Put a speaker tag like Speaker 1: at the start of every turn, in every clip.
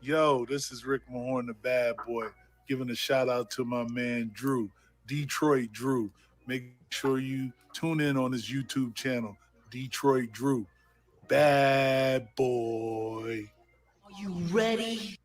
Speaker 1: Yo, this is Rick Mahorn, the bad boy, giving a shout out to my man Drew, Detroit Drew. Make sure you tune in on his YouTube channel, Detroit Drew. Bad boy.
Speaker 2: Are you ready?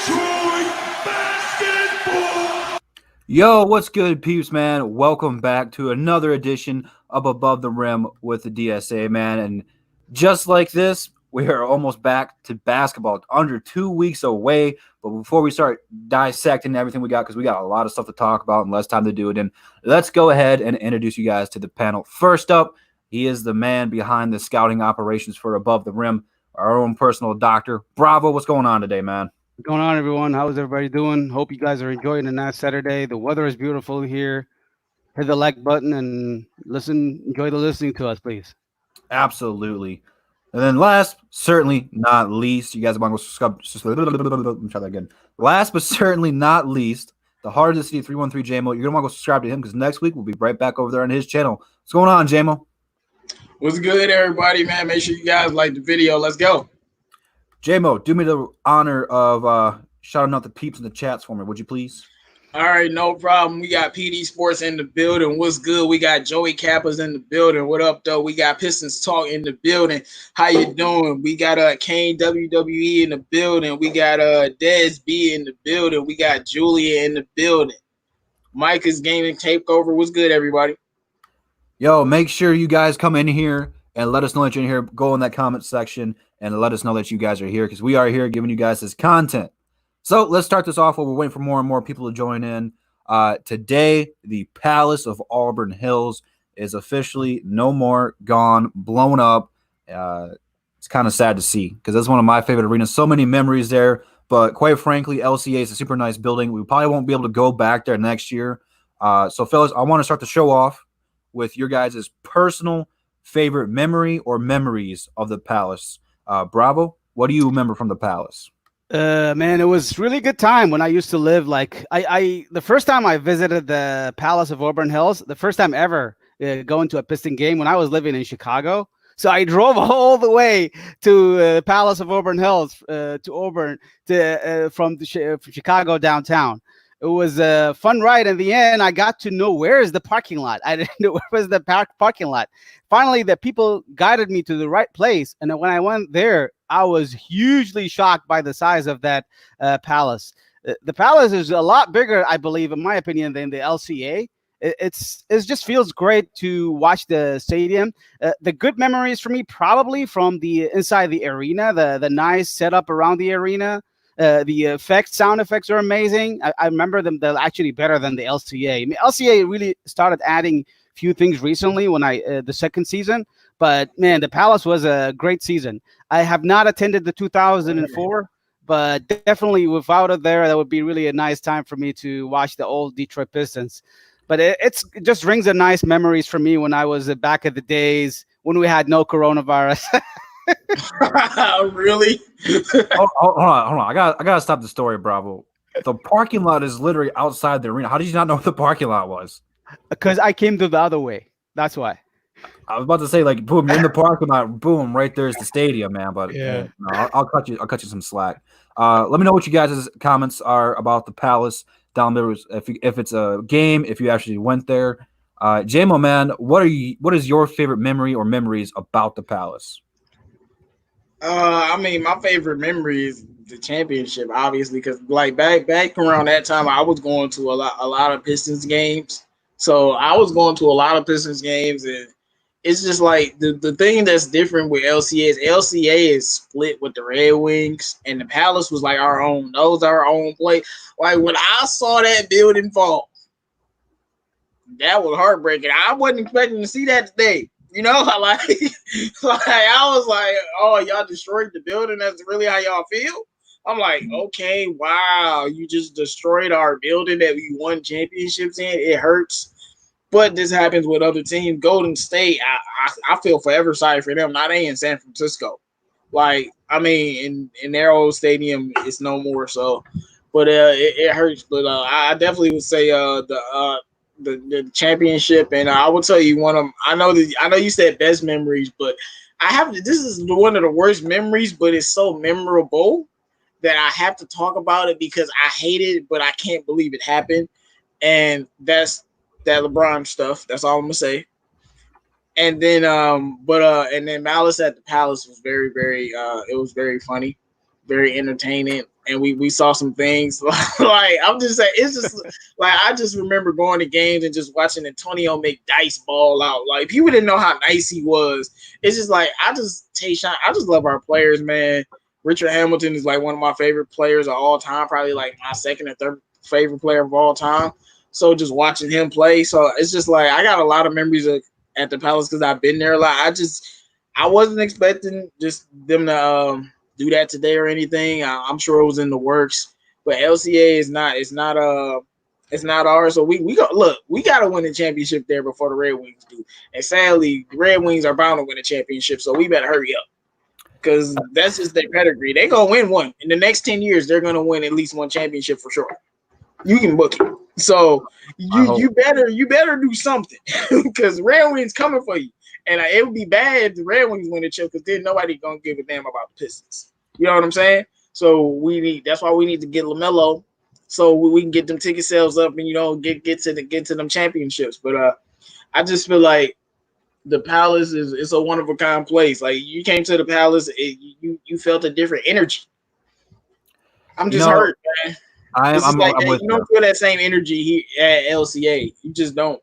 Speaker 1: Detroit basketball.
Speaker 3: Yo, what's good, peeps, man? Welcome back to another edition of Above the Rim with the DSA, man. And just like this, we are almost back to basketball, under 2 weeks away. But before we start dissecting everything we got, because we got a lot of stuff to talk about and less time to do it in, let's go ahead and introduce you guys to the panel. First up, he is the man behind the scouting operations for Above the Rim, our own personal doctor. Bravo, what's going on today, man?
Speaker 4: What's going on, everyone? How's everybody doing? Hope you guys are enjoying a nice Saturday. The weather is beautiful here. Hit the like button and enjoy the listening to us, please.
Speaker 3: Absolutely. And then last, certainly not least, you guys want to go subscribe. Let me try that again. Last but certainly not least, the heart of the city, 313 JMO. You're going to want to go subscribe to him because next week we'll be right back over there on his channel. What's going on, JMO?
Speaker 5: What's good, everybody, man? Make sure you guys like the video. Let's go.
Speaker 3: JMO, do me the honor of shouting out the peeps in the chats for me, would you please?
Speaker 5: All right, no problem. We got PD Sports in the building. What's good? We got Joey Kappas in the building. What up, though? We got Pistons Talk in the building. How you doing? We got Kane WWE in the building. We got Des B in the building. We got Julia in the building. Micah's Gaming Takeover. What's good, everybody?
Speaker 3: Yo, make sure you guys come in here and let us know that you're in here. Go in that comment section and let us know that you guys are here because we are here giving you guys this content. So let's start this off while we're waiting for more and more people to join in. Today, the Palace of Auburn Hills is officially no more, gone, blown up. It's kind of sad to see because that's one of my favorite arenas. So many memories there, but quite frankly, LCA is a super nice building. We probably won't be able to go back there next year. So, fellas, I want to start the show off with your guys' personal favorite memory or memories of the Palace. Bravo, what do you remember from the Palace?
Speaker 4: Man, it was really good time when I used to live. Like the first time I visited the Palace of Auburn Hills, the first time ever going to a Piston game when I was living in Chicago. So I drove all the way to Palace of Auburn Hills to Auburn from Chicago downtown. It was a fun ride. In the end, I got to know where is the parking lot. I didn't know where was the parking lot. Finally, the people guided me to the right place. And when I went there, I was hugely shocked by the size of that palace. The palace is a lot bigger, I believe, in my opinion, than the LCA. It just feels great to watch the stadium. The good memories for me, probably from the inside the arena, the nice setup around the arena. The sound effects are amazing. I remember them. They're actually better than the LCA. I mean, LCA really started adding few things recently when the second season. But man, the Palace was a great season. I have not attended the 2004, but definitely without it there, that would be really a nice time for me to watch the old Detroit Pistons. But it just brings a nice memories for me when I was back at the days when we had no coronavirus.
Speaker 5: Really?
Speaker 3: Hold on. I gotta stop the story, Bravo. The parking lot is literally outside the arena. How did you not know what the parking lot was?
Speaker 4: Because I came the other way. That's why.
Speaker 3: I was about to say, like, boom, you're in the parking lot, boom, right there's the stadium, man. But
Speaker 4: Yeah.
Speaker 3: no, I'll cut you some slack. Let me know what you guys' comments are about the Palace down there. If it's a game, if you actually went there. JMO, man, what is your favorite memory or memories about the Palace?
Speaker 5: I mean, my favorite memory is the championship, obviously, because like back around that time, I was going to a lot of Pistons games. So I was going to a lot of Pistons games, and it's just like the thing that's different with LCA is LCA is split with the Red Wings, and the Palace was like our own. Those are our own play. Like when I saw that building fall, that was heartbreaking. I wasn't expecting to see that today. You know, like I was like, oh, y'all destroyed the building. That's really how y'all feel. I'm like, okay, wow, you just destroyed our building that we won championships in. It hurts, but this happens with other teams. Golden State, I feel forever sorry for them. Now they in San Francisco. Like, I mean, in their old stadium, it's no more. So, but it hurts. But I definitely would say the championship, and I will tell you one of them. I know you said best memories, but I have this is one of the worst memories, but it's so memorable that I have to talk about it because I hate it, but I can't believe it happened, and that's that LeBron stuff. That's all I'm gonna say. And then and then Malice at the Palace was very it was very funny, very entertaining, and we saw some things like I'm just saying it's just like I just remember going to games and just watching Antonio make dice ball out. Like people didn't know how nice he was. It's just like I just love our players, man. Richard Hamilton is like one of my favorite players of all time, probably like my second or third favorite player of all time. So just watching him play, so it's just like I got a lot of memories at the Palace because I've been there a lot. I wasn't expecting just them to do that today or anything. I'm sure it was in the works, but LCA is not. It's not ours. So we go look. We got to win the championship there before the Red Wings do. And sadly, the Red Wings are bound to win a championship. So we better hurry up because that's just their pedigree. They're gonna win one in the next 10 years. They're gonna win at least one championship for sure. You can book it. So you better do something because Red Wings coming for you. And it would be bad if the Red Wings win the chip because then nobody gonna give a damn about the Pistons. You know what I'm saying? So that's why we need to get LaMelo so we can get them ticket sales up and get to them championships. But I just feel like the Palace is a one of a kind place. Like you came to the Palace, you felt a different energy. I'm just hurt, man. I'm you don't feel that same energy here at LCA. You just don't.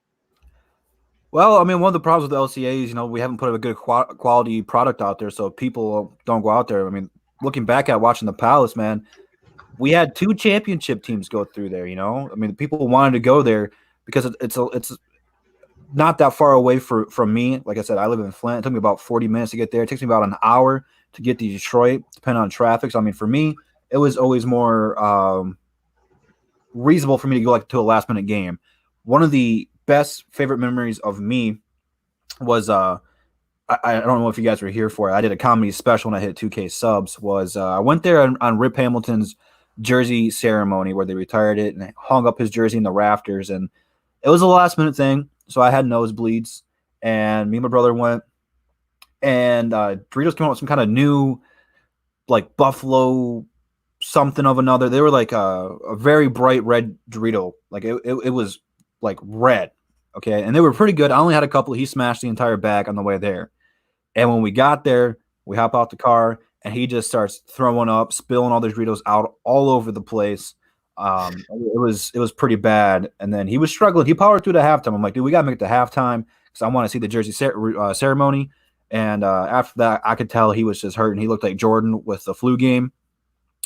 Speaker 3: Well, I mean, one of the problems with LCA is, we haven't put a good quality product out there, so people don't go out there. I mean, looking back at watching the Palace, man, we had 2 championship teams go through there. I mean, people wanted to go there because it's not that far away from me. Like I said, I live in Flint. It took me about 40 minutes to get there. It takes me about an hour to get to Detroit, depending on traffic. So, I mean, for me, it was always more reasonable for me to go to a last minute game. One of the best favorite memories of me was I don't know if you guys were here for it. I did a comedy special when I hit 2K subs. I went there on Rip Hamilton's jersey ceremony where they retired it and hung up his jersey in the rafters, and it was a last minute thing. So I had nosebleeds, and me and my brother went, and Doritos came out with some kind of new like buffalo something of another. They were like a very bright red Dorito. Like it was like red. Okay. And they were pretty good. I only had a couple. He smashed the entire bag on the way there. And when we got there, we hop out the car and he just starts throwing up, spilling all the Doritos out all over the place. It was pretty bad. And then he was struggling. He powered through the halftime. I'm like, dude, we got to make it to halftime because I want to see the jersey ceremony. And after that, I could tell he was just hurting. He looked like Jordan with the flu game.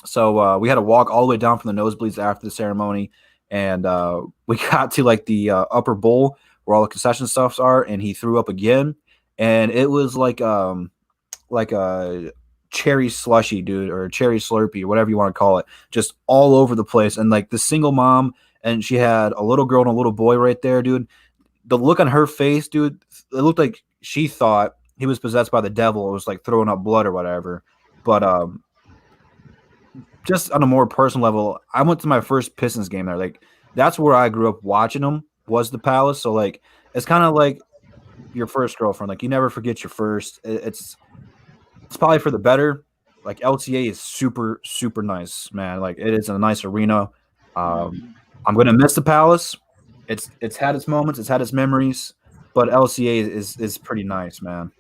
Speaker 3: So we had to walk all the way down from the nosebleeds after the ceremony, and we got to like the upper bowl where all the concession stuffs are, and he threw up again, and it was like a cherry slushy, dude, or a cherry slurpee, or whatever you want to call it, just all over the place. And like the single mom, and she had a little girl and a little boy right there, dude. The look on her face, dude, it looked like she thought he was possessed by the devil. It was like throwing up blood or whatever. But just on a more personal level, I went to my first Pistons game there. Like that's where I grew up watching them was the Palace. So like it's kind of like your first girlfriend. Like you never forget your first. It's probably for the better. Like LCA is super super nice, man. Like it is a nice arena. I'm gonna miss the Palace. It's had its moments, it's had its memories, but LCA is pretty nice, man.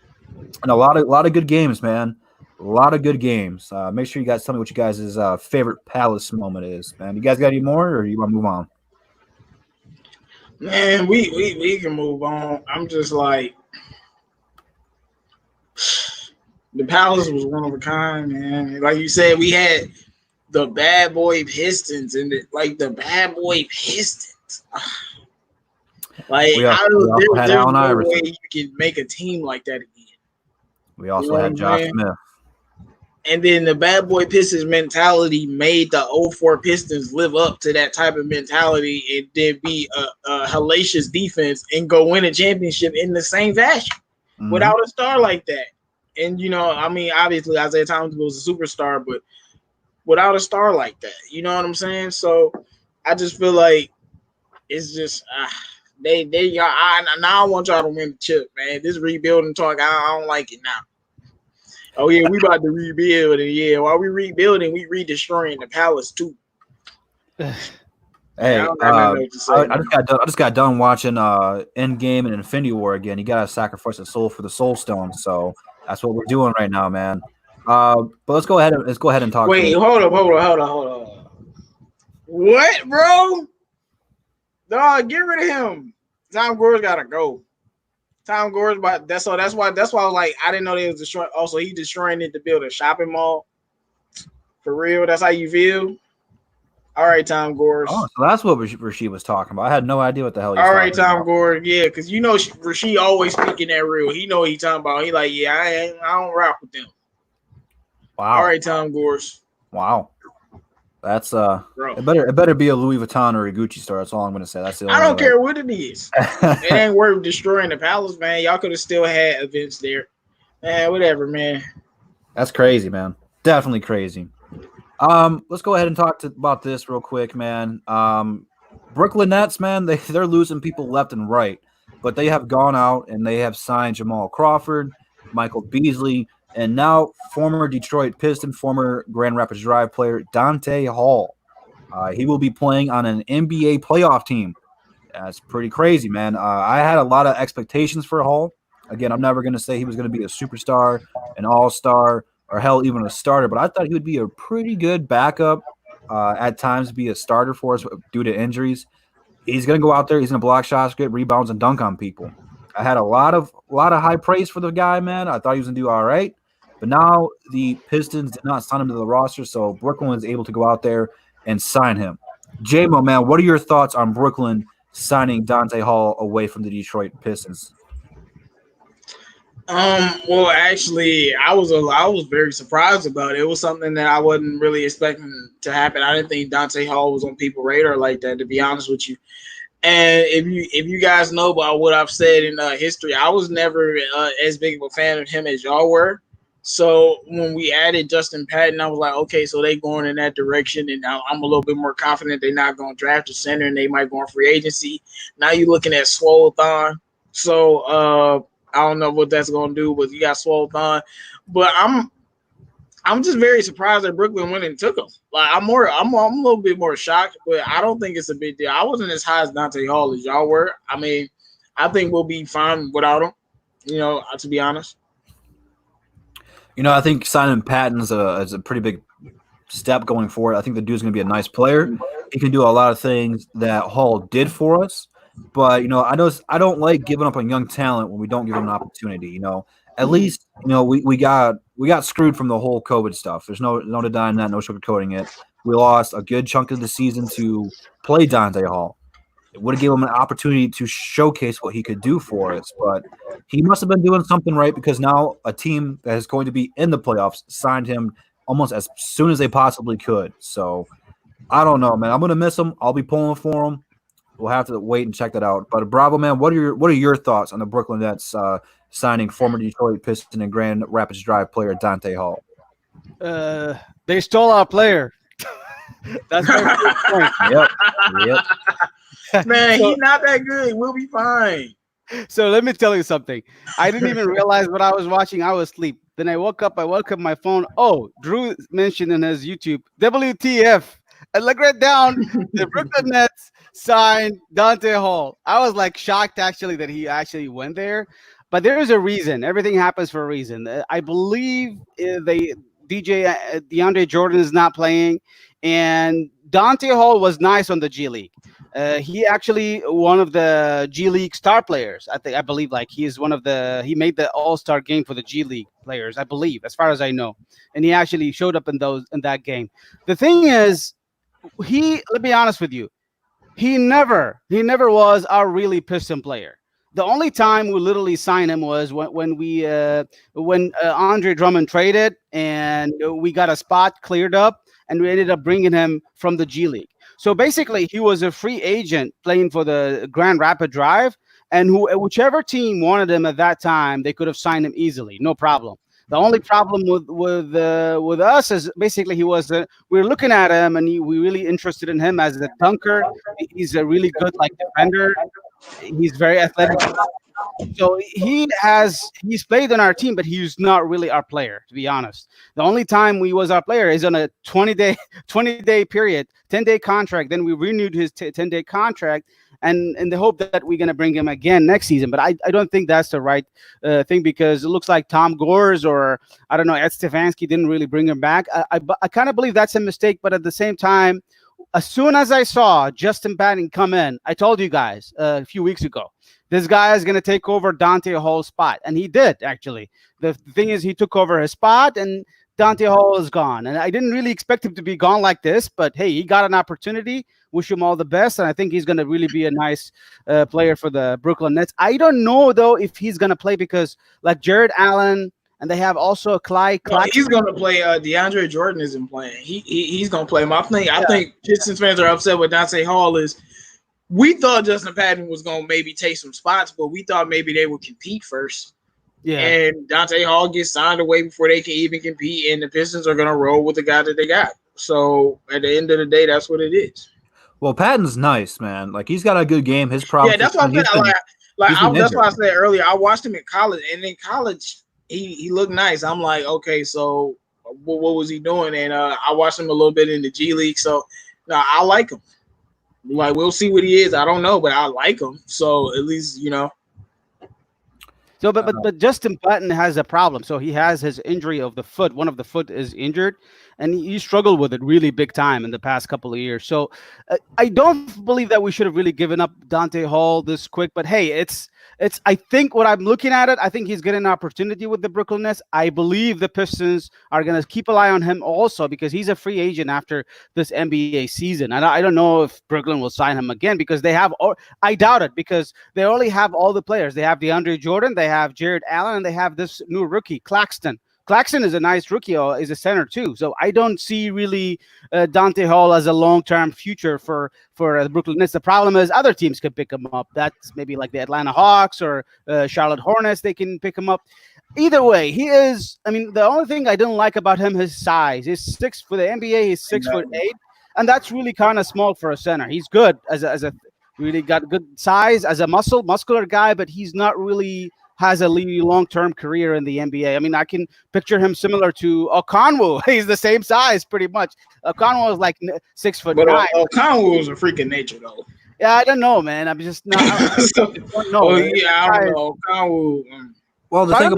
Speaker 3: And a lot of good games, man. A lot of good games. Make sure you guys tell me what you guys' favorite Palace moment is, man. You guys got any more, or you want to move on?
Speaker 5: Man, we can move on. I'm just like the Palace was one of a kind, man. Like you said, we had the bad boy Pistons and the bad boy Pistons. Like
Speaker 3: we also had
Speaker 5: there's
Speaker 3: Allen
Speaker 5: no
Speaker 3: Iverson.
Speaker 5: way you can make a team like that again.
Speaker 3: We also had Josh Smith.
Speaker 5: And then the bad boy Pistons mentality made the '04 Pistons live up to that type of mentality and then be a hellacious defense and go win a championship in the same fashion without a star like that. And, I mean, obviously Isaiah Thomas was a superstar, but without a star like that, you know what I'm saying? So I just feel like it's just now I want y'all to win the chip, man. This rebuilding talk, I don't like it now. Oh yeah, we about to rebuild, and yeah, while we rebuilding, we redestroying the palace too.
Speaker 3: Hey,
Speaker 5: I
Speaker 3: just got done watching Endgame and Infinity War again. You gotta sacrifice a soul for the Soul Stone, so that's what we're doing right now, man. But let's go ahead and talk.
Speaker 5: Wait, hold up. What, bro? Dog, get rid of him. Tom Gore's gotta go. Tom Gore's that's why I was like, I didn't know they was destroying. Also, he destroying it to build a shopping mall. For real, that's how you feel. All right, Tom Gore.
Speaker 3: Oh, so that's what Rasheed was talking about. I had no idea what the hell.
Speaker 5: All right, Tom Gore. Yeah, because Rasheed always speaking that real. He know what he talking about. He like, yeah, I don't rock with them.
Speaker 3: Wow.
Speaker 5: All right, Tom Gore.
Speaker 3: Wow. That's it better be a Louis Vuitton or a Gucci store. That's all I'm gonna say. That's the only
Speaker 5: I don't care what it is. It ain't worth destroying the palace, man. Y'all could have still had events there. Man, whatever, man.
Speaker 3: That's crazy, man. Definitely crazy. Let's go ahead and talk about this real quick, man. Brooklyn Nets, man, they're losing people left and right, but they have gone out and they have signed Jamal Crawford, Michael Beasley, and now former Detroit Piston, former Grand Rapids Drive player Dante Hall. He will be playing on an NBA playoff team. That's pretty crazy, man. I had a lot of expectations for Hall. Again, I'm never going to say he was going to be a superstar, an all-star, or hell, even a starter, but I thought he would be a pretty good backup, at times be a starter for us due to injuries. He's going to go out there, he's going to block shots, get rebounds, and dunk on people. I had a lot of high praise for the guy, man. I thought he was going to do all right. But now the Pistons did not sign him to the roster, so Brooklyn was able to go out there and sign him. J-Mo, man, what are your thoughts on Brooklyn signing Dante Hall away from the Detroit Pistons?
Speaker 5: Well, actually, I was very surprised about it. It was something that I wasn't really expecting to happen. I didn't think Dante Hall was on people's radar like that, to be honest with you. And if you guys know about what I've said in history, I was never as big of a fan of him as y'all were. So when we added Justin Patton, I was like, okay, so they going in that direction, and I'm a little bit more confident they're not going to draft a center, and they might go on free agency. Now you're looking at Swolethon. So I don't know what that's going to do, but you got Swolethon. But I'm just very surprised that Brooklyn went and took him. Like I'm a little bit more shocked, but I don't think it's a big deal. I wasn't as high as Dante Hall as y'all were. I mean, I think we'll be fine without him. To be honest.
Speaker 3: I think signing Patton is a pretty big step going forward. I think the dude's going to be a nice player. He can do a lot of things that Hall did for us. But I don't like giving up on young talent when we don't give them an opportunity. At least we got screwed from the whole COVID stuff. There's no denying that, no sugarcoating it. We lost a good chunk of the season to play Dante Hall. It would have given him an opportunity to showcase what he could do for us, but he must have been doing something right because now a team that is going to be in the playoffs signed him almost as soon as they possibly could. So I don't know, man. I'm gonna miss him. I'll be pulling for him. We'll have to wait and check that out. But Bravo, man, what are your thoughts on the Brooklyn Nets signing former Detroit Piston and Grand Rapids Drive player Dante Hall?
Speaker 4: They stole our player. That's my point.
Speaker 3: Yep.
Speaker 5: Man, he's not that good. We'll be fine.
Speaker 4: So let me tell you something. I didn't even realize what I was watching. I was asleep. Then I woke up my phone. Oh, Drew mentioned in his YouTube, WTF. I look right down. The Brooklyn Nets signed Dante Hall. I was like shocked actually that he actually went there. But there is a reason. Everything happens for a reason. I believe DeAndre Jordan is not playing. And Dante Hall was nice on the G League. He actually one of the G League star players. I believe like he made the All-Star game for the G League players, I believe, as far as I know. And he actually showed up in that game. The thing is, let me be honest with you, he never was our really Piston player. The only time we literally signed him was when Andre Drummond traded and we got a spot cleared up, and we ended up bringing him from the G League. So basically, he was a free agent playing for the Grand Rapid Drive, and whichever team wanted him at that time, they could have signed him easily, no problem. The only problem with us is basically we were looking at him, and we really interested in him as a dunker. He's a really good like defender. He's very athletic. So he's played on our team, but he's not really our player, to be honest. The only time we was our player is on a 20-day period, 10-day contract. Then we renewed his 10-day contract, and in the hope that we're gonna bring him again next season. But I don't think that's the right thing, because it looks like Tom Gores or I don't know, Ed Stefanski didn't really bring him back. I kind of believe that's a mistake, but at the same time, as soon as I saw Justin Patton come in, I told you guys a few weeks ago, this guy is going to take over Dante Hall's spot. And he did, actually. The thing is, he took over his spot, and Dante Hall is gone. And I didn't really expect him to be gone like this, but hey, he got an opportunity. Wish him all the best. And I think he's going to really be a nice player for the Brooklyn Nets. I don't know, though, if he's going to play, because like Jared Allen, and they have also Clyde.
Speaker 5: No, he's going to play. DeAndre Jordan isn't playing. He's going to play. My thing, I think Pistons fans are upset with Dante Hall is we thought Justin Patton was going to maybe take some spots, but we thought maybe they would compete first. Yeah. And Dante Hall gets signed away before they can even compete, and the Pistons are going to roll with the guy that they got. So at the end of the day, that's what it is.
Speaker 3: Well, Patton's nice, man. Like, he's got a good game. His problem.
Speaker 5: Yeah, that's what I said. That's why I said earlier. I watched him in college, and in college, he looked nice. I'm like, okay, so what was he doing? And I watched him a little bit in the G League. So I like him. Like, we'll see what he is. I don't know, but I like him. So at least, you know.
Speaker 4: So, but Justin Patton has a problem. So he has his injury of the foot. One of the foot is injured, and he struggled with it really big time in the past couple of years. So I don't believe that we should have really given up Dante Hall this quick. But hey, it's. I think what I'm looking at it, I think he's getting an opportunity with the Brooklyn Nets. I believe the Pistons are going to keep an eye on him also, because he's a free agent after this NBA season. And I don't know if Brooklyn will sign him again, because they have. I doubt it, because they already have all the players. They have DeAndre Jordan, they have Jared Allen, and they have this new rookie, Claxton. Claxton is a nice rookie, is a center too. So I don't see really Dante Hall as a long-term future for the Brooklyn Nets. The problem is other teams can pick him up. That's maybe like the Atlanta Hawks or Charlotte Hornets. They can pick him up. Either way, he is. I mean, the only thing I didn't like about him, his size. He's for the NBA. He's 6'8", and that's really kind of small for a center. He's good as a really got good size as a muscular guy, but he's not really has a long-term career in the NBA. I mean, I can picture him similar to Okongwu. He's the same size, pretty much. Okongwu is like 6'9".
Speaker 5: But Okongwu is a freak of nature, though.
Speaker 4: Yeah, I don't know, man. I'm just not. I don't
Speaker 5: know. Okongwu.
Speaker 3: Well, the thing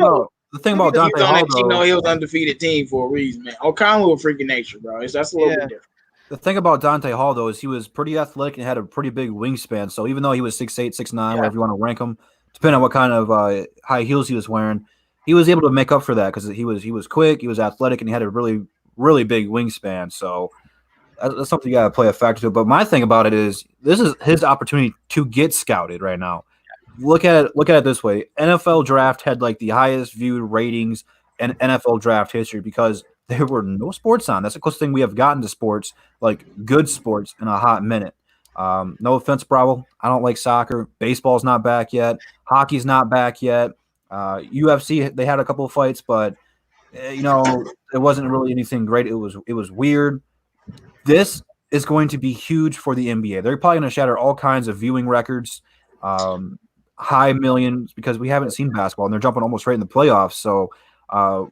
Speaker 3: about Dante Hall, though,
Speaker 5: he was undefeated team for a reason, man. Okongwu a freak of nature, bro. That's a little bit different.
Speaker 3: The thing about Dante Hall, though, is he was pretty athletic and had a pretty big wingspan. So even though he was 6'8", 6'9", whatever you want to rank him, depending on what kind of high heels he was wearing, he was able to make up for that, because he was quick, he was athletic, and he had a really, really big wingspan. So that's something you got to play a factor to. But my thing about it is, this is his opportunity to get scouted right now. Look at it this way: NFL draft had like the highest viewed ratings in NFL draft history, because there were no sports on. That's the closest thing we have gotten to sports, like good sports, in a hot minute. No offense, Bravo. I don't like soccer. Baseball's not back yet. Hockey's not back yet. UFC, they had a couple of fights, but it wasn't really anything great. It was weird. This is going to be huge for the NBA. They're probably going to shatter all kinds of viewing records, high millions, because we haven't seen basketball, and they're jumping almost right in the playoffs. So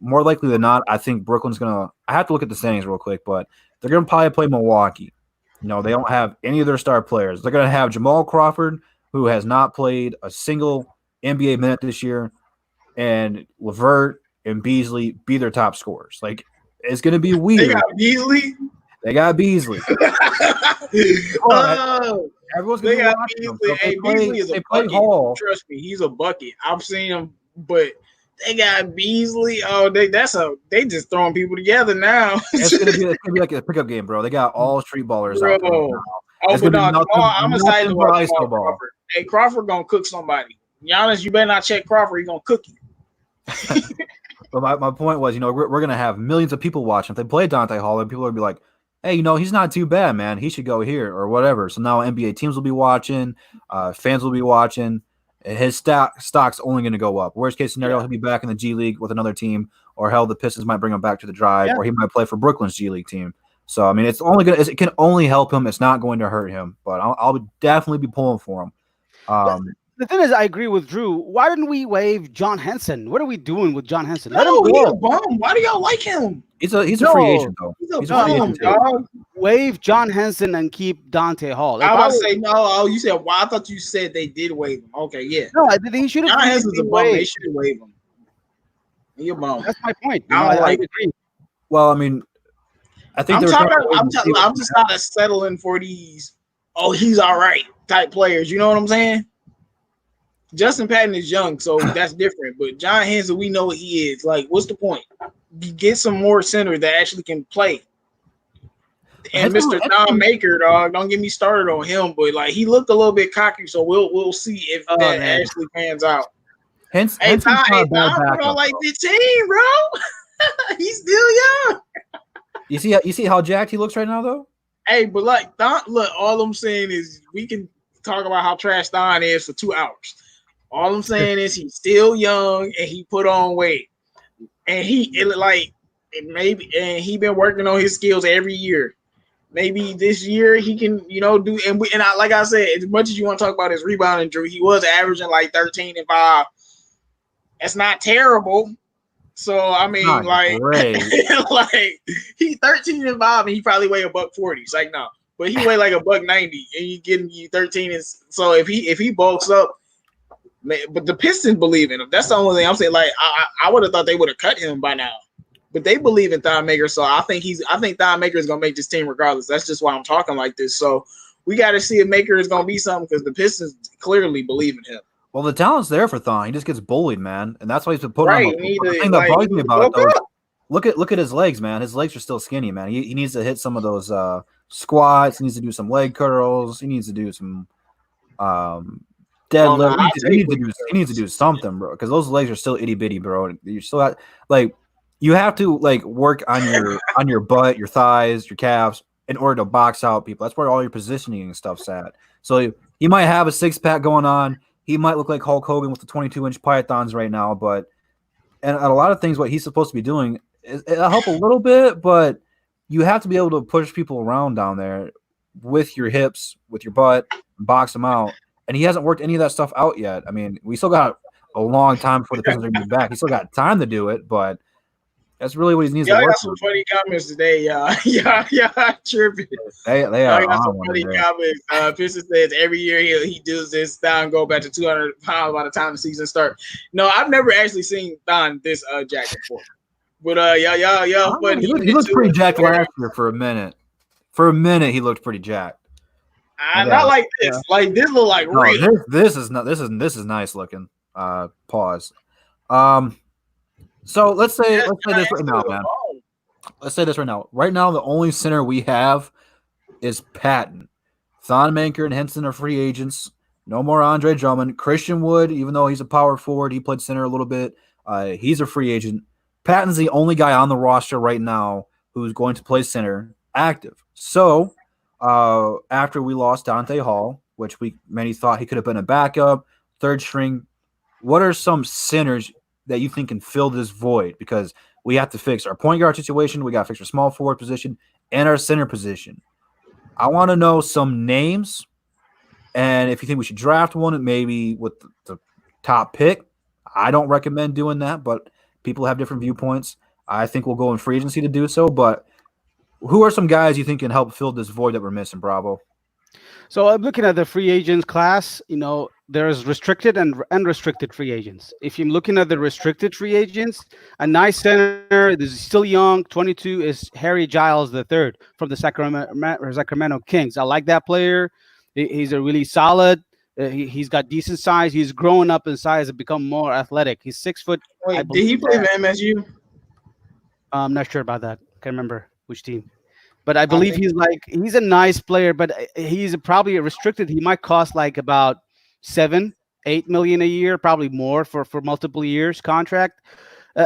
Speaker 3: more likely than not, I think Brooklyn's going to – I have to look at the standings real quick, but they're going to probably play Milwaukee. They don't have any of their star players. They're going to have Jamal Crawford, who has not played a single NBA minute this year, and LeVert and Beasley be their top scorers. Like, it's going to be weird.
Speaker 5: They got Beasley?
Speaker 3: They got Beasley. Everyone's going to watch them. So
Speaker 5: Beasley is a bucket. Hall. Trust me, he's a bucket. I've seen him, but they got Beaslly. Oh, they just throwing people together now.
Speaker 3: It's gonna be like a pickup game, bro. They got all street ballers out there now.
Speaker 5: I'm excited to watch Crawford. Hey, Crawford gonna cook somebody. Giannis, you better not check Crawford. He's gonna cook you.
Speaker 3: But my point was, we're gonna have millions of people watching. If they play Dante Hall, and people will be like, "Hey, he's not too bad, man. He should go here or whatever." So now NBA teams will be watching, fans will be watching. His stock's only going to go up. Worst case scenario, he'll be back in the G League with another team, or hell, the Pistons might bring him back to the Drive, or he might play for Brooklyn's G League team. So I mean, it can only help him. It's not going to hurt him. But I'll definitely be pulling for him.
Speaker 4: The thing is, I agree with Drew. Why didn't we waive John Henson? What are we doing with John Henson?
Speaker 5: Let him go. He's a bum. Why do y'all like him?
Speaker 3: He's a free agent though.
Speaker 5: He's a bum, dog.
Speaker 4: Waive John Henson and keep Dante Hall.
Speaker 5: I would say no. Oh, you said why? I thought you said they did waive him. Okay, yeah.
Speaker 4: No, I think he should have.
Speaker 5: John Henson's a bum. They should have waived him. You're a bum.
Speaker 4: That's my point.
Speaker 5: I agree.
Speaker 3: Well, I mean, I think
Speaker 5: I'm just not settling for these. Oh, he's all right type players. You know what I'm saying? Justin Patton is young, so that's different. But John Henson, we know what he is. Like, what's the point? You get some more center that actually can play. And Mr. Don Maker, dog, don't get me started on him. But like, he looked a little bit cocky, so we'll see if that actually pans out. Hey, Don, bro, like 15, bro. He's still young.
Speaker 3: You see how jacked he looks right now, though.
Speaker 5: Hey, but like Don, look, all I'm saying is we can talk about how trash Don is for 2 hours. All I'm saying is he's still young and he put on weight, and he been working on his skills every year. Maybe this year he can, do. Like I said, as much as you want to talk about his rebounding, Drew, he was averaging like 13 and 5. That's not terrible. So I mean, like he's 13 and 5, and he probably weigh $140. It's like no, but he weigh like $190, and you getting you 13. And so if he bulks up. But the Pistons believe in him. That's the only thing I'm saying. Like I would have thought they would have cut him by now, but they believe in Thon Maker. So I think Thon Maker is gonna make this team regardless. That's just why I'm talking like this. So we got to see if Maker is gonna be something because the Pistons clearly believe in him.
Speaker 3: Well, the talent's there for Thon. He just gets bullied, man, and that's why he's been put on. The thing that bugs me about it though, look at his legs, man. His legs are still skinny, man. He needs to hit some of those squats. He needs to do some leg curls. He needs to do some deadlift. He needs to do something, bro, because those legs are still itty bitty, bro. You still you have to work on your butt, your thighs, your calves in order to box out people. That's where all your positioning and stuff's at. So he might have a 6-pack going on. He might look like Hulk Hogan with the 22-inch pythons right now, and a lot of things what he's supposed to be doing it'll help a little bit, but you have to be able to push people around down there with your hips, with your butt, box them out. And he hasn't worked any of that stuff out yet. I mean, we still got a long time before the Pistons are going to be back. He still got time to do it, but that's really what he needs to work.
Speaker 5: I got some funny comments today, y'all. Yeah, tripping.
Speaker 3: They are. I
Speaker 5: got some funny comments. Pistons says every year he does this. Don go back to 200 pounds by the time the season starts. No, I've never actually seen Don this jacked before. But y'all funny.
Speaker 3: He looked pretty jacked last year for a minute. For a minute, he looked pretty jacked.
Speaker 5: Not like this. Yeah. Like this look like real.
Speaker 3: This is nice looking. Pause. So let's say this right now, man. Let's say this right now. Right now, the only center we have is Patton. Thon Maker and Henson are free agents. No more Andre Drummond. Christian Wood, even though he's a power forward, he played center a little bit. He's a free agent. Patton's the only guy on the roster right now who's going to play center active. So after we lost Dante Hall, which many thought he could have been a backup, third string, what are some centers that you think can fill this void? Because we have to fix our point guard situation, we got to fix our small forward position, and our center position. I want to know some names, and if you think we should draft one, maybe with the top pick. I don't recommend doing that, but people have different viewpoints. I think we'll go in free agency to do so, but who are some guys you think can help fill this void that we're missing, Bravo?
Speaker 4: So I'm looking at the free agents class. There's restricted and unrestricted free agents. If you're looking at the restricted free agents, a nice center, this is still young, 22, is Harry Giles III from the Sacramento Kings. I like that player. He's a really solid. He's got decent size. He's grown up in size and become more athletic. He's 6 foot.
Speaker 5: Wait, did he play for MSU?
Speaker 4: I'm not sure about that. Can't remember which team. But I believe he's a nice player, but he's probably restricted. He might cost like about 7 $8 million a year, probably more for multiple years contract.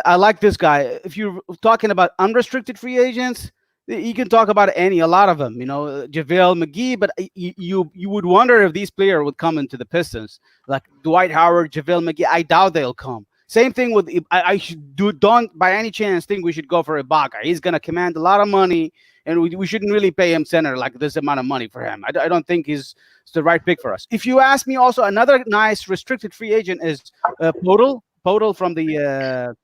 Speaker 4: I like this guy. If you're talking about unrestricted free agents, you can talk about a lot of them. JaVale McGee, but you would wonder if these players would come into the Pistons, like Dwight Howard, JaVale McGee. I doubt they'll come. Same thing with don't by any chance think we should go for Ibaka. He's gonna command a lot of money, and we shouldn't really pay him center like this amount of money for him. I don't think he's the right pick for us. If you ask me, also another nice restricted free agent is Podol from the.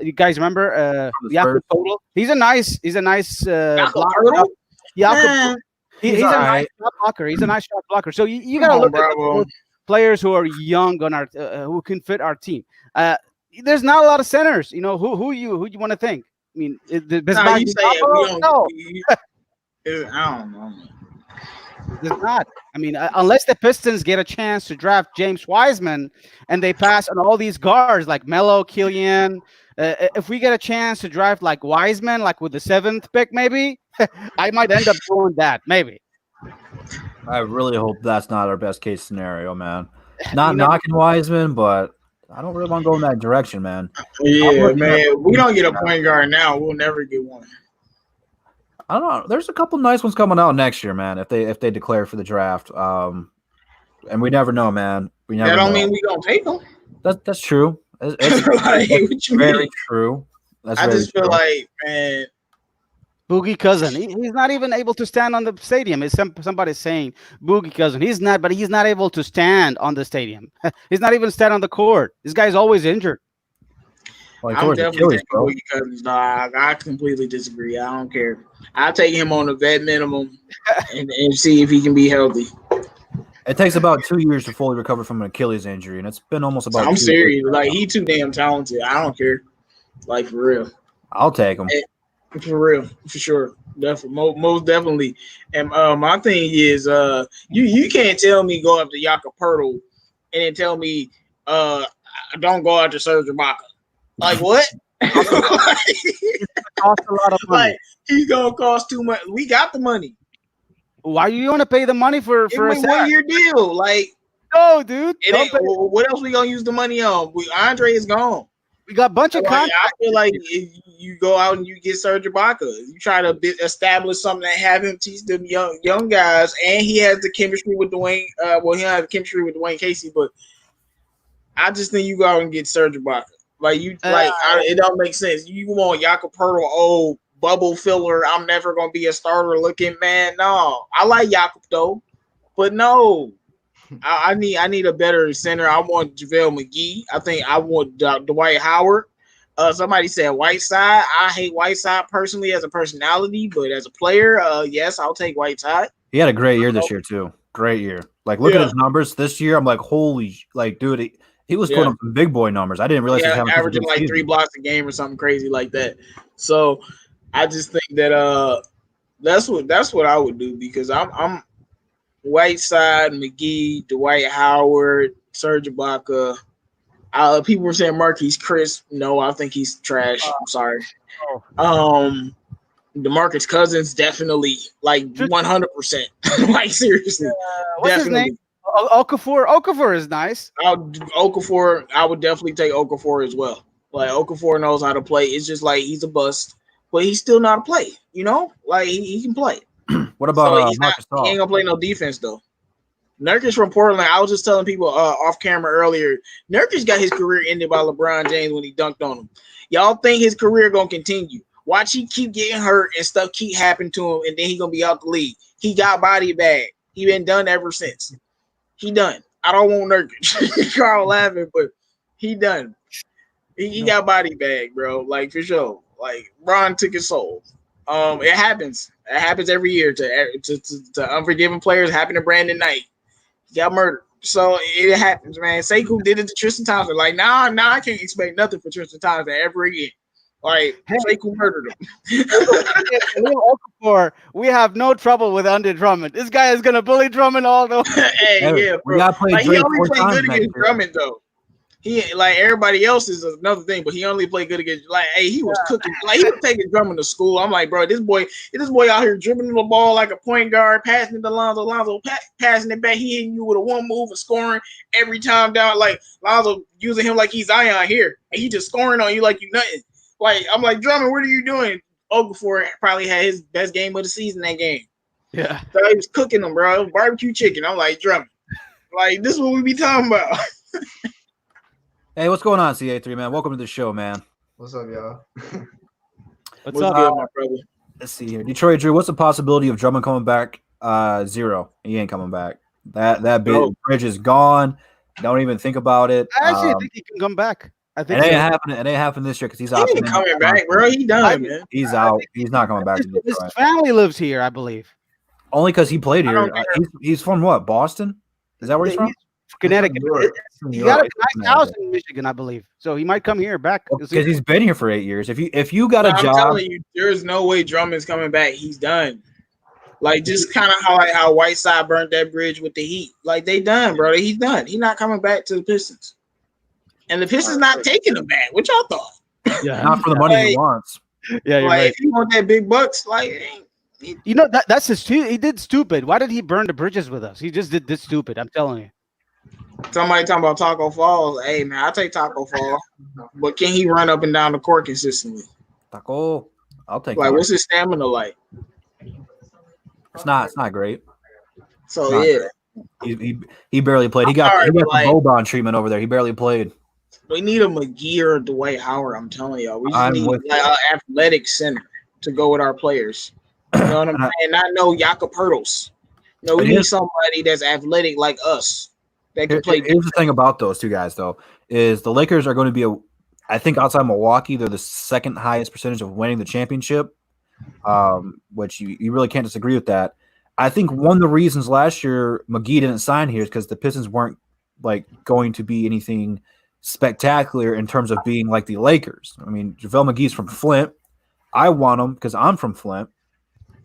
Speaker 4: You guys remember Jakob Podol? He's a nice blocker. Jakob, he's a nice shot blocker. He's a nice shot blocker. So you gotta look at players who are young on our who can fit our team. There's not a lot of centers. Who you want to think? I mean, the best no, you say no.
Speaker 5: I don't know.
Speaker 4: There's not. I mean, unless the Pistons get a chance to draft James Wiseman and they pass on all these guards like Melo, Killian. If we get a chance to draft like Wiseman, like with the 7th pick, maybe I might end up doing that. Maybe.
Speaker 3: I really hope that's not our best case scenario, man. Not knocking Wiseman, but I don't really want to go in that direction, man.
Speaker 5: Yeah, man. We don't get a point guard now. We'll never get one.
Speaker 3: I don't know. There's a couple nice ones coming out next year, man. If they declare for the draft, and we never know, man.
Speaker 5: That don't mean we gonna take them.
Speaker 3: That's true. It's
Speaker 5: what you
Speaker 3: very
Speaker 5: mean?
Speaker 3: True.
Speaker 5: I just feel like, man,
Speaker 4: Boogie Cousin. He's not even able to stand on the stadium. Is somebody saying Boogie Cousin? He's not, but he's not able to stand on the stadium. He's not even stand on the court. This guy's always injured.
Speaker 5: Well, I'm definitely taking Boogie Cousins, dog. I completely disagree. I don't care. I'll take him on the vet minimum and see if he can be healthy.
Speaker 3: It takes about 2 years to fully recover from an Achilles injury, and it's been almost about.
Speaker 5: I'm serious. Like, he's too damn talented. I don't care. Like, for real.
Speaker 3: I'll take him.
Speaker 5: For real, for sure. Definitely, most definitely. And my thing is, you can't tell me go up to Jakob Poeltl and then tell me don't go after Serge Ibaka. Like, what?
Speaker 4: Cost a lot of money.
Speaker 5: Like, he's gonna cost too much. We got the money.
Speaker 4: Why do you want to pay the money for a
Speaker 5: 1-year deal? Like,
Speaker 4: no, dude.
Speaker 5: What else we gonna use the money on? Andre is gone.
Speaker 4: We got a bunch of contracts.
Speaker 5: I feel like if you go out and you get Serge Ibaka, you try to establish something that have him teach them young guys, and he has the chemistry with Dwayne. He has the chemistry with Dwayne Casey, but I just think you go out and get Serge Ibaka. Like it don't make sense. You want Jakob Poeltl, bubble filler. I'm never gonna be a starter looking man. No, I like Jakob though, but no. I need a better center. I want JaVale McGee. I think I want Dwight Howard. Somebody said Whiteside. I hate Whiteside personally as a personality, but as a player, yes, I'll take Whiteside.
Speaker 3: He had a great year this year too. Great year. Like, look at his numbers this year. I'm like, holy, like, dude, he was putting up some big boy numbers. I didn't realize he was
Speaker 5: averaging like 3 blocks a game or something crazy like that. So I just think that that's what I would do, because I'm Whiteside, McGee, Dwight Howard, Serge Ibaka. People were saying Marquise Chris. No, I think he's trash. I'm sorry. DeMarcus Cousins, definitely, like 100%. Like, seriously.
Speaker 4: What's his name? Okafor. Okafor is nice.
Speaker 5: Okafor, I would definitely take Okafor as well. Like, Okafor knows how to play. It's just like he's a bust, but he's still not a play. Like he can play.
Speaker 3: What about
Speaker 5: he ain't gonna play no defense though. Nurkic from Portland. I was just telling people off camera earlier. Nurkic got his career ended by LeBron James when he dunked on him. Y'all think his career gonna continue? Watch he keep getting hurt and stuff keep happening to him, and then he gonna be out the league. He got body bag. He been done ever since. He done. I don't want Nurkic. Carl laughing, but he done. He got body bag, bro. Like, for sure. Like, Ron took his soul. It happens. It happens every year to unforgiving players. It happened to Brandon Knight. He got murdered. So it happens, man. Sekou did it to Tristan Thompson. Like, nah, I can't expect nothing for Tristan Thompson ever again. Like, Sekou murdered him.
Speaker 4: We have no trouble with Andre Drummond. This guy is gonna bully Drummond all the way.
Speaker 5: Hey, yeah, bro.
Speaker 3: We gotta play
Speaker 5: like, he only played good against Drummond, though. He like everybody else is another thing, but he only played good against like hey, he was cooking like he was taking Drummond to school. I'm like, bro, this boy out here dribbling the ball like a point guard, passing it to Lonzo, passing it back, he hitting you with a one move and scoring every time down. Like Lonzo using him like he's Zion here, and he just scoring on you like you nothing. Like I'm like Drummond, what are you doing? Okafor probably had his best game of the season that game.
Speaker 4: Yeah,
Speaker 5: So he was cooking them, bro. Barbecue chicken. I'm like Drummond, like this is what we be talking about.
Speaker 3: Hey, what's going on, CA3, man? Welcome to the show, man.
Speaker 6: What's up, y'all?
Speaker 4: what's up?
Speaker 5: Good, my brother?
Speaker 3: Let's see here. Detroit Drew, what's the possibility of Drummond coming back? 0. He ain't coming back. That big bridge is gone. Don't even think about it.
Speaker 4: I actually think he can come back. I think
Speaker 3: it ain't happening. It ain't happening this year because he's out.
Speaker 5: He ain't coming back, bro. He done, man.
Speaker 3: He's out. He's not coming back.
Speaker 4: His family lives here, I believe.
Speaker 3: Only because he played here. He's from what? Boston? Is that where he's from?
Speaker 4: Connecticut. He got a nice house in Michigan, I believe. So he might come here back
Speaker 3: because he's been here for 8 years. If you got a job,
Speaker 5: I'm telling you, there's no way Drummond's coming back. He's done. Like just kind of how Whiteside burnt that bridge with the Heat. Like they done, bro. He's done. He's not coming back to the Pistons, and the Pistons not taking him back. What y'all thought?
Speaker 4: Yeah,
Speaker 3: not for the money he wants.
Speaker 4: Yeah, you're
Speaker 5: like
Speaker 4: right.
Speaker 5: if you want that big bucks, like.
Speaker 4: You know that's his. He did stupid. Why did he burn the bridges with us? He just did this stupid. I'm telling you.
Speaker 5: Somebody talking about Taco Falls. Hey man, I'll take Taco Fall, but can he run up and down the court consistently?
Speaker 3: Taco, I'll take.
Speaker 5: Like, what's his stamina like?
Speaker 3: It's not great.
Speaker 5: So yeah,
Speaker 3: he barely played. He got the Boban treatment over there. He barely played.
Speaker 5: We need a McGee or a Dwight Howard. I'm telling y'all, we just need like an athletic center to go with our players. You know what I'm saying? Not no Jakob Pertles. No, we need somebody that's athletic like us that can play.
Speaker 3: Here's the thing about those two guys, though, is the Lakers are going to be I think outside Milwaukee, they're the second highest percentage of winning the championship, which you really can't disagree with that. I think one of the reasons last year McGee didn't sign here is because the Pistons weren't like going to be anything spectacular in terms of being like the Lakers. I mean, JaVale McGee's from Flint. I want him because I'm from Flint.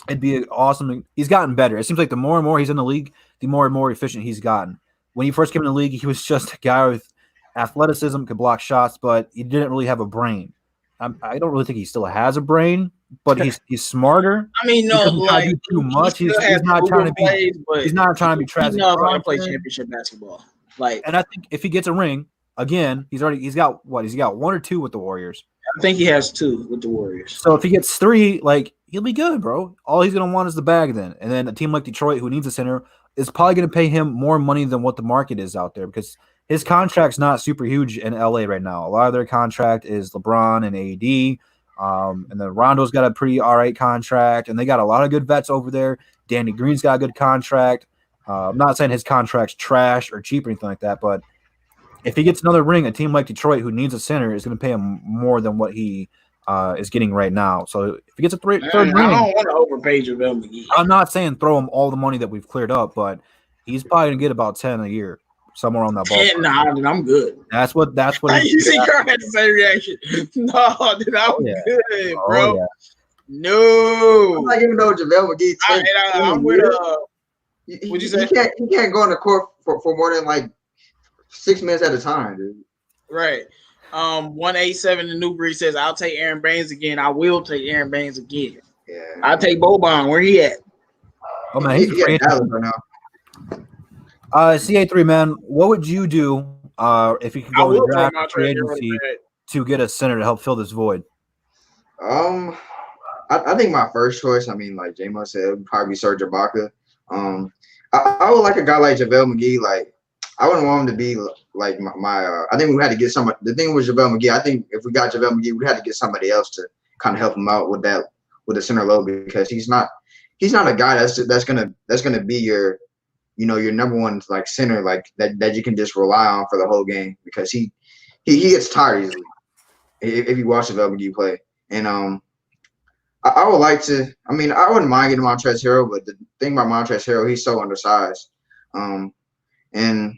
Speaker 3: It'd be awesome. He's gotten better. It seems like the more and more he's in the league, the more and more efficient he's gotten. When he first came in the league, he was just a guy with athleticism, could block shots, but he didn't really have a brain. I don't really think he still has a brain, but he's smarter.
Speaker 5: I mean, no, like
Speaker 3: too much. He's not trying to be. He's not trying to be trash.
Speaker 5: He's not going to play championship basketball. Like,
Speaker 3: and I think if he gets a ring again, he's got 1 or 2 with the Warriors.
Speaker 5: I think he has 2 with the Warriors.
Speaker 3: So if he gets 3, like he'll be good, bro. All he's gonna want is the bag then. And then a team like Detroit, who needs a center, is probably gonna pay him more money than what the market is out there because his contract's not super huge in LA right now. A lot of their contract is LeBron and AD. And then Rondo's got a pretty all right contract, and they got a lot of good vets over there. Danny Green's got a good contract. I'm not saying his contract's trash or cheap or anything like that, but if he gets another ring, a team like Detroit who needs a center is going to pay him more than what he is getting right now. So if he gets a third ring,
Speaker 5: I don't want to overpay JaVale McGee.
Speaker 3: I'm not saying throw him all the money that we've cleared up, but he's probably going to get about 10 a year, somewhere on that ball.
Speaker 5: Nah, then I'm good.
Speaker 3: That's what.
Speaker 5: You see, Carl had the same reaction. No, then I'm good, bro.
Speaker 3: Yeah.
Speaker 5: No,
Speaker 6: I'm not giving no JaVale McGee.
Speaker 5: I'm with
Speaker 6: What'd you say? He can't go on the court for more than like 6 minutes at a time, dude.
Speaker 5: Right. 187 in Newbury says, "I'll take Aaron Baines again. I will take Aaron Baines again.
Speaker 6: Yeah.
Speaker 5: I'll take Boban. Where he at?
Speaker 3: Oh man,
Speaker 6: he's at Dallas right now.
Speaker 3: CA3 man, what would you do if you could go to the draft free agency to get a center to help fill this void?
Speaker 6: I think my first choice, I mean, like J-Mo said, would probably be Serge Ibaka. I would like a guy like JaVale McGee. Like, I wouldn't want him to be like my I think we had to get somebody. The thing with JaVale McGee, I think if we got JaVale McGee, we had to get somebody else to kind of help him out with the center load because he's not a guy that's gonna be your number one like center like that you can just rely on for the whole game because he gets tired easily if you watch JaVale McGee play. And I would like to. I mean, I wouldn't mind getting Montrezl Harrell, but the thing about Montrezl Harrell, he's so undersized. And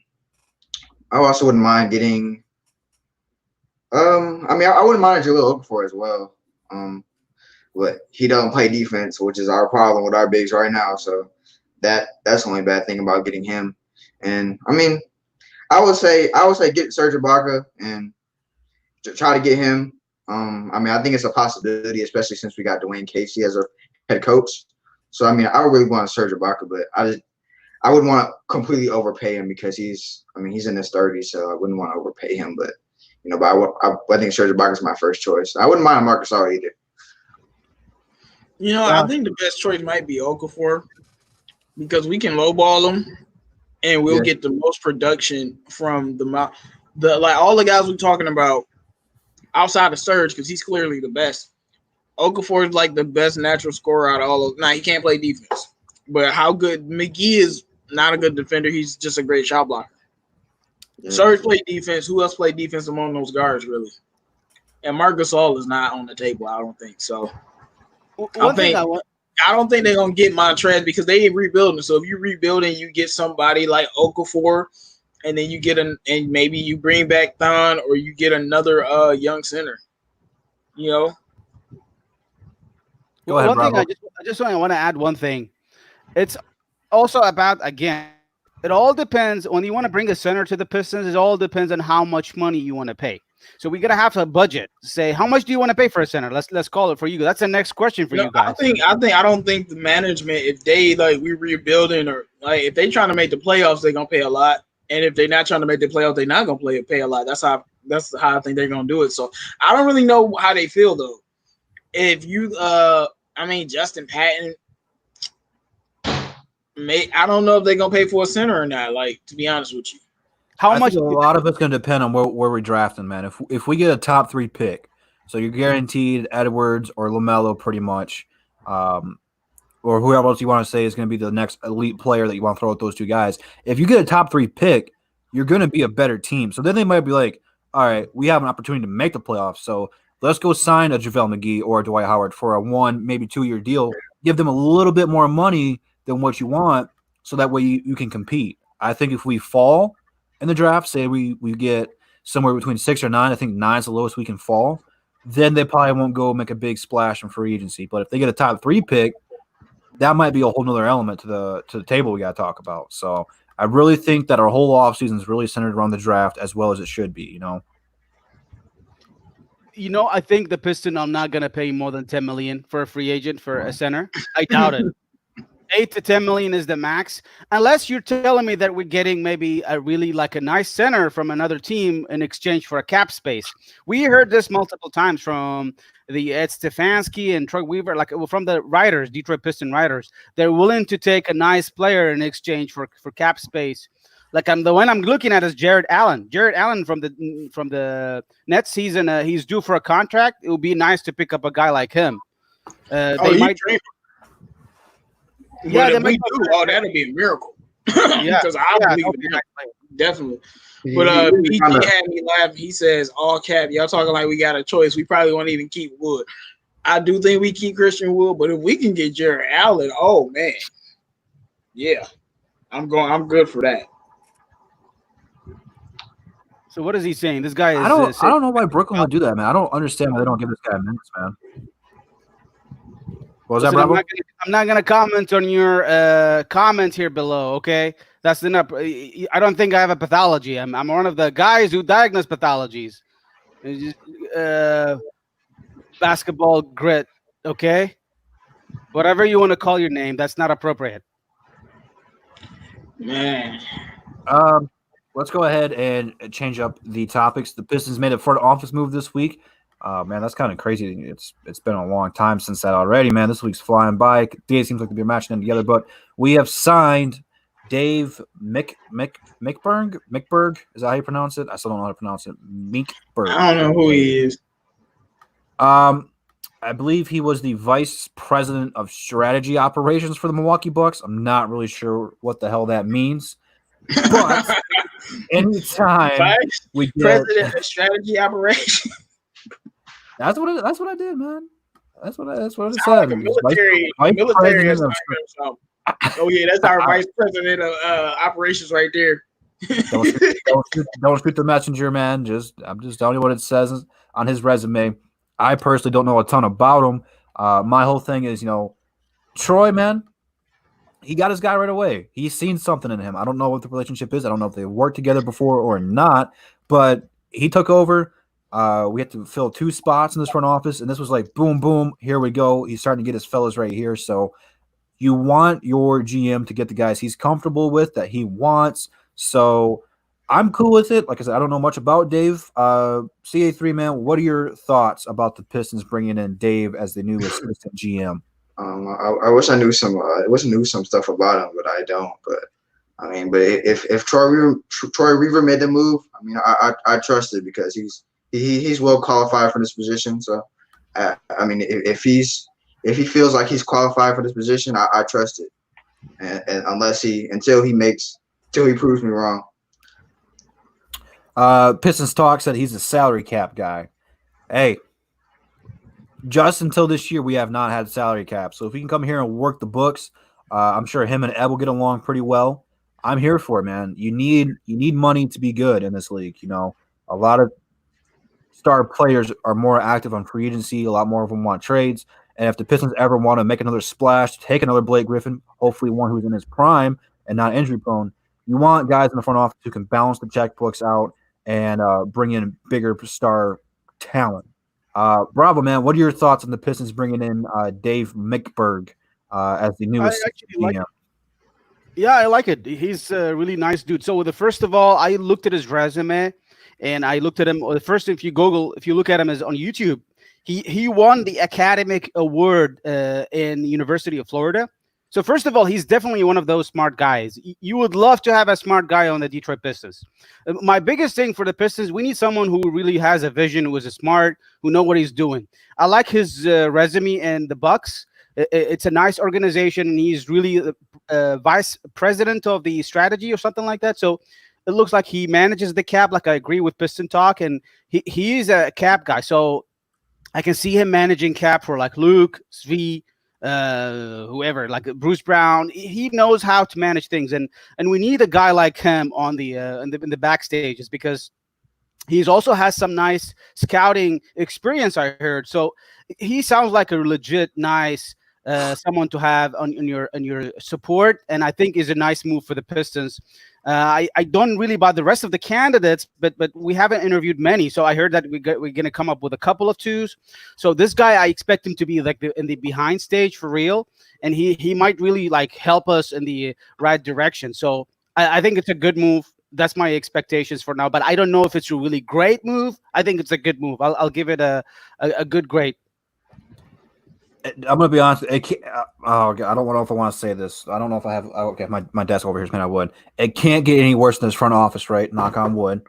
Speaker 6: I also wouldn't mind getting. I mean, I wouldn't mind Jahlil Okafor as well. But he doesn't play defense, which is our problem with our bigs right now. So that's the only bad thing about getting him. And I mean, I would say get Serge Ibaka and to try to get him. I mean, I think it's a possibility, especially since we got Dwayne Casey as a head coach. So I mean, I would really want to Serge Ibaka, but I wouldn't want to completely overpay him because he's in his 30s, so I wouldn't want to overpay him. But I think Serge Ibaka is my first choice. I wouldn't mind Marcus All either.
Speaker 5: I think the best choice might be Okafor because we can lowball him and we'll get the most production from all the guys we're talking about outside of Serge because he's clearly the best. Okafor is like the best natural scorer out of all of. Now he can't play defense, but how good McGee is not a good defender. He's just a great shot blocker. Yeah. Serge played defense. Who else played defense among those guards really? And Marcus All is not on the table. I don't think so. I don't think they're gonna get Montrez because they ain't rebuilding. So if you rebuilding, you get somebody like Okafor, and then you get and maybe you bring back Thon or you get another young center.
Speaker 4: Go ahead, one Bravo. Thing I just want to add one thing. It's also about, again, it all depends when you want to bring a center to the Pistons. It all depends on how much money you want to pay. So we gotta have a budget. Say, how much do you want to pay for a center? Let's call it for you. That's the next question for you guys.
Speaker 5: I don't think the management, if they we rebuilding or if they trying to make the playoffs, they're gonna pay a lot. And if they're not trying to make the playoffs, they're not gonna pay a lot. That's how I think they're gonna do it. So I don't really know how they feel though. If you Justin Patton, I don't know if they're gonna pay for a center or not. To be honest with you.
Speaker 3: How much? A lot of it's going to depend on where we're drafting, man. If we get a top 3 pick, so you're guaranteed Edwards or LaMelo pretty much, or whoever else you want to say is going to be the next elite player that you want to throw at those 2 guys. If you get a top 3 pick, you're going to be a better team. So then they might be like, all right, we have an opportunity to make the playoffs, so let's go sign a JaVale McGee or a Dwight Howard for a 1, maybe 2-year deal. Give them a little bit more money than what you want, so that way you can compete. I think if we fall in the draft, say we get somewhere between 6 or 9, I think 9 is the lowest we can fall, then they probably won't go make a big splash in free agency. But if they get a top 3 pick, that might be a whole nother element to the table we got to talk about. So I really think that our whole offseason is really centered around the draft as well as it should be,
Speaker 4: I think the Pistons are not going to pay more than $10 million for a free agent for a center. I doubt it. 8 to 10 million is the max, unless you're telling me that we're getting maybe a really a nice center from another team in exchange for a cap space. We heard this multiple times from the Ed Stefanski and Troy Weaver, from the writers, Detroit Piston writers. They're willing to take a nice player in exchange for cap space. The one I'm looking at is Jared Allen. Jared Allen from the Nets season, he's due for a contract. It would be nice to pick up a guy like him. They might.
Speaker 5: Yeah, if we do, that'll be a miracle. Because I believe it, definitely. But BG had me laugh. He says, all cap, y'all talking like we got a choice. We probably won't even keep Wood. I do think we keep Christian Wood, but if we can get Jared Allen, oh man. Yeah. I'm good for that.
Speaker 4: So what is he saying? This guy is
Speaker 3: I don't know why Brooklyn would do that, man. I don't understand why they don't give this guy minutes, man. What was that, Bravo?
Speaker 4: I'm not gonna comment on your comment here below. Okay, that's enough. I don't think I have a pathology. I'm one of the guys who diagnose pathologies. It's just, basketball grit. Okay, whatever you want to call your name, that's not appropriate.
Speaker 5: Man.
Speaker 3: Let's go ahead and change up the topics. The Pistons made a front office move this week. Man, that's kind of crazy. It's been a long time since that already, man. This week's flying by. Days seems like they're matching them together, but we have signed Dave Mickberg. Is that how you pronounce it? I still don't know how to pronounce it. Mickberg.
Speaker 5: I don't know who he is.
Speaker 3: I believe he was the vice president of strategy operations for the Milwaukee Bucks. I'm not really sure what the hell that means, but anytime we get
Speaker 5: president of strategy operations.
Speaker 3: That's what I did, man. That's what it said.
Speaker 5: Like military oh yeah, that's our vice president of operations right there.
Speaker 3: don't shoot the messenger, man. I'm just telling you what it says on his resume. I personally don't know a ton about him. My whole thing is, Troy, man. he got his guy right away. He's seen something in him. I don't know what the relationship is. I don't know if they worked together before or not, but he took over. We had to fill 2 spots in this front office, and this was like boom, boom. Here we go. He's starting to get his fellas right here. So you want your GM to get the guys he's comfortable with, that he wants. So I'm cool with it. Like I said, I don't know much about Dave. CA3 man, what are your thoughts about the Pistons bringing in Dave as the new assistant GM?
Speaker 6: I wish I knew some. I wish I knew some stuff about him, but I don't. But I mean, but if Troy Reaver made the move, I mean, I trust it because he's well qualified for this position. So, I mean, if he feels like he's qualified for this position, I trust it. And until he proves me wrong.
Speaker 3: Pistons Talk said he's a salary cap guy. Hey, just until this year, we have not had salary cap. So if he can come here and work the books, I'm sure him and Ed will get along pretty well. I'm here for it, man. You need money to be good in this league. You know, a lot of star players are more active on free agency. A lot more of them want trades. And if the Pistons ever want to make another splash, take another Blake Griffin, hopefully one who's in his prime and not injury prone, you want guys in the front office who can balance the checkbooks out and bring in bigger star talent. Bravo, man. What are your thoughts on the Pistons bringing in Dave McBurg as the newest GM?
Speaker 4: Yeah, I like it. He's a really nice dude. So first of all, I looked at his resume, and I looked at him. The first, if you look at him as on YouTube, he won the academic award in University of Florida. So first of all, he's definitely one of those smart guys. You would love to have a smart guy on the Detroit Pistons. My biggest thing for the Pistons, we need someone who really has a vision, who is smart, who know what he's doing. I like his resume and the Bucks. It's a nice organization, and he's really vice president of the strategy or something like that. So it looks like he manages the cap. Like I agree with Piston Talk, and he's a cap guy. So I can see him managing cap for like Luke, Svi, whoever, like Bruce Brown. He knows how to manage things, and we need a guy like him on the in the backstages, because he's also has some nice scouting experience, I heard. So he sounds like a legit nice someone to have on your support, and I think is a nice move for the Pistons. I don't really about the rest of the candidates, but we haven't interviewed many, so I heard that we're going to come up with a couple of twos. So this guy, I expect him to be like in the behind stage for real, and he might really like help us in the right direction. So I think it's a good move. That's my expectations for now, but I don't know if it's a really great move. I think it's a good move. I'll give it a good grade.
Speaker 3: I'm gonna be honest. I don't know if I want to say this. I don't know if I have. Okay, my desk over here is man. I would. It can't get any worse than this front office, right? Knock on wood.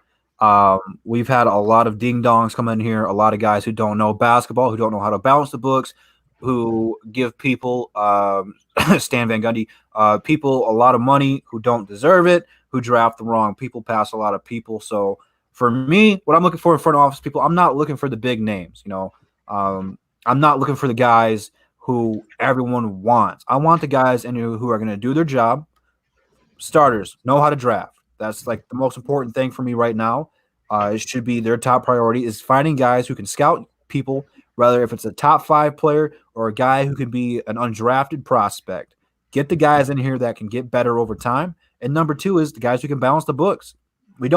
Speaker 3: We've had a lot of ding dongs come in here. A lot of guys who don't know basketball, who don't know how to balance the books, who give people Stan Van Gundy, people a lot of money who don't deserve it, who draft the wrong people, pass a lot of people. So for me, what I'm looking for in front office people, I'm not looking for the big names. You know. I'm not looking for the guys who everyone wants. I want the guys who are going to do their job. Starters, know how to draft. That's like the most important thing for me right now. It should be their top priority is finding guys who can scout people, whether if it's a top 5 player or a guy who can be an undrafted prospect. Get the guys in here that can get better over time. And number 2 is the guys who can balance the books. We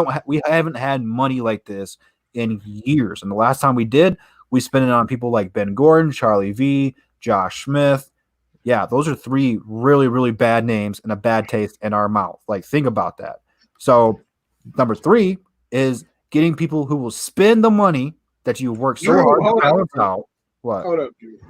Speaker 3: haven't had money like this in years. And the last time we did, we spent it on people like Ben Gordon, Charlie V, Josh Smith. Yeah, those are 3 really, really bad names and a bad taste in our mouth. Like, think about that. So, number 3 is getting people who will spend the money that you work so hard to balance out. What?
Speaker 5: Hold up, dude.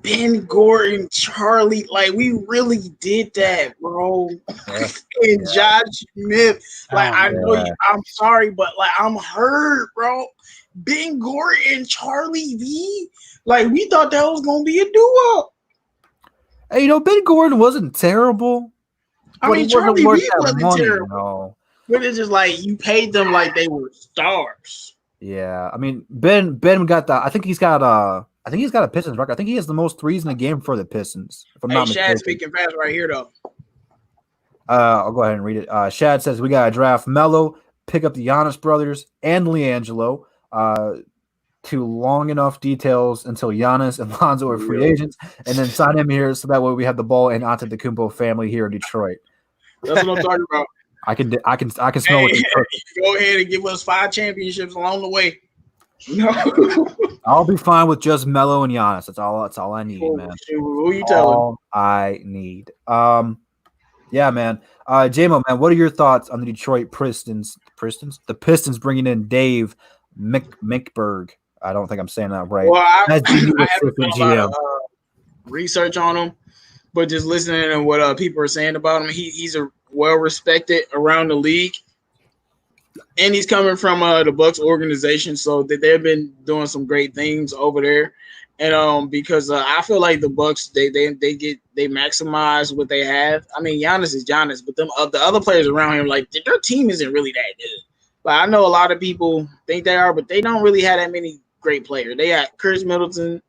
Speaker 5: Ben Gordon, Charlie, like we really did that, bro.
Speaker 3: Yeah.
Speaker 5: And Josh Smith, like I know I'm sorry, but like I'm hurt, bro. Ben Gordon and Charlie V, like we thought that was gonna be a duo.
Speaker 3: Hey, you know, Ben Gordon wasn't terrible.
Speaker 5: I mean, Charlie V wasn't
Speaker 3: money,
Speaker 5: terrible.
Speaker 3: You know?
Speaker 5: But it's just like you paid them like they were stars.
Speaker 3: Yeah, I mean, Ben got the. I think he's got a Pistons record. I think he has the most threes in the game for the Pistons. If I'm not mistaken.
Speaker 5: Shad speaking fast right here though.
Speaker 3: I'll go ahead and read it. Shad says we got to draft Melo, pick up the Giannis brothers and LiAngelo. to long enough details until Giannis and Lonzo are free agents, and then sign him here so that way we have the ball and Antetokounmpo family here in Detroit.
Speaker 5: That's what I'm talking about.
Speaker 3: I can smell
Speaker 5: Hey,
Speaker 3: it.
Speaker 5: go ahead and give us 5 championships along the way. No.
Speaker 3: I'll be fine with just Melo and Giannis. That's all I need, man.
Speaker 5: Who you telling?
Speaker 3: All I need. Yeah, man. J-Mo, man, what are your thoughts on the Detroit Pistons? The Pistons bringing in Dave Mickberg. I don't think I'm saying that right.
Speaker 5: Well, I
Speaker 3: As the new
Speaker 5: haven't done
Speaker 3: assistant
Speaker 5: a lot of
Speaker 3: GM.
Speaker 5: research on him, but just listening to what people are saying about him, he's a well respected around the league, and he's coming from the Bucks organization, so that they've been doing some great things over there. And because I feel like the Bucks they maximize what they have. I mean, Giannis is Giannis, but the other players around him, like their team isn't really that good. Like I know a lot of people think they are, but they don't really have that many great players. They got Chris Middleton,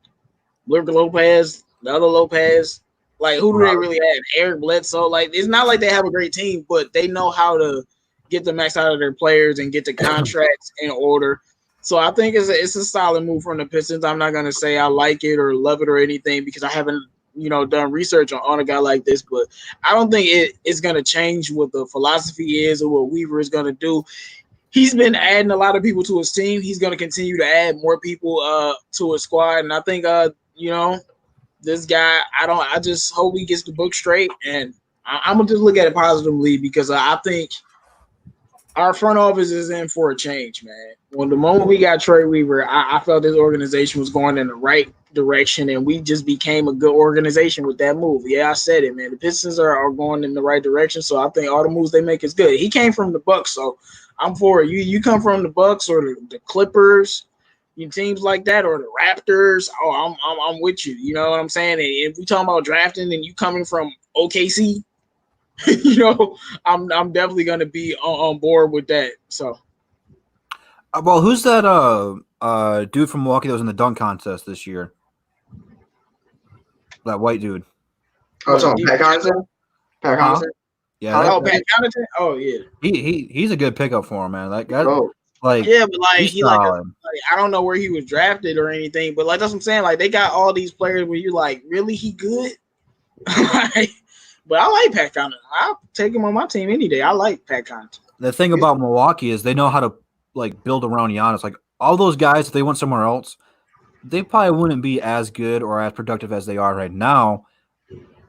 Speaker 5: Luka Lopez, the other Lopez. Like who do they really have? Eric Bledsoe. Like it's not like they have a great team, but they know how to get the max out of their players and get the contracts in order. So I think it's a solid move from the Pistons. I'm not gonna say I like it or love it or anything because I haven't done research on a guy like this, but I don't think it's gonna change what the philosophy is or what Weaver is gonna do. He's been adding a lot of people to his team. He's gonna continue to add more people to his squad, and I think this guy. I just hope he gets the book straight, and I'm gonna just look at it positively because I think our front office is in for a change, man. When the moment we got Trey Weaver, I felt this organization was going in the right direction, and we just became a good organization with that move. Yeah, I said it, man. The Pistons are going in the right direction, so I think all the moves they make is good. He came from the Bucks, so I'm for it. You come from the Bucks or the Clippers, teams like that, or the Raptors. Oh, I'm with you. You know what I'm saying? And if we talking about drafting, and you coming from OKC. I'm definitely gonna be on board with that. So,
Speaker 3: Well, who's that dude from Milwaukee that was in the dunk contest this year? That white dude.
Speaker 6: Oh, so Pat Connaughton? Pat Connaughton?
Speaker 3: Yeah.
Speaker 5: Pat Connaughton. Oh yeah.
Speaker 3: He's a good pickup for him, man. Like that.
Speaker 6: Oh.
Speaker 3: Like
Speaker 5: Yeah, but like he like
Speaker 3: solid.
Speaker 5: I don't know where he was drafted or anything, but like that's what I'm saying. Like they got all these players where you're like, really, he good? But I like Pat Connaughton. I'll take him on my team any day. I like Pat Connaughton.
Speaker 3: The thing about Milwaukee is they know how to like build around Giannis. Like all those guys, if they went somewhere else, they probably wouldn't be as good or as productive as they are right now.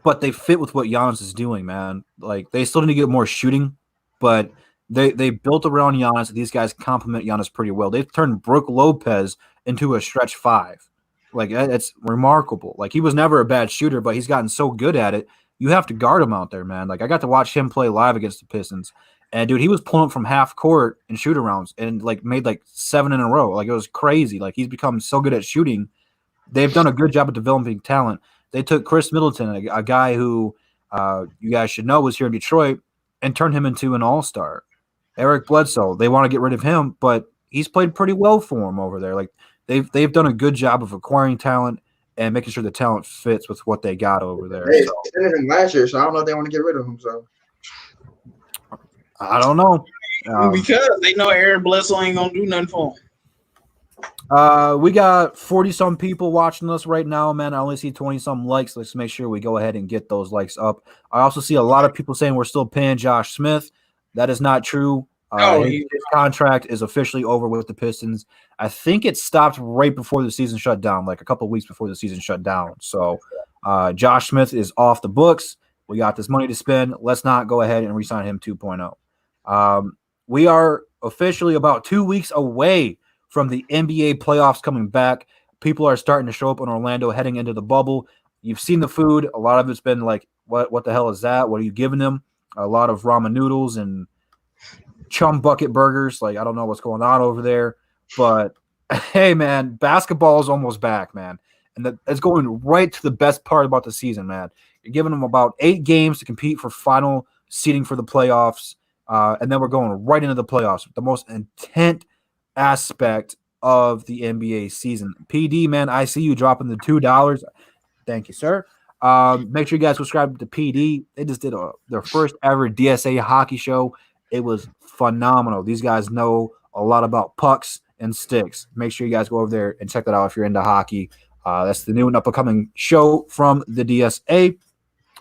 Speaker 3: But they fit with what Giannis is doing, man. Like they still need to get more shooting, but they built around Giannis. These guys complement Giannis pretty well. They've turned Brook Lopez into a stretch 5. Like it's remarkable. Like he was never a bad shooter, but he's gotten so good at it. You have to guard him out there, man. Like I got to watch him play live against the Pistons, and dude, he was pulling up from half court in shoot arounds and like made like 7 in a row. Like it was crazy. Like he's become so good at shooting. They've done a good job of developing talent. They took Chris Middleton, a guy who you guys should know was here in Detroit, and turned him into an all-star. Eric Bledsoe, they want to get rid of him, but he's played pretty well for him over there. Like they've done a good job of acquiring talent and making sure the talent fits with what they got over there.
Speaker 6: They extended him last year, so I don't know if they want to get rid of him. So
Speaker 3: I don't know.
Speaker 5: Because they know Aaron Bledsoe ain't gonna do nothing for him.
Speaker 3: We got 40-some people watching us right now, man. I only see 20-some likes. Let's make sure we go ahead and get those likes up. I also see a lot of people saying we're still paying Josh Smith. That is not true. His contract is officially over with the Pistons. I think it stopped right before the season shut down, like a couple of weeks before the season shut down. So Josh Smith is off the books. We got this money to spend. Let's not go ahead and re-sign him 2.0. We are officially about 2 weeks away from the NBA playoffs coming back. People are starting to show up in Orlando heading into the bubble. You've seen the food. A lot of it's been like, what the hell is that? What are you giving them? A lot of ramen noodles and chum bucket burgers. Like, I don't know what's going on over there. But, hey, man, basketball is almost back, man. And it's going right to the best part about the season, man. You're giving them about 8 games to compete for final seeding for the playoffs. And then we're going right into the playoffs. The most intense aspect of the NBA season. PD, man, I see you dropping the $2. Thank you, sir. Make sure you guys subscribe to PD. They just did their first ever DSA hockey show. It was phenomenal. These guys know a lot about pucks and Sticks. Make sure you guys go over there and check that out if you're into hockey. That's the new and up-and-coming show from the DSA.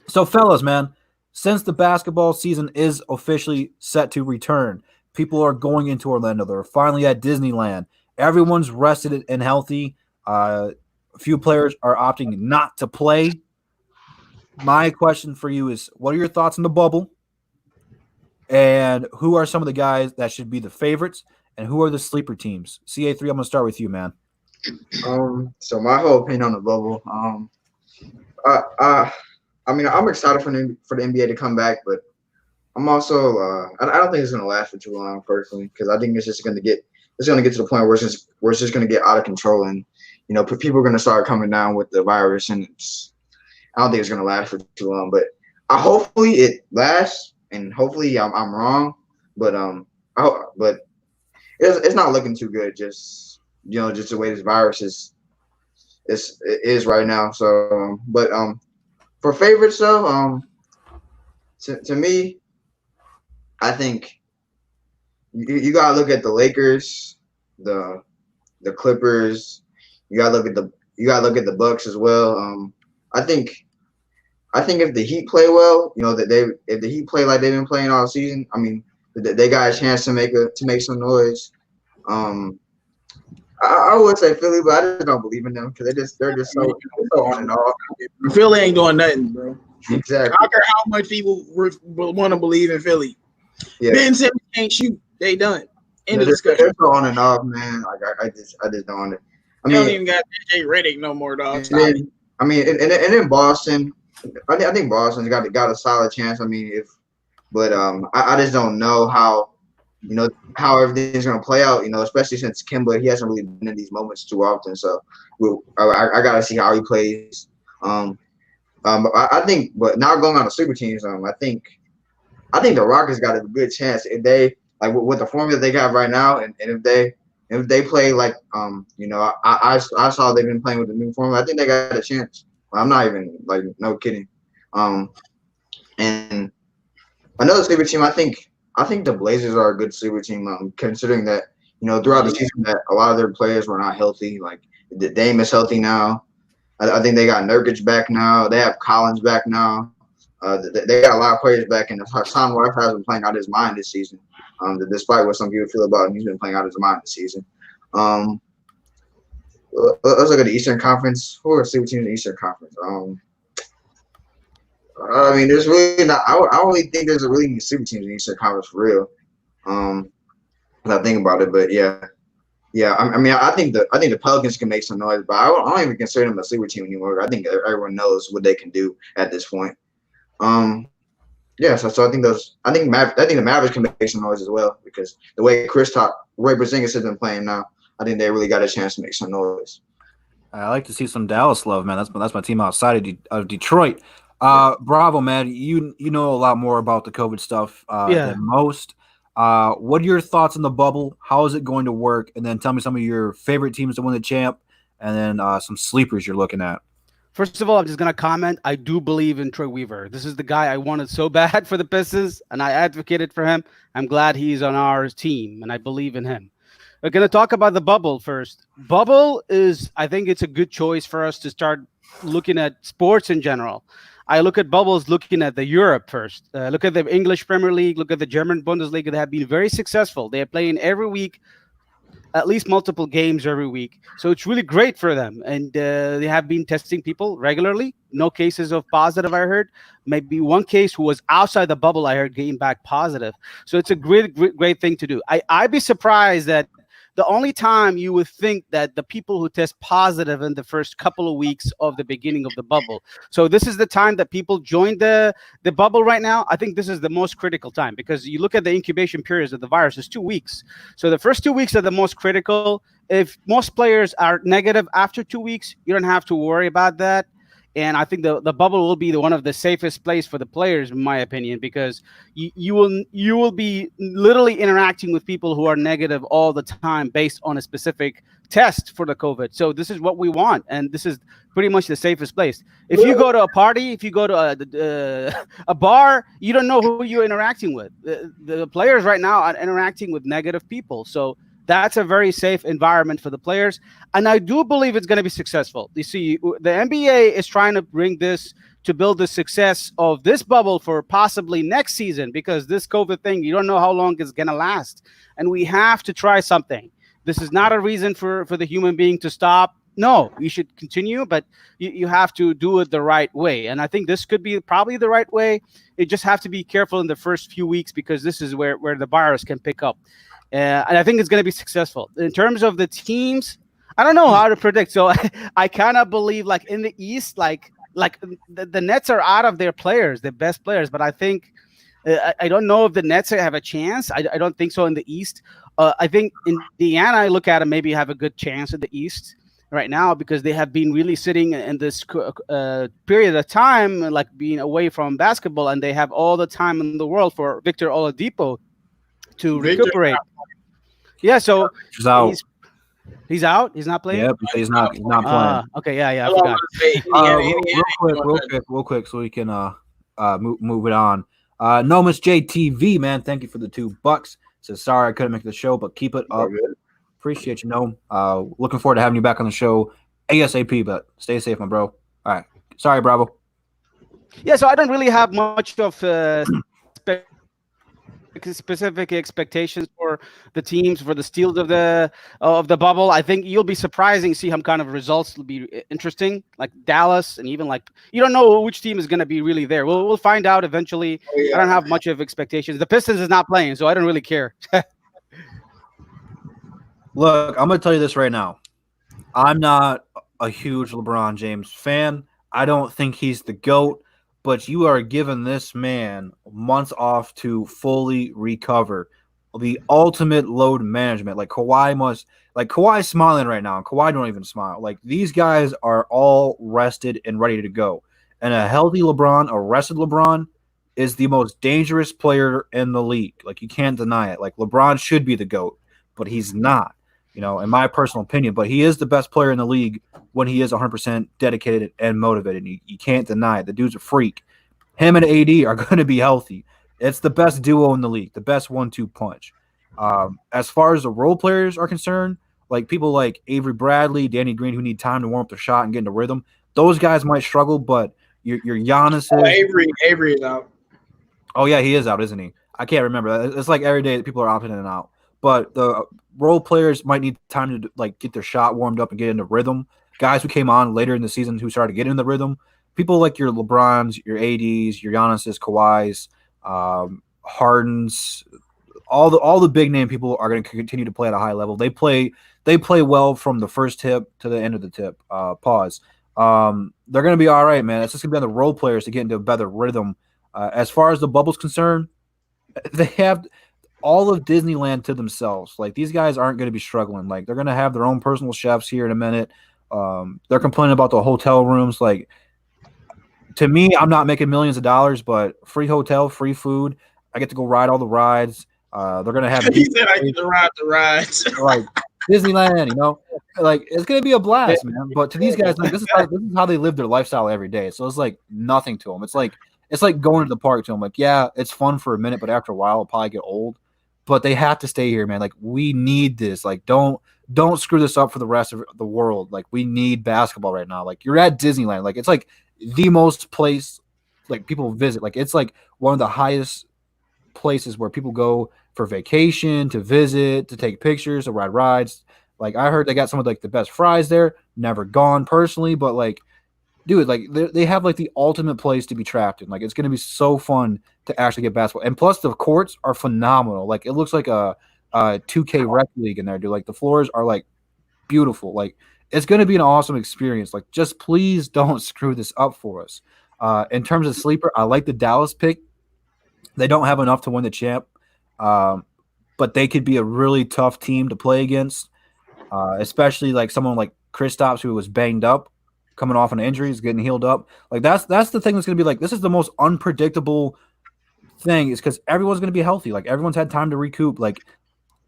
Speaker 3: So, fellas, man, since the basketball season is officially set to return, people are going into Orlando. They're finally at Disneyland. Everyone's rested and healthy. A few players are opting not to play. My question for you is, what are your thoughts on the bubble? And who are some of the guys that should be the favorites? And who are the sleeper teams? CA3, I'm going to start with you, man.
Speaker 6: So my whole opinion on the bubble, I mean, I'm excited for the NBA to come back, but I'm also, I don't think it's gonna last for too long, personally, because I think it's gonna get to the point where it's just gonna get out of control, and people are gonna start coming down with the virus, and I don't think it's gonna last for too long. But hopefully it lasts, and hopefully I'm wrong, but but it's not looking too good. Just just the way this virus is right now. So, but for favorites though, to me, I think you gotta look at the Lakers, the Clippers. You gotta look at the Bucks as well. I think if the Heat play well, if the Heat play like they've been playing all season, I mean, they got a chance to make some noise. I would say Philly, but I just don't believe in them because they're just so on and off.
Speaker 5: Philly ain't doing nothing, bro.
Speaker 6: Exactly.
Speaker 5: I don't care how much people want to believe in Philly.
Speaker 6: Yeah.
Speaker 5: Ben Simmons can't shoot. They done. End of discussion.
Speaker 6: They're so on and off, man. Like I just don't.
Speaker 5: They don't even got DJ Redick no more, dog.
Speaker 6: And in Boston, I think Boston's got a solid chance. I mean, I just don't know how everything's gonna play out. Especially since Kemba, he hasn't really been in these moments too often. So I gotta see how he plays. I think, but now going on the super teams, I think the Rockets got a good chance if they with the formula they got right now, and if they play like I saw they've been playing with the new formula. I think they got a chance. I'm not even no kidding. And another sleeper team, I think the Blazers are a good sleeper team. Considering that throughout the season that a lot of their players were not healthy. Like the Dame is healthy now. I think they got Nurkic back now. They have Collins back now. They got a lot of players back, and Hassan Whiteside has been playing out his mind this season. Despite what some people feel about him, he's been playing out his mind this season. Let's look at the Eastern Conference. Who are sleeper teams in the Eastern Conference? I mean, there's really not. I don't really think there's really any sleeper teams in the Eastern Conference for real. When I think about it, but yeah. I mean, I think the Pelicans can make some noise, but I don't even consider them a sleeper team anymore. I think everyone knows what they can do at this point. So I think the Mavericks can make some noise as well because the way Roy Porzingis has been playing now, I think they really got a chance to make some noise.
Speaker 3: I like to see some Dallas love, man. That's my team outside of Detroit. Bravo, man. You know a lot more about the COVID stuff than most. What are your thoughts on the bubble? How is it going to work? And then tell me some of your favorite teams to win the champ, and then some sleepers you're looking at.
Speaker 4: First of all, I'm just going to comment. I do believe in Troy Weaver. This is the guy I wanted so bad for the Pistons, and I advocated for him. I'm glad he's on our team, and I believe in him. We're going to talk about the bubble first. Bubble I think it's a good choice for us to start looking at sports in general. I look at bubbles looking at the Europe first. Look at the English Premier League. Look at the German Bundesliga. They have been very successful. They are playing every week, at least multiple games every week. So it's really great for them. And they have been testing people regularly. No cases of positive, I heard. Maybe one case who was outside the bubble, I heard, came back positive. So it's a great thing to do. I'd be surprised that the only time you would think that the people who test positive in the first couple of weeks of the beginning of the bubble. So this is the time that people join the bubble right now. I think this is the most critical time because you look at the incubation periods of the virus is 2 weeks. So the first 2 weeks are the most critical. If most players are negative after 2 weeks, you don't have to worry about that. And I think the bubble will be one of the safest place for the players, in my opinion, because you will be literally interacting with people who are negative all the time based on a specific test for the COVID. So this is what we want, and this is pretty much the safest place. If you go to a party, if you go to a bar, you don't know who you're interacting with. The players right now are interacting with negative people. So That's a very safe environment for the players, and I do believe it's going to be successful. You see, the NBA is trying to bring this to build the success of this bubble for possibly next season, because this COVID thing, you don't know how long it's going to last, and we have to try something. This is not a reason for the human being to stop. No, you should continue, but you have to do it the right way. And I think this could be probably the right way. You just have to be careful in the first few weeks, because this is where the virus can pick up. And I think it's going to be successful. In terms of the teams, I don't know how to predict. So I kind of believe, like, in the East, like the Nets are out of their players, their best players. But I think I don't know if the Nets have a chance. I don't think so in the East. I think Indiana, I look at them, maybe have a good chance in the East right now, because they have been really sitting in this period of time, like being away from basketball, and they have all the time in the world for Victor Oladipo to
Speaker 5: Victor,
Speaker 4: recuperate. Yeah, so
Speaker 3: He's out.
Speaker 4: he's out. He's not playing.
Speaker 3: Yep, he's not playing.
Speaker 4: Okay, yeah, I
Speaker 5: I was
Speaker 4: forgot.
Speaker 5: gonna say
Speaker 3: Real quick, so we can move it on. Nomus JTV, man, thank you for the $2. Says sorry I couldn't make the show, but keep it up. Appreciate you, Gnome. Looking forward to having you back on the show ASAP, but stay safe, my bro. All right. Sorry, Bravo.
Speaker 4: Yeah, so I don't really have much of specific expectations for the teams for the steals of the bubble. I think you'll be surprising to see how kind of results will be interesting, like Dallas, and even like you don't know which team is going to be really there. We'll find out eventually. I don't have much of expectations. The Pistons is not playing, so I don't really care.
Speaker 3: Look, I'm going to tell you this right now. I'm not a huge LeBron James fan. I don't think he's the GOAT, but you are giving this man months off to fully recover. The ultimate load management. Like Kawhi's smiling right now, and Kawhi don't even smile. Like, these guys are all rested and ready to go. And a healthy LeBron, a rested LeBron, is the most dangerous player in the league. Like, you can't deny it. Like, LeBron should be the GOAT, but he's not. In my personal opinion, but he is the best player in the league when he is 100% dedicated and motivated. You can't deny it. The dude's a freak. Him and AD are going to be healthy. It's the best duo in the league, the best 1-2 punch. As far as the role players are concerned, like people like Avery Bradley, Danny Green, who need time to warm up their shot and get into rhythm, those guys might struggle, but your Giannis
Speaker 5: Avery is out.
Speaker 3: Oh, yeah, he is out, isn't he? I can't remember. It's like every day that people are opting in and out. But the role players might need time to like get their shot warmed up and get into rhythm. Guys who came on later in the season who started getting in the rhythm. People like your LeBrons, your ADs, your Giannis's, Kawhis, Hardens, all the big name people are going to continue to play at a high level. They play well from the first tip to the end of the tip. Pause. They're going to be all right, man. It's just going to be on the role players to get into a better rhythm. As far as the bubble's concerned, they have all of Disneyland to themselves. Like, these guys aren't going to be struggling. Like, they're going to have their own personal chefs here in a minute. They're complaining about the hotel rooms. Like, to me, I'm not making millions of dollars, but free hotel, free food. I get to go ride all the rides. They're going to have
Speaker 5: He said I get to ride the rides.
Speaker 3: like Disneyland, like, it's going to be a blast, man. But to these guys, like, this is how they live their lifestyle every day. So it's like nothing to them. It's like going to the park to them. Like, yeah, it's fun for a minute, but after a while, it'll probably get old. But they have to stay here, man. Like, we need this. Like, don't screw this up for the rest of the world. Like, we need basketball right now. Like, you're at Disneyland. Like, it's like the most place like people visit. Like, it's like one of the highest places where people go for vacation, to visit, to take pictures, to ride rides. Like, I heard they got some of like the best fries there. Never gone personally, but like, dude, like they have like the ultimate place to be trapped in. Like, it's gonna be so fun to actually get basketball, and plus the courts are phenomenal. Like, it looks like a 2K rec league in there, dude. Like, the floors are like beautiful. Like, it's gonna be an awesome experience. Like, just please don't screw this up for us. In terms of sleeper, I like the Dallas pick. They don't have enough to win the champ, but they could be a really tough team to play against, especially like someone like Kristaps, who was banged up, coming off an injury, is getting healed up. Like, that's the thing that's going to be like, this is the most unpredictable thing, is because everyone's going to be healthy. Like, everyone's had time to recoup. Like,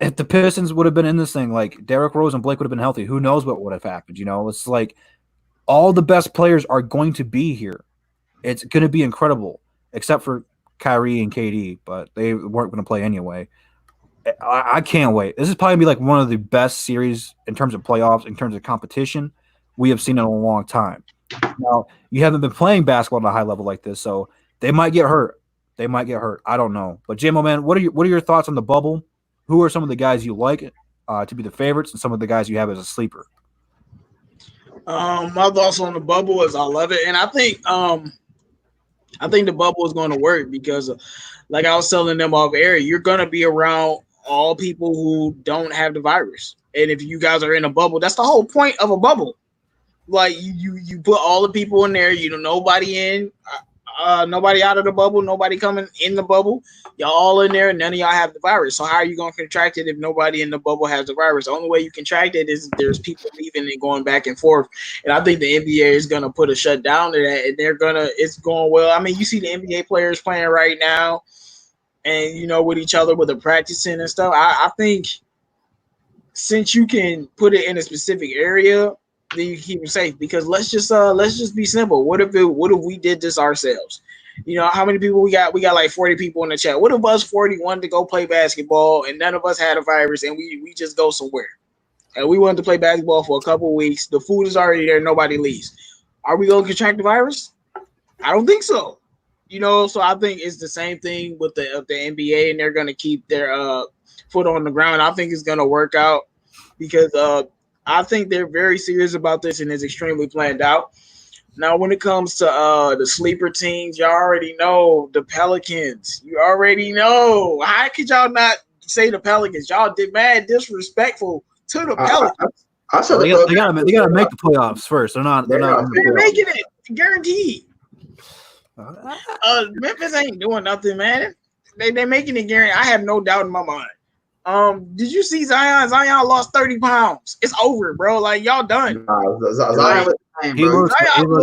Speaker 3: if the Pistons would have been in this thing, like Derrick Rose and Blake would have been healthy, who knows what would have happened? It's like all the best players are going to be here. It's going to be incredible, except for Kyrie and KD, but they weren't going to play anyway. I can't wait. This is probably gonna be like one of the best series in terms of playoffs, in terms of competition we have seen in a long time. Now, you haven't been playing basketball at a high level like this, so they might get hurt. They might get hurt. I don't know. But JMO, man, what are your thoughts on the bubble? Who are some of the guys you like to be the favorites, and some of the guys you have as a sleeper?
Speaker 5: My thoughts on the bubble is I love it, and I think the bubble is going to work because, like I was telling them off air, you're going to be around all people who don't have the virus, and if you guys are in a bubble, that's the whole point of a bubble. Like you put all the people in there, nobody in, nobody out of the bubble, nobody coming in the bubble. Y'all all in there, and none of y'all have the virus. So how are you going to contract it if nobody in the bubble has the virus? The only way you contract it is there's people leaving and going back and forth. And I think the NBA is going to put a shutdown to that, and it's going well. I mean, you see the NBA players playing right now, and with each other with the practicing and stuff. I think since you can put it in a specific area, then you keep it safe. Because let's just be simple. What if we did this ourselves? How many people we got? We got like 40 people in the chat. What if us 40 wanted to go play basketball and none of us had a virus and we just go somewhere? And we wanted to play basketball for a couple of weeks. The food is already there. Nobody leaves. Are we going to contract the virus? I don't think so. So I think it's the same thing with the NBA, and they're going to keep their foot on the ground. I think it's going to work out because I think they're very serious about this and it's extremely planned out. Now, when it comes to the sleeper teams, y'all already know the Pelicans. You already know. How could y'all not say the Pelicans? Y'all did mad disrespectful to the Pelicans.
Speaker 6: I said
Speaker 3: They gotta make the playoffs first. They're
Speaker 5: making it, guaranteed. Memphis ain't doing nothing, man. They making it guaranteed. I have no doubt in my mind. Did you see Zion? Zion lost 30 pounds. It's over, bro. Like, y'all done.
Speaker 6: Zion
Speaker 3: he looks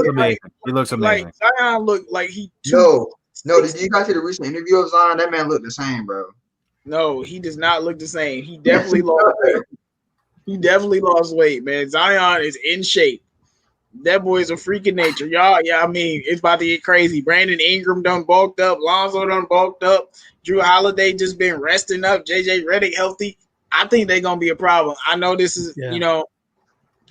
Speaker 3: amazing. He looks amazing.
Speaker 5: Like, Zion looked like he.
Speaker 6: No. Did you guys see the recent interview of Zion? That man looked the same, bro.
Speaker 5: No, he does not look the same. He definitely lost weight. He definitely lost weight, man. Zion is in shape. That boy is a freak of nature. Y'all, I mean, it's about to get crazy. Brandon Ingram done bulked up. Lonzo done bulked up. Drew Holiday just been resting up. JJ Redick healthy. I think they're going to be a problem. I know this is,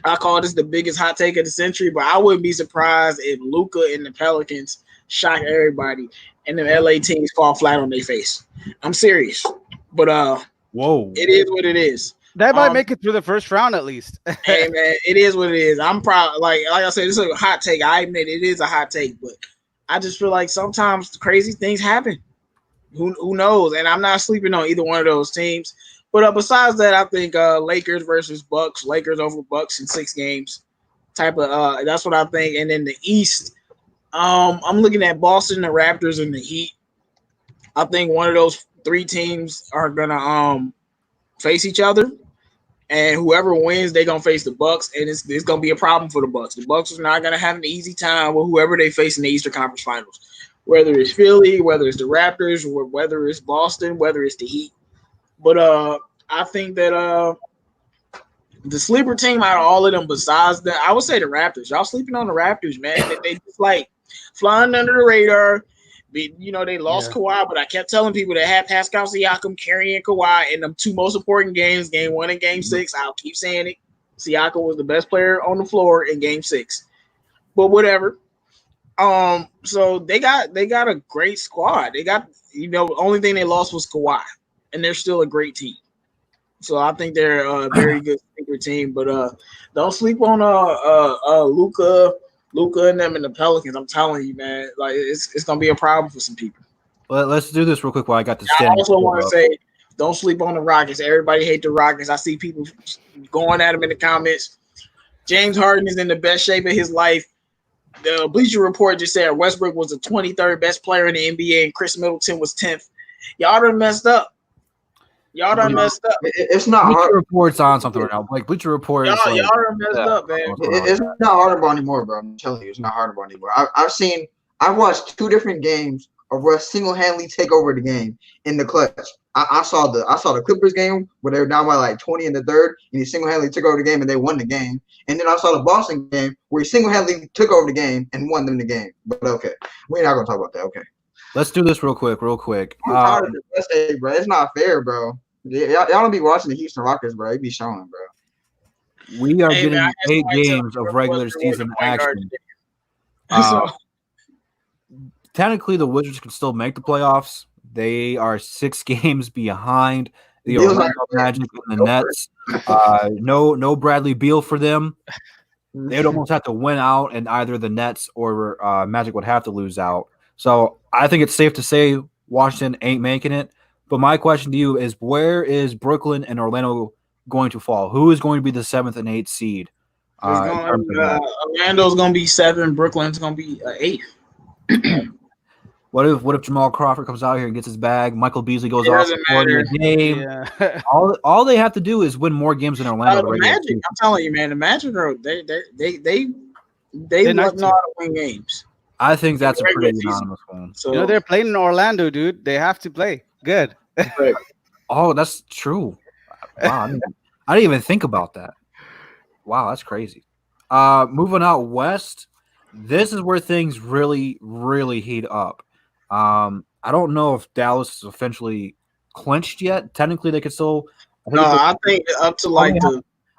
Speaker 5: I call this the biggest hot take of the century, but I wouldn't be surprised if Luka and the Pelicans shock everybody and the LA teams fall flat on their face. I'm serious. But it is what it is.
Speaker 4: That might make it through the first round at least.
Speaker 5: Hey man, it is what it is. I'm proud. Like I said, this is a hot take. I admit it is a hot take, but I just feel like sometimes crazy things happen. Who knows? And I'm not sleeping on either one of those teams. But besides that, I think Lakers versus Bucks, Lakers over Bucks in 6 games. That's what I think. And then the East, I'm looking at Boston, the Raptors, and the Heat. I think one of those 3 teams are gonna face each other. And whoever wins, they're gonna face the Bucks, and it's gonna be a problem for the Bucks. The Bucks are not gonna have an easy time with whoever they face in the Eastern Conference Finals, whether it's Philly, whether it's the Raptors, or whether it's Boston, whether it's the Heat. But I think that the sleeper team out of all of them, besides that, I would say the Raptors. Y'all sleeping on the Raptors, man. They just like flying under the radar. They lost Kawhi, but I kept telling people they had Pascal Siakam carrying Kawhi in them 2 most important games, Game 1 and Game 6. I'll keep saying it. Siakam was the best player on the floor in Game 6. But whatever. So they got a great squad. They got, only thing they lost was Kawhi, and they're still a great team. So I think they're a very good sleeper team. But don't sleep on Luka and them and the Pelicans. I'm telling you, man, like it's gonna be a problem for some people.
Speaker 3: Well, let's do this real quick while I got the
Speaker 5: I also want to say, don't sleep on the Rockets. Everybody hate the Rockets. I see people going at them in the comments. James Harden is in the best shape of his life. The Bleacher Report just said Westbrook was the 23rd best player in the NBA and Chris Middleton was 10th. Y'all done messed up.
Speaker 6: It's not
Speaker 3: Bleacher
Speaker 6: hard.
Speaker 3: Report's on something right now. Like Bleacher Report.
Speaker 5: Y'all done messed up, man.
Speaker 6: It's not Hardenball anymore, bro. I'm telling you, it's not Hardenball anymore. I watched 2 different games of Russ single-handedly take over the game in the clutch. I saw the Clippers game where they were down by like 20 in the third, and he single-handedly took over the game and they won the game. And then I saw the Boston game where he single-handedly took over the game and won them the game. But okay, we're not gonna talk about that. Okay,
Speaker 3: let's do this real quick.
Speaker 6: I'm tired of the USA, bro. It's not fair, bro. y'all don't be watching the Houston Rockets, bro. They be showing, bro.
Speaker 3: We are
Speaker 5: Hey, man, I
Speaker 3: getting
Speaker 5: had
Speaker 3: 8
Speaker 5: somebody tell me
Speaker 3: games of
Speaker 5: Jordan
Speaker 3: regular
Speaker 5: Woods rewarded
Speaker 3: season
Speaker 5: the point guard
Speaker 3: action.
Speaker 5: today. So,
Speaker 3: Technically, the Wizards can still make the playoffs. They are 6 games behind the
Speaker 6: Beal's
Speaker 3: Orlando
Speaker 6: not playing.
Speaker 3: Magic and the
Speaker 6: Go for
Speaker 3: Nets. No Bradley Beal for them. They'd almost have to win out, and either the Nets or Magic would have to lose out. So I think it's safe to say Washington ain't making it. But my question to you is, where is Brooklyn and Orlando going to fall? Who is going to be the 7th and 8th seed?
Speaker 5: it's
Speaker 3: In
Speaker 5: going,
Speaker 3: terms of that?
Speaker 5: Orlando's going to be 7. Brooklyn's going to be 8.
Speaker 3: What if Jamal Crawford comes out here and gets his bag? Michael Beasley goes
Speaker 5: It
Speaker 3: off
Speaker 5: doesn't
Speaker 3: for
Speaker 5: matter.
Speaker 3: the game.
Speaker 4: Yeah.
Speaker 3: All they have to do is win more games than Orlando.
Speaker 5: The Magic, I'm telling you, man, the Magic are they
Speaker 4: nice
Speaker 5: know how to win games.
Speaker 3: I think that's a
Speaker 5: Regular
Speaker 3: pretty
Speaker 5: season.
Speaker 3: unanimous one.
Speaker 5: So
Speaker 4: They're playing in Orlando, dude. They have to play good.
Speaker 3: Oh, that's true. Wow, I didn't even think about that. Wow, that's crazy. Moving out west, this is where things really, really heat up. I don't know if Dallas is officially clinched yet. Technically, they could still.
Speaker 5: I think up to like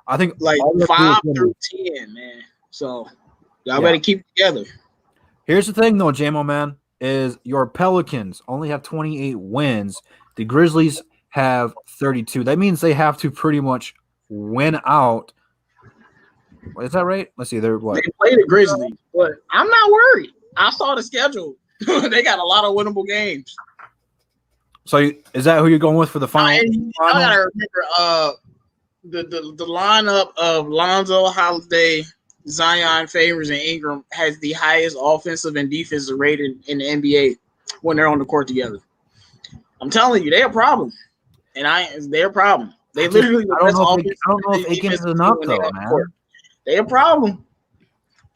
Speaker 3: I think
Speaker 5: like
Speaker 3: all they have to do is
Speaker 5: 5
Speaker 3: win.
Speaker 5: through 10, man. So y'all better keep it together.
Speaker 3: Here's the thing, though, JMO man, is your Pelicans only have 28 wins. The Grizzlies have 32. That means they have to pretty much win out. Is that right? Let's see. They're what?
Speaker 5: They play the Grizzlies, but I'm not worried. I saw the schedule. They got a lot of winnable games.
Speaker 3: So is that who you're going with for the final?
Speaker 5: I gotta remember the lineup of Lonzo, Holiday, Zion, Favors, and Ingram has the highest offensive and defensive rating in the NBA when they're on the court together. I'm telling you, they're a problem, and they're a problem. They literally.
Speaker 3: I don't know if Aiken is enough though, man.
Speaker 5: They're a problem,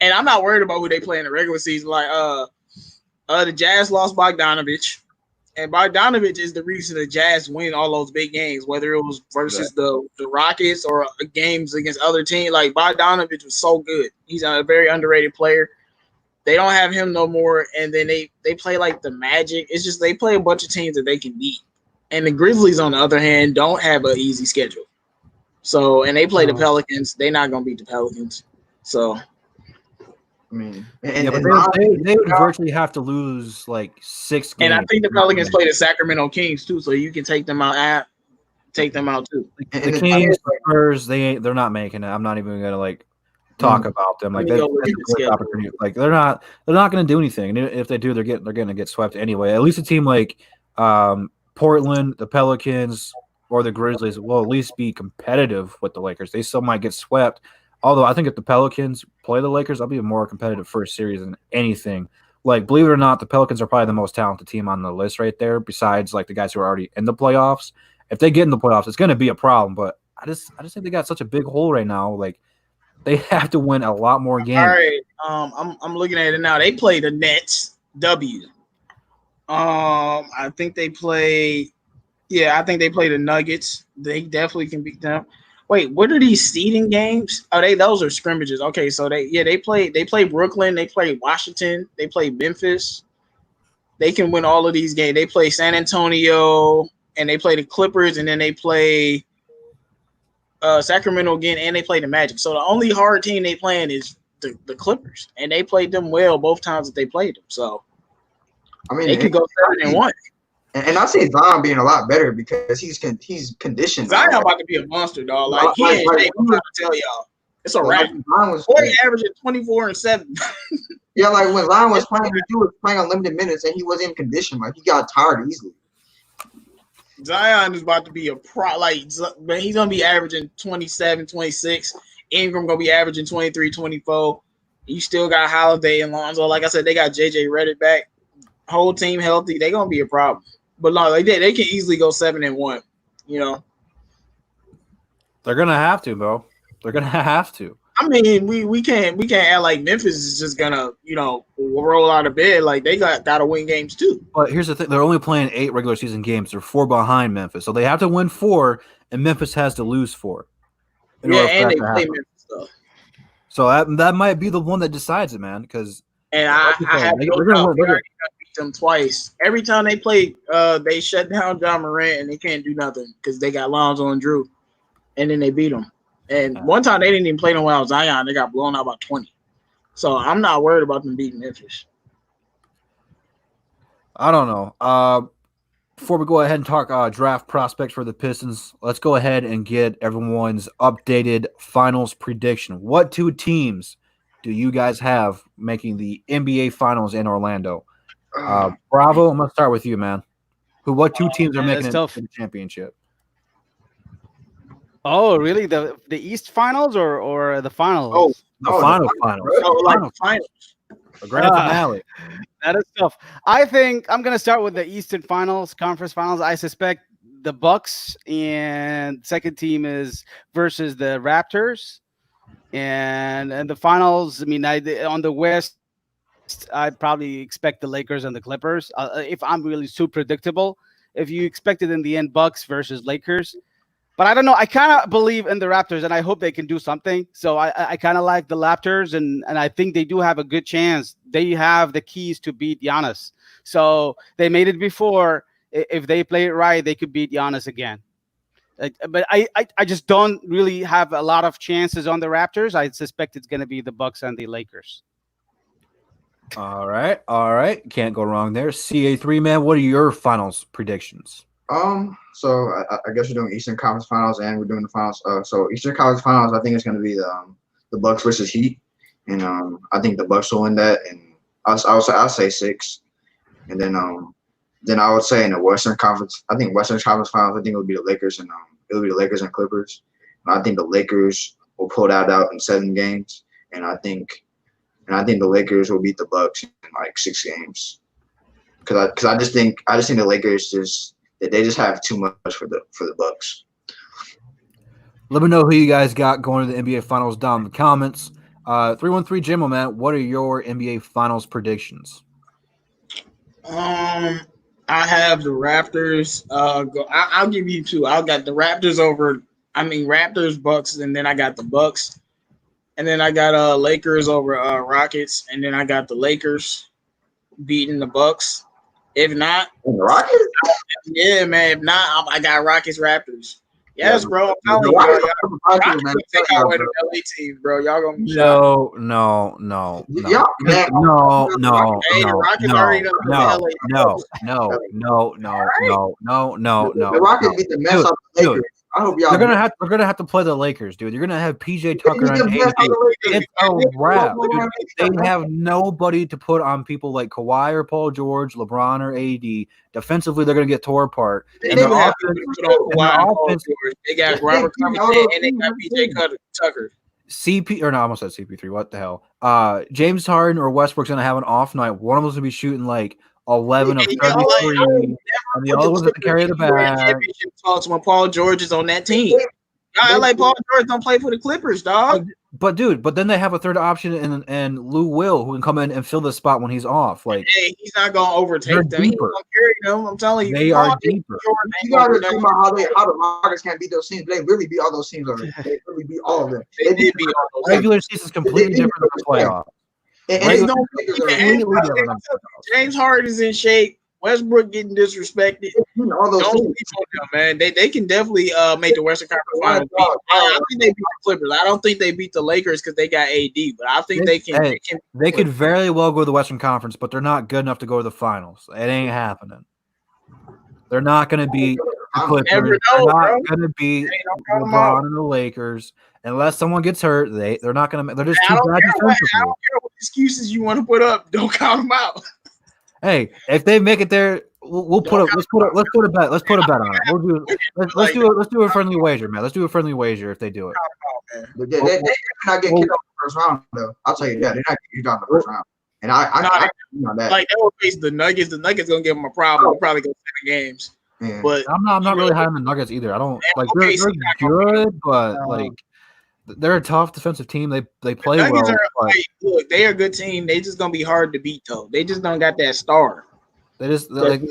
Speaker 5: and I'm not worried about who they play in the regular season. Like the Jazz lost Bogdanovich. And Bogdanovich is the reason the Jazz win all those big games, whether it was versus the Rockets or games against other teams. Like Bogdanovich was so good. He's a very underrated player. They don't have him no more. And then they play like the Magic. It's just they play a bunch of teams that they can beat. And the Grizzlies, on the other hand, don't have an easy schedule. So, and they play the Pelicans. They're not going to beat the Pelicans. So,
Speaker 6: I mean,
Speaker 3: they would virtually have to lose like 6 games.
Speaker 5: And I think the Pelicans play the Sacramento Kings too, so you can take them out. Take them out too.
Speaker 3: The Kings, Spurs, they're not making it. I'm not even gonna talk about them. Like that's a great opportunity. Like they're not gonna do anything. And if they do, they're gonna get swept anyway. At least a team like Portland, the Pelicans, or the Grizzlies will at least be competitive with the Lakers. They still might get swept. Although I think if the Pelicans play the Lakers, I'll be a more competitive first series than anything. Like, believe it or not, the Pelicans are probably the most talented team on the list right there, besides like the guys who are already in the playoffs. If they get in the playoffs, it's going to be a problem. But I just think they got such a big hole right now. Like, they have to win a lot more games.
Speaker 5: All right, I'm looking at it now. They play the Nets. I think they play. Yeah, I think they play the Nuggets. They definitely can beat them. Wait, what are these seeding games? Oh, those are scrimmages. Okay, so they play Brooklyn, they play Washington, they play Memphis. They can win all of these games. They play San Antonio, and they play the Clippers, and then they play Sacramento again, and they play the Magic. So the only hard team they playing is the Clippers, and they played them well both times that they played them. So I mean, they could go 7-1.
Speaker 6: And I see Zion being a lot better because he's conditioned.
Speaker 5: Zion about to be a monster, dog. Like he ain't I'm trying to tell y'all. It's a wrap. Boy averaging 24 and 7.
Speaker 6: Yeah, like when Zion was playing, he was playing unlimited minutes and he wasn't in condition. Like he got tired easily.
Speaker 5: Zion is about to be a pro. Like he's gonna be averaging 27, 26. Ingram gonna be averaging 23, 24. You still got Holiday and Lonzo. Like I said, they got JJ Redick back. Whole team healthy. They're gonna be a problem. But no, they can easily go 7-1. You know,
Speaker 3: they're gonna have to, bro. They're gonna have to.
Speaker 5: I mean, we can't act like Memphis is just gonna roll out of bed. Like they gotta win games too.
Speaker 3: But here's the thing: they're only playing 8 regular season games. They're 4 behind Memphis, so they have to win 4, and Memphis has to lose 4.
Speaker 5: Yeah, and they play Memphis though. So
Speaker 3: that might be the one that decides it, man. Because
Speaker 5: I have no doubt they already beat them twice. Every time they play, they shut down John Morant and they can't do nothing because they got Lonzo and Drew, and then they beat them. And one time they didn't even play them without Zion. They got blown out by 20. So I'm not worried about them beating Memphis.
Speaker 3: I don't know. Before we go ahead and talk draft prospects for the Pistons, let's go ahead and get everyone's updated finals prediction. What two teams do you guys have making the NBA Finals in Orlando? Bravo, I'm going to start with you, man. What two teams are making it to the championship?
Speaker 4: Oh, really? The East Finals or the finals?
Speaker 3: The finals.
Speaker 5: Finals.
Speaker 3: The grand finale.
Speaker 4: That is tough. I think I'm gonna start with the Eastern Finals, Conference Finals. I suspect the Bucks, and second team is versus the Raptors, and the finals. I mean, on the West, I probably expect the Lakers and the Clippers. If I'm really too predictable, if you expect it in the end, Bucks versus Lakers. But I don't know. I kind of believe in the Raptors, and I hope they can do something. So I kind of like the Raptors, and I think they do have a good chance. They have the keys to beat Giannis. So they made it before. If they play it right, they could beat Giannis again. But I just don't really have a lot of chances on the Raptors. I suspect it's going to be the Bucks and the Lakers.
Speaker 3: All right. Can't go wrong there. CA3, man, what are your finals predictions?
Speaker 6: So I guess we're doing Eastern Conference Finals and we're doing the finals. So Eastern Conference Finals, I think it's going to be the Bucks versus Heat, and I think the Bucks will win that, and I'll say 6, and then I would say in the Western Conference, I think Western Conference Finals, I think it'll be the Lakers and it'll be the Lakers and Clippers, and I think the Lakers will pull that out in 7 games, and I think the Lakers will beat the Bucks in like 6 games, because I just think the Lakers they just have too much for the Bucks.
Speaker 3: Let me know who you guys got going to the NBA Finals down in the comments. 313 Jimmo, man, what are your NBA Finals predictions?
Speaker 5: I have the Raptors. I'll give you 2. I got the Raptors Raptors, Bucks, and then I got the Bucks, and then I got Lakers over Rockets, and then I got the Lakers beating the Bucks. If not,
Speaker 6: Rockets?
Speaker 5: Yeah, man. If not, I got Rockets Raptors. Yes, bro. I'm telling you, Rockets gonna take out one of the LA teams, bro. Y'all gonna be shocked.
Speaker 3: No.
Speaker 5: Hey, the Rockets already done beat the LA.
Speaker 3: No.
Speaker 6: The Rockets beat the mess out of the Lakers. I hope y'all.
Speaker 3: They're gonna have to play the Lakers, dude. You're gonna have PJ Tucker and AD. It's a wrap, dude. They have nobody to put on people like Kawhi or Paul George, LeBron or AD. Defensively, they're gonna get tore apart.
Speaker 5: They got Robert Covington and they got PJ Tucker.
Speaker 3: I almost said CP3. What the hell? James Harden or Westbrook's gonna have an off night. One of them's gonna be shooting like 11 of 33, and the other one's going to carry the bag.
Speaker 5: Championship talks when Paul George is on that team. I like Paul George don't play for the Clippers, dog.
Speaker 3: But then they have a third option and Lou Will, who can come in and fill the spot when he's off. Like,
Speaker 5: hey, he's not going to overtake them. He's going to carry them. I'm telling you,
Speaker 3: they are deeper.
Speaker 6: You got to think about how the Rockets can't beat those teams. They really beat all those teams already. They really beat all of them.
Speaker 5: They did beat all those.
Speaker 3: Regular season is completely different than the playoff.
Speaker 5: James Harden is in shape. Westbrook getting disrespected.
Speaker 6: All those
Speaker 5: Don't sleep on them, man. They can definitely make the Western Conference Finals. I think they beat the Clippers. I don't think they beat the Lakers because they got AD, but I think they can.
Speaker 3: They could very well go to the Western Conference, but they're not good enough to go to the finals. It ain't happening. They're not going to beat the Clippers. They're not going to beat LeBron and the Lakers. Unless someone gets hurt, they're not going to. They're just too bad defensively.
Speaker 5: I don't care what excuses you want to put up. Don't count them out.
Speaker 3: Hey, if they make it there, we'll put a bet. Let's put a bet on it. Let's do a friendly wager, man. Let's do a friendly wager if they do it.
Speaker 6: They're not getting kicked out the first round, though. I'll tell you that. They're not getting kicked out the first round. And I know that.
Speaker 5: Like, they will face the Nuggets. The Nuggets gonna give them a problem. They'll probably go 7 games.
Speaker 6: Yeah.
Speaker 5: But
Speaker 3: I'm not really high on the Nuggets either. I don't like they're good, but like they're a tough defensive team. They play well.
Speaker 5: Look, they are a good team. They just gonna be hard to beat though. They just don't got that star.
Speaker 3: They just like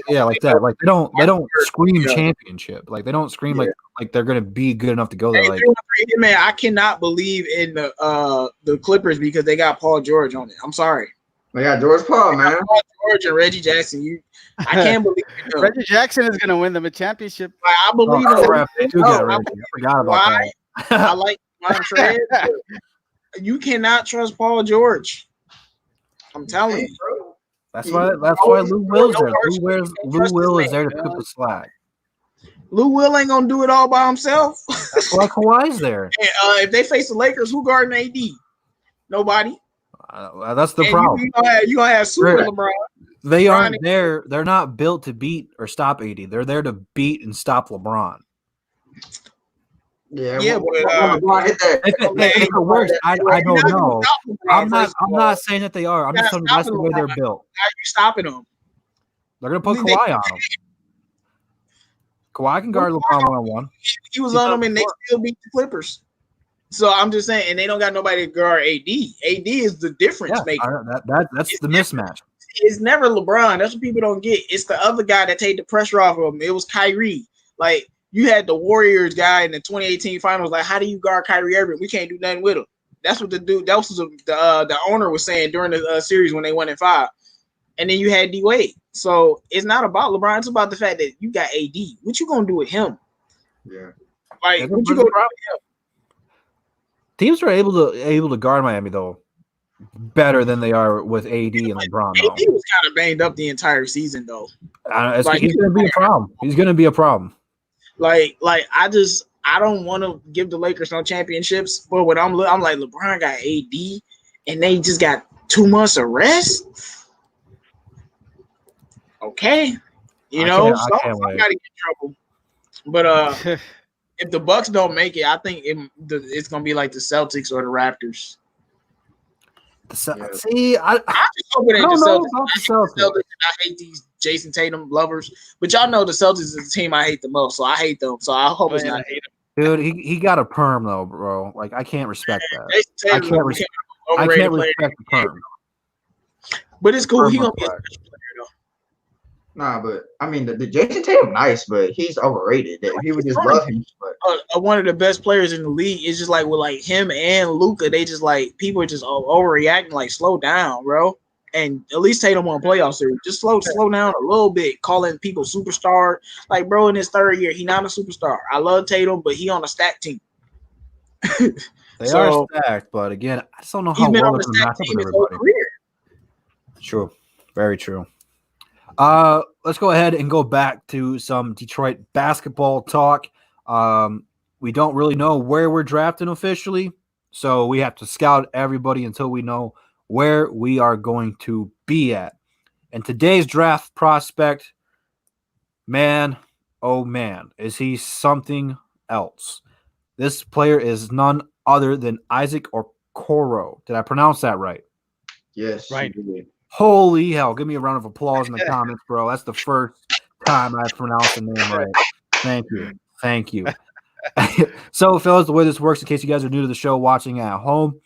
Speaker 3: that. Like they don't scream championship. Like they don't scream like they're gonna be good enough to go there. Like,
Speaker 5: man, I cannot believe in the Clippers because they got Paul George on it. I'm sorry.
Speaker 6: They got George Paul, man.
Speaker 5: Paul George and Reggie Jackson. I can't believe it. Though.
Speaker 4: Reggie Jackson is going to win them a championship.
Speaker 5: Like, I believe
Speaker 3: Oh,
Speaker 5: in
Speaker 3: crap, they do get Reggie. I forgot about
Speaker 5: Kawhi. I
Speaker 3: that.
Speaker 5: like Montrez. You cannot trust Paul George. I'm telling you.
Speaker 6: Bro.
Speaker 3: That's why Lou Will's there. Lou Will is there to pick up
Speaker 5: man.
Speaker 3: the slack.
Speaker 5: Lou Will ain't gonna do it all by himself.
Speaker 3: That's why Kawhi's there.
Speaker 5: And, if they face the Lakers, who guarding AD? Nobody.
Speaker 3: That's the
Speaker 5: And
Speaker 3: problem.
Speaker 5: You gonna have Super
Speaker 3: Right.
Speaker 5: LeBron.
Speaker 3: They
Speaker 5: Bron-
Speaker 3: aren't there. They're not built to beat or stop AD. They're there to beat and stop LeBron.
Speaker 6: Yeah,
Speaker 5: Yeah,
Speaker 6: when
Speaker 5: but,
Speaker 6: LeBron hit that.
Speaker 3: If it works, I
Speaker 5: You're
Speaker 3: don't
Speaker 5: not gonna
Speaker 3: know.
Speaker 5: stop LeBron,
Speaker 3: I'm not.
Speaker 5: first of
Speaker 3: I'm
Speaker 5: all.
Speaker 3: not saying that they are. I'm
Speaker 5: You're
Speaker 3: just
Speaker 5: not
Speaker 3: telling you that's the
Speaker 5: stopping
Speaker 3: way they're
Speaker 5: LeBron.
Speaker 3: built.
Speaker 5: How are you stopping them?
Speaker 3: They're gonna put
Speaker 5: They-
Speaker 3: Kawhi on them. Kawhi can guard LeBron 1-on-1.
Speaker 5: He was on them and they still beat the Clippers. So I'm just saying, and they don't got nobody to guard AD. AD is the difference
Speaker 3: Yeah,
Speaker 5: maker.
Speaker 3: that's
Speaker 5: It's
Speaker 3: the mismatch.
Speaker 5: It's never LeBron. That's what people don't get. It's the other guy that take the pressure off of him. It was Kyrie. Like, you had the Warriors guy in the 2018 finals. Like, how do you guard Kyrie Irving? We can't do nothing with him. That's what the owner was saying during the series when they won in 5. And then you had D Wade. So it's not about LeBron. It's about the fact that you got AD. What you gonna do with him?
Speaker 6: Yeah.
Speaker 5: Like,
Speaker 3: That's
Speaker 5: what
Speaker 3: a
Speaker 5: you gonna do?
Speaker 3: problem. Teams are able to guard Miami though better than they are with AD and LeBron.
Speaker 5: AD was kind of banged up the entire season though. Like,
Speaker 3: He's going to be a problem. He's going to be a problem.
Speaker 5: Like I don't want to give the Lakers no championships, but when I'm like, LeBron got AD, and they just got 2 months of rest. Okay,
Speaker 3: I can't
Speaker 5: somebody
Speaker 3: wait.
Speaker 5: get in trouble. But if the Bucks don't make it, I think it's gonna be like the Celtics or the Raptors.
Speaker 3: See, I
Speaker 5: I just hope it
Speaker 3: I
Speaker 5: ain't
Speaker 3: don't
Speaker 5: the
Speaker 3: know
Speaker 5: Celtics.
Speaker 3: about the
Speaker 5: I
Speaker 3: Celtics.
Speaker 5: hate these Jason Tatum lovers, but y'all know the Celtics is the team I hate the most, so I hate them. So I hope it's not
Speaker 3: Dude, he got a perm though, bro. Like, I can't respect that.
Speaker 5: Jason
Speaker 3: I
Speaker 5: Tatum.
Speaker 3: can't
Speaker 5: overrated player.
Speaker 3: respect the perm.
Speaker 5: But it's cool. He
Speaker 3: Perm
Speaker 5: gonna be a
Speaker 3: player.
Speaker 5: special player though.
Speaker 6: Nah, but I mean, the Jason Tatum nice, but he's overrated. That people just love him. But
Speaker 5: One of the best players in the league. It's just like with like him and Luka, they just like people are just overreacting. Like, slow down, bro. And at least Tatum won a playoff series. Just slow down a little bit. Calling people superstar. Like, bro, in his 3rd year, he not a superstar. I love Tatum, but he on a stack team.
Speaker 3: They are stacked, but again, I just don't know
Speaker 5: He's
Speaker 3: how
Speaker 5: been
Speaker 3: well
Speaker 5: on
Speaker 3: they're
Speaker 5: the
Speaker 3: going to match
Speaker 5: stack
Speaker 3: up
Speaker 5: team
Speaker 3: with
Speaker 5: his whole
Speaker 3: everybody.
Speaker 5: career.
Speaker 3: True. Very true. Let's go ahead and go back to some Detroit basketball talk. We don't really know where we're drafting officially, so we have to scout everybody until we know where we are going to be at. And today's draft prospect, man, oh man, is he something else? This player is none other than Isaac Okoro. Did I pronounce that right?
Speaker 6: yes,
Speaker 4: Right.
Speaker 6: you did.
Speaker 3: Holy hell. Give me a round of applause in the comments, bro. That's the first time I've pronounced the name right. Thank you. Thank you. So, fellas, the way this works, in case you guys are new to the show watching at home,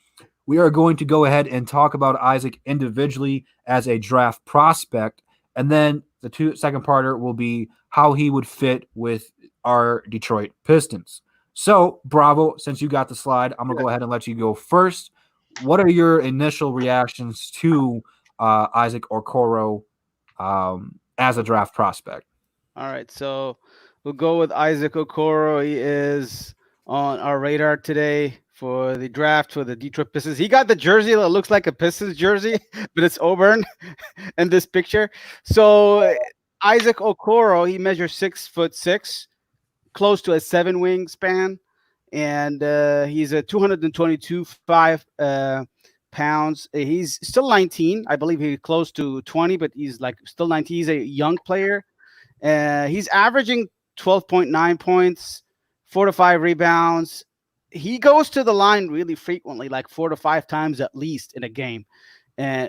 Speaker 3: we are going to go ahead and talk about Isaac individually as a draft prospect. And then the second parter will be how he would fit with our Detroit Pistons. So, Bravo, since you got the slide, I'm going to go ahead and let you go first. What are your initial reactions to Isaac Okoro as a draft prospect?
Speaker 4: All right, so we'll go with Isaac Okoro. He is on our radar today for the draft for the Detroit Pistons. He got the jersey that looks like a Pistons jersey, but it's Auburn in this picture. So Isaac Okoro, he measures 6'6", close to a 7 wingspan, and he's a 222.5 pounds. He's still 19. I believe he's close to 20, but he's like still 19. He's a young player. He's averaging 12.9 points, 4 to 5 rebounds. He goes to the line really frequently, like 4 to 5 times at least in a game, and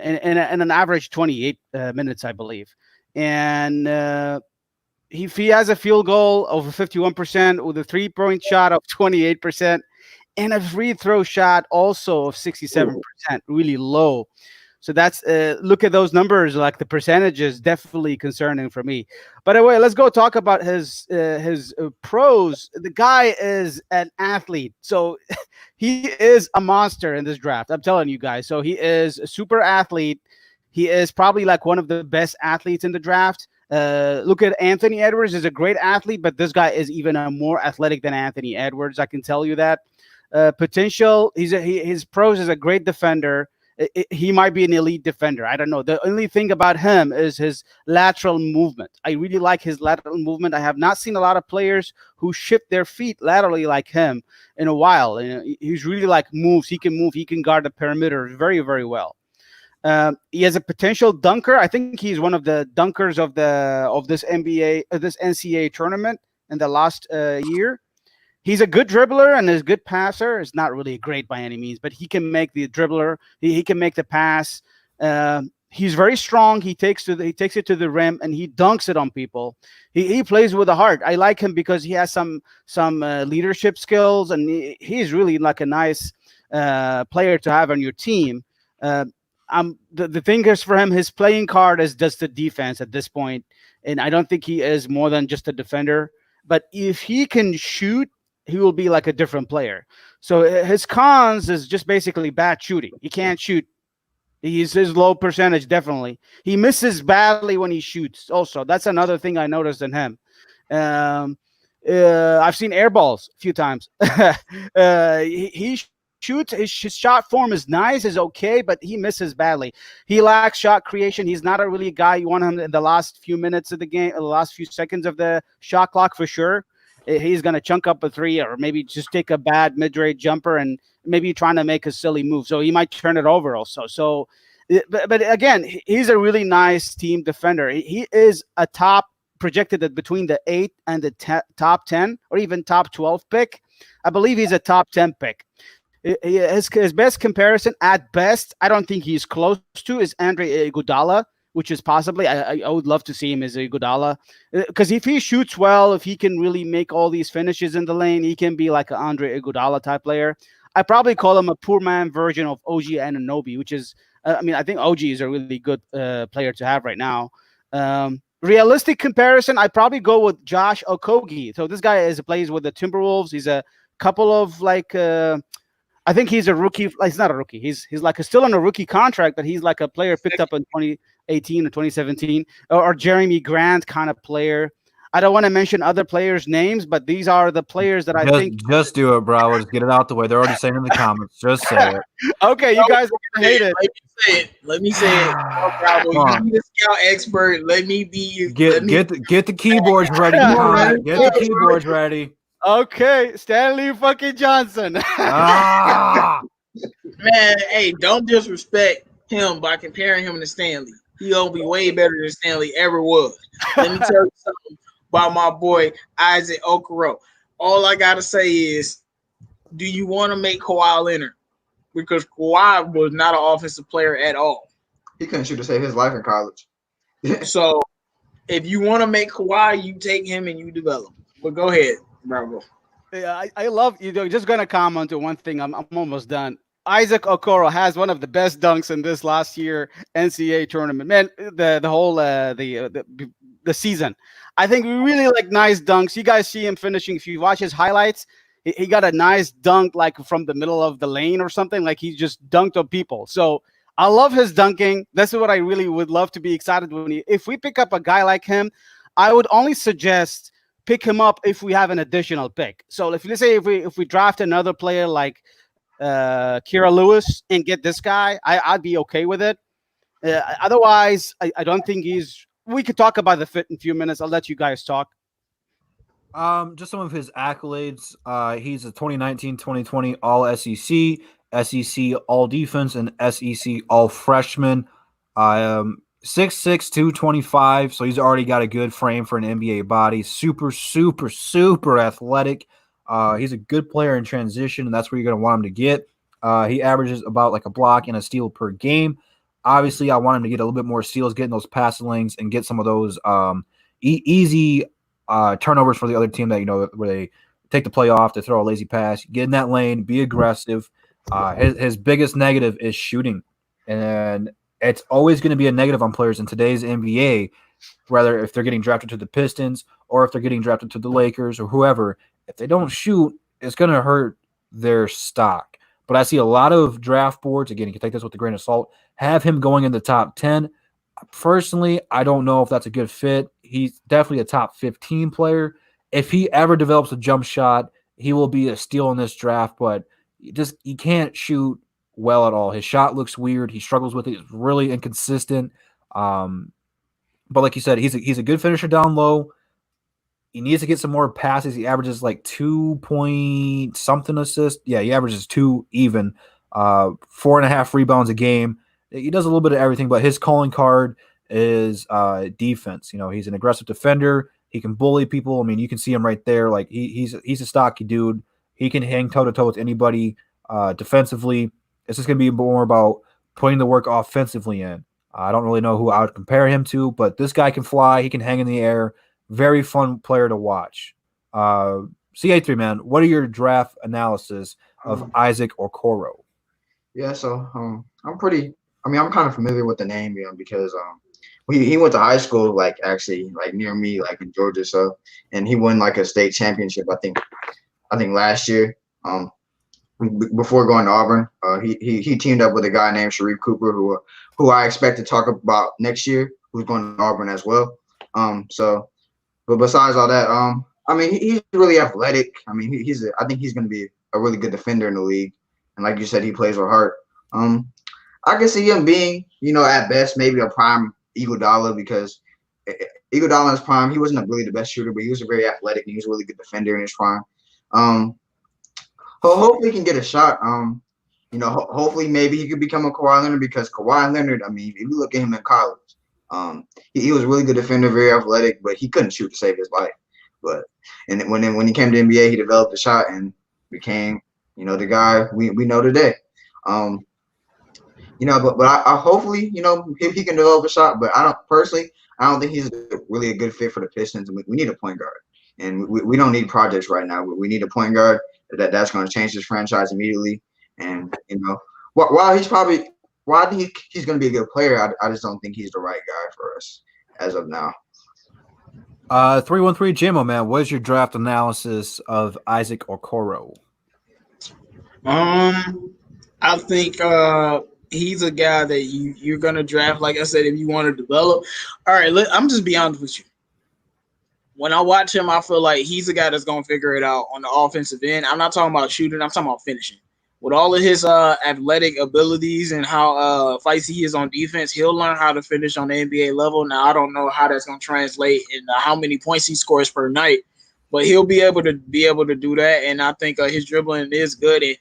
Speaker 4: an average 28 minutes, I believe. And if he has a field goal over 51% with a 3-point shot of 28%, and a free throw shot also of 67%, really low. So that's look at those numbers. Like, the percentage is definitely concerning for me. But anyway, let's go talk about his pros. The guy is an athlete, so he is a monster in this draft. I'm telling you guys. So he is a super athlete. He is probably like one of the best athletes in the draft. Look at Anthony Edwards is a great athlete, but this guy is even more athletic than Anthony Edwards. I can tell you that. Potential. His pros is a great defender. He might be an elite defender. I don't know. The only thing about him is his lateral movement. I really like his lateral movement. I have not seen a lot of players who shift their feet laterally like him in a while. He's really like moves. He can move. He can guard the perimeter very, very well. He has a potential dunker. I think he's one of the dunkers of this NCAA tournament in the last year. He's a good dribbler and is a good passer. It's not really great by any means, but he can make the dribbler. He can make the pass. He's very strong. He takes it to the rim and he dunks it on people. He plays with a heart. I like him because he has some leadership skills, and he's really like a nice player to have on your team. The thing is for him, his playing card is just the defense at this point, and I don't think he is more than just a defender. But if he can shoot, he will be like a different player. So his cons is just basically bad shooting. He can't shoot. His low percentage, definitely. He misses badly when he shoots. Also, that's another thing I noticed in him. I've seen air balls a few times. He shoots. His shot form is nice, is okay, but he misses badly. He lacks shot creation. He's not a really guy you want him in the last few minutes of the game, the last few seconds of the shot clock for sure. He's going to chunk up a three or maybe just take a bad mid-range jumper and maybe trying to make a silly move. So he might turn it over also. So, but again, he's a really nice team defender. He is a top projected at between the 8 and the top 10 or even top 12 pick. I believe he's a top 10 pick. His best comparison at best, I don't think he's close to, is Andre Iguodala, which is possibly, I would love to see him as Iguodala, because if he shoots well, if he can really make all these finishes in the lane, he can be like an Andre Iguodala type player. I probably call him a poor man version of OG Anunoby, which is, I think OG is a really good player to have right now. Realistic comparison, I probably go with Josh Okogie. So this guy plays with the Timberwolves. He's a couple of I think he's a rookie. He's not a rookie. He's like still on a rookie contract, but he's like a player picked up in 2018 or 2017, or Jeremy Grant kind of player. I don't want to mention other players' names, but these are the players that I think.
Speaker 3: Just do it, bro. Just get it out the way. They're already saying in the comments. Just say it.
Speaker 4: Okay, you guys are gonna hate it.
Speaker 5: Let me say it. Bravo, you be the scout expert. Let me be.
Speaker 3: Get the keyboards ready. Get the keyboards ready.
Speaker 4: Okay, Stanley fucking Johnson.
Speaker 5: Man, hey, don't disrespect him by comparing him to Stanley. He gonna be way better than Stanley ever was. Let me tell you something about my boy Isaac Okoro. All I gotta say is, do you want to make Kawhi Leonard? Because Kawhi was not an offensive player at all.
Speaker 6: He couldn't shoot to save his life in college.
Speaker 5: So, if you want to make Kawhi, you take him and you develop. But go ahead. Bravo.
Speaker 4: Yeah, I love you. Just gonna comment on one thing. I'm almost done. Isaac Okoro has one of the best dunks in this last year NCAA tournament. Man, the whole the season. I think we really like nice dunks. You guys see him finishing. If you watch his highlights, he got a nice dunk like from the middle of the lane or something. Like he just dunked on people. So I love his dunking. That's what I really would love to be excited when if we pick up a guy like him. I would only suggest pick him up if we have an additional pick. So if let's say if we draft another player like Kira Lewis and get this guy, I'd be okay with it. Otherwise, I don't think we could talk about the fit in a few minutes. I'll let you guys talk.
Speaker 3: Just some of his accolades. He's a 2019-2020 All SEC, SEC All Defense, and SEC All Freshman. 6'6", 225, so he's already got a good frame for an NBA body. Super, super, super athletic. He's a good player in transition, and that's where you're going to want him to get. He averages about like a block and a steal per game. Obviously, I want him to get a little bit more steals, getting those passing lanes, and get some of those easy turnovers for the other team that, where they take the play off, to throw a lazy pass, get in that lane, be aggressive. His biggest negative is shooting, and it's always going to be a negative on players in today's NBA, whether if they're getting drafted to the Pistons or if they're getting drafted to the Lakers or whoever. If they don't shoot, it's going to hurt their stock. but I see a lot of draft boards, again, you can take this with a grain of salt, have him going in the top 10. Personally, I don't know if that's a good fit. He's definitely a top 15 player. If he ever develops a jump shot, he will be a steal in this draft, but he can't shoot well at all. His shot looks weird. He struggles with it. He's really inconsistent. But like you said, he's a good finisher down low. He needs to get some more passes. He averages like 2 point something assists. Yeah, he averages 2 even, 4.5 rebounds a game. He does a little bit of everything, but his calling card is defense. He's an aggressive defender. He can bully people. I mean, you can see him right there. Like he's a stocky dude. He can hang toe to toe with anybody defensively. It's just going to be more about putting the work offensively in. I don't really know who I would compare him to, but this guy can fly. He can hang in the air. Very fun player to watch. CA3, man, what are your draft analysis of Isaac Okoro?
Speaker 6: Yeah, so I'm kind of familiar with the name, because he went to high school, like actually like near me, like in Georgia, so, and he won like a state championship, I think last year. Before going to Auburn, he teamed up with a guy named Sharif Cooper, who I expect to talk about next year, who's going to Auburn as well. But besides all that, I mean, he's really athletic. I mean, I think he's going to be a really good defender in the league, and like you said, he plays with heart. I can see him being, at best maybe a prime Iguodala, because Iguodala in his prime, he wasn't really the best shooter, but he was a very athletic and he was a really good defender in his prime. Hopefully he can get a shot. Hopefully maybe he could become a Kawhi Leonard, because Kawhi Leonard, I mean, if you look at him in college, he was a really good defender, very athletic, but he couldn't shoot to save his life. And when he came to NBA, he developed a shot and became, the guy we know today. But I hopefully, if he can develop a shot, but I don't think he's really a good fit for the Pistons. We need a point guard, and we don't need projects right now. We need a point guard that's going to change this franchise immediately. And while I think he's going to be a good player, I just don't think he's the right guy for us as of now.
Speaker 3: 313 Jamo, man, what is your draft analysis of Isaac Okoro?
Speaker 5: I think he's a guy that you're gonna draft. Like I said, if you want to develop. All right, I'm just be honest with you. When I watch him, I feel like he's a guy that's gonna figure it out on the offensive end. I'm not talking about shooting. I'm talking about finishing. With all of his athletic abilities and how feisty he is on defense, he'll learn how to finish on the NBA level. Now, I don't know how that's going to translate in how many points he scores per night, but he'll be able to do that. And I think his dribbling is good. And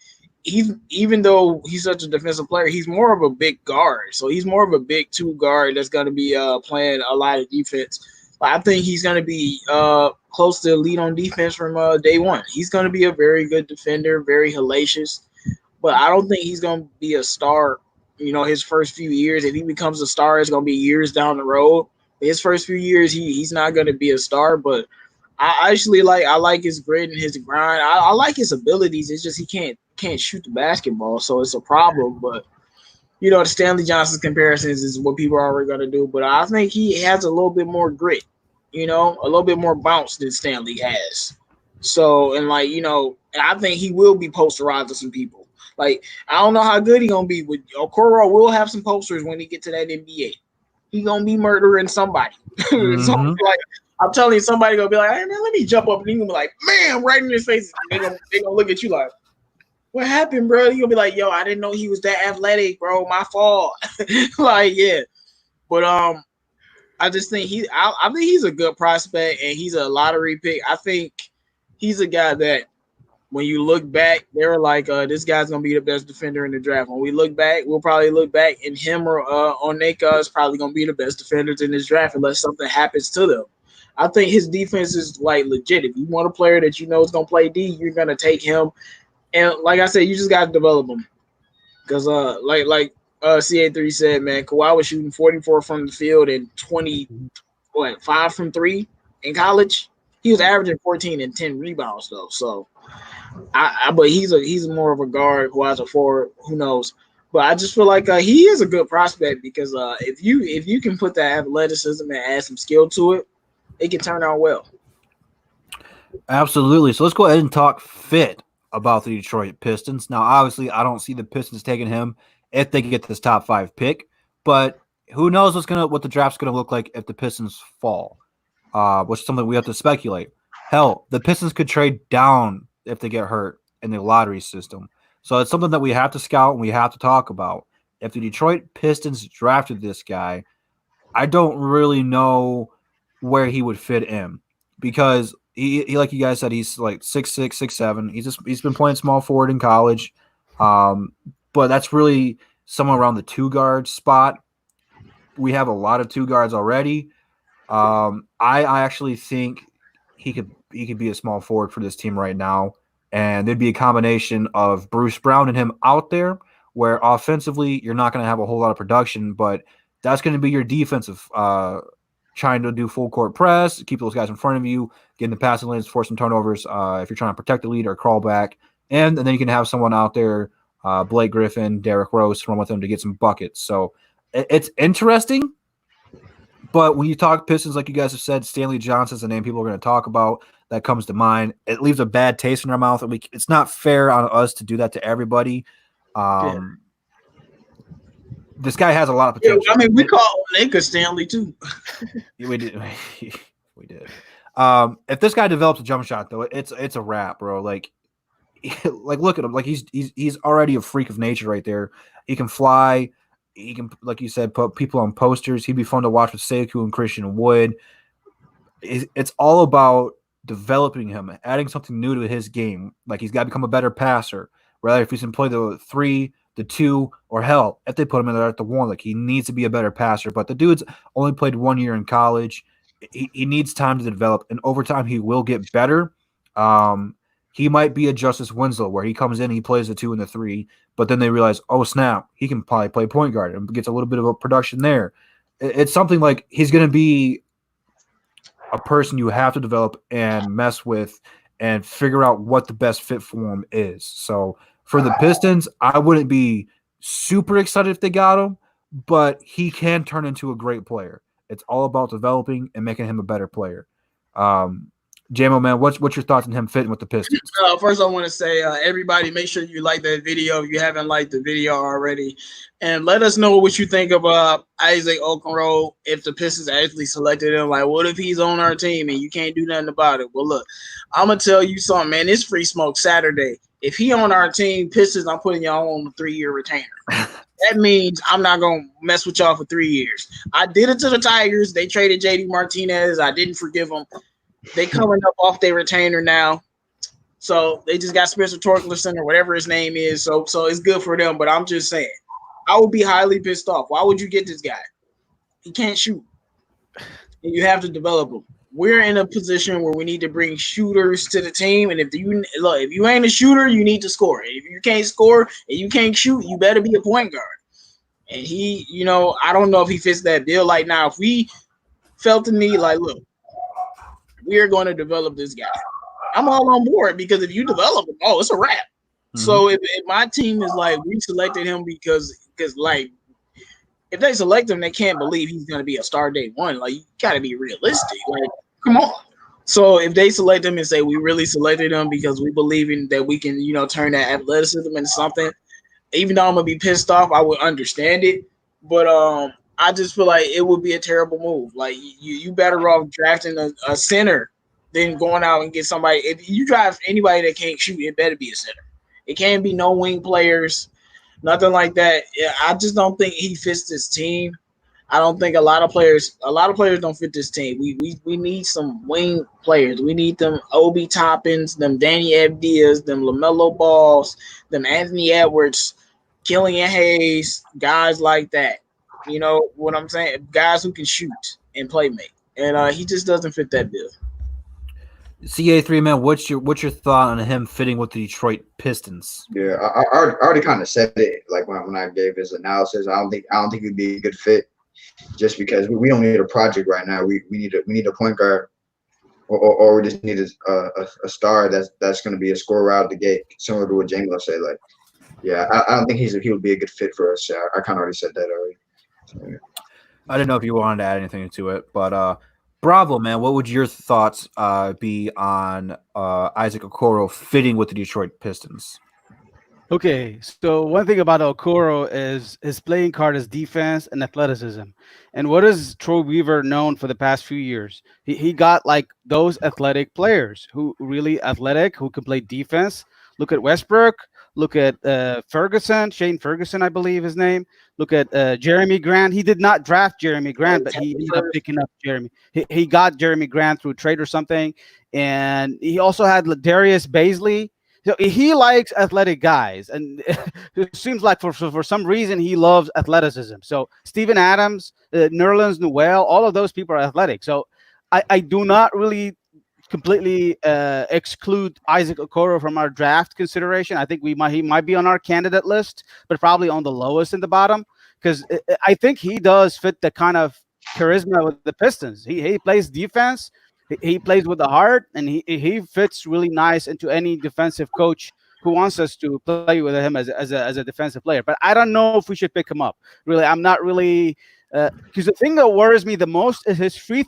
Speaker 5: even though he's such a defensive player, he's more of a big guard. So he's more of a big 2 guard that's going to be playing a lot of defense. I think he's going to be close to elite on defense from day one. He's going to be a very good defender, very hellacious. But I don't think he's going to be a star, his first few years. If he becomes a star, it's going to be years down the road. His first few years, he's not going to be a star. But I actually like his grit and his grind. I like his abilities. It's just he can't shoot the basketball, so it's a problem. But, the Stanley Johnson's comparisons is what people are already going to do. But I think he has a little bit more grit, a little bit more bounce than Stanley has. So, and I think he will be posterizing some people. Like, I don't know how good he's going to be. With Okoro will have some posters when he get to that NBA. He's going to be murdering somebody.
Speaker 3: Mm-hmm.
Speaker 5: So, I'm telling you, somebody going to be like, hey, man, let me jump up. And he's going to be like, man, right in his face. They're going to look at you like, what happened, bro? You're going to be like, yo, I didn't know he was that athletic, bro. My fault. Yeah. But I just think I think he's a good prospect, and he's a lottery pick. I think he's a guy that, when you look back, they were like, this guy's going to be the best defender in the draft. When we look back, we'll probably look back, and him or Oneka is probably going to be the best defenders in this draft unless something happens to them. I think his defense is, legit. If you want a player that is going to play D, you're going to take him. And like I said, you just got to develop him. Because, CA3 said, man, Kawhi was shooting 44 from the field and 5 from 3 in college. He was averaging 14 and 10 rebounds, though. So, but he's more of a guard who has a forward. Who knows? But I just feel like he is a good prospect because if you can put that athleticism and add some skill to it, it can turn out well.
Speaker 3: Absolutely. So let's go ahead and talk fit. about the Detroit Pistons. Now, obviously, I don't see the Pistons taking him if they get this top 5 pick, but who knows what the draft's gonna look like if the Pistons fall, which is something we have to speculate. Hell, the Pistons could trade down if they get hurt in the lottery system. So it's something that we have to scout and we have to talk about. If the Detroit Pistons drafted this guy, I don't really know where he would fit in because he like you guys said, he's like 6'6", 6'7". He's been playing small forward in college, but that's really somewhere around the 2 guard spot. We have a lot of 2 guards already. I actually think he could be a small forward for this team right now, and there'd be a combination of Bruce Brown and him out there, where offensively you're not going to have a whole lot of production, but that's going to be your defensive, trying to do full court press, keep those guys in front of you, get in the passing lanes, force some turnovers if you're trying to protect the lead or crawl back, and then you can have someone out there, Blake Griffin, Derrick Rose, run with them to get some buckets. So it's interesting. But when you talk Pistons, like you guys have said, Stanley Johnson's the name people are going to talk about. That comes to mind. It leaves a bad taste in our mouth. It's not fair on us to do that to everybody. This guy has a lot of potential.
Speaker 5: Yeah, I mean, we call Nigga Stanley too.
Speaker 3: We did. We did. If this guy develops a jump shot, though, it's a wrap, bro. Like look at him. Like he's already a freak of nature right there. He can fly. He can, like you said, put people on posters. He'd be fun to watch with Sekou and Christian Wood. It's all about developing him, adding something new to his game. Like he's got to become a better passer. Whether if he's going to play the 3, the 2, or hell, if they put him in there at the 1, like he needs to be a better passer. But the dude's only played 1 year in college. He needs time to develop, and over time he will get better. He might be a Justice Winslow where he comes in, he plays the 2 and the 3, but then they realize, oh snap, he can probably play point guard and gets a little bit of a production there. It's something like he's going to be a person you have to develop and mess with and figure out what the best fit for him is. So for the Pistons, I wouldn't be super excited if they got him, but he can turn into a great player. It's all about developing and making him a better player. JMO, man, what's your thoughts on him fitting with the Pistons?
Speaker 5: First, I want to say, everybody, make sure you like that video if you haven't liked the video already. And let us know what you think of Isaac Okoro if the Pistons actually selected him. Like, what if he's on our team and you can't do nothing about it? Well, look, I'm going to tell you something, man. It's Free Smoke Saturday. If he on our team, Pistons, I'm putting y'all on a 3-year retainer. That means I'm not going to mess with y'all for 3 years. I did it to the Tigers. They traded JD Martinez. I didn't forgive them. They coming up off their retainer now. So they just got Spencer Torkelson or whatever his name is. So it's good for them. But I'm just saying, I would be highly pissed off. Why would you get this guy? He can't shoot. And you have to develop him. We're in a position where we need to bring shooters to the team. And if you ain't a shooter, you need to score. And if you can't score and you can't shoot, you better be a point guard. And he, I don't know if he fits that bill. Like now, if we felt the need, like, look, we are going to develop this guy. I'm all on board because if you develop him, it's a wrap. Mm-hmm. So if my team is like, we selected him because like, if they select him, they can't believe he's going to be a star day 1. Like, you got to be realistic. Like, come on. So if they select him and say we really selected him because we believe in that we can, turn that athleticism into something, even though I'm going to be pissed off, I would understand it. But I just feel like it would be a terrible move. Like you better off drafting a center than going out and get somebody. If you draft anybody that can't shoot, it better be a center. It can't be no wing players, nothing like that. I just don't think he fits this team. I don't think a lot of players don't fit this team. We need some wing players. We need them Obi Toppins, them Danny Abdias, them LaMelo Balls, them Anthony Edwards, Killian Hayes, guys like that. You know what I'm saying? Guys who can shoot and play make. And he just doesn't fit that bill.
Speaker 3: CA3, man, what's your thought on him fitting with the Detroit Pistons?
Speaker 6: Yeah, I already kind of said it. Like when I gave his analysis, I don't think he'd be a good fit, just because we don't need a project right now. We need a point guard, or we just need a star that's going to be a scorer out of the gate, similar to what J-Mo said. Like, yeah, I don't think he would be a good fit for us. I kind of already said that already. So, yeah.
Speaker 3: I didn't know if you wanted to add anything to it, but Bravo, man. What would your thoughts be on Isaac Okoro fitting with the Detroit Pistons?
Speaker 4: Okay, so one thing about Okoro is his playing card is defense and athleticism. And what is Troy Weaver known for the past few years? He got like those athletic players who really athletic, who can play defense. Look at Westbrook. Look at Ferguson, Shane Ferguson, I believe his name. Look at Jeremy Grant. He did not draft Jeremy Grant, but he ended up picking up Jeremy. He got Jeremy Grant through trade or something. And he also had Darius Baisley. So he likes athletic guys, and it seems like for some reason he loves athleticism. So Steven Adams, Nerlens Noel, all of those people are athletic. So I do not really completely exclude Isaac Okoro from our draft consideration. I think he might be on our candidate list, but probably on the lowest in the bottom because I think he does fit the kind of charisma with the Pistons. He plays defense. He plays with the heart, and he fits really nice into any defensive coach who wants us to play with him as a defensive player. But I don't know if we should pick him up. Really, I'm not really because the thing that worries me the most is his free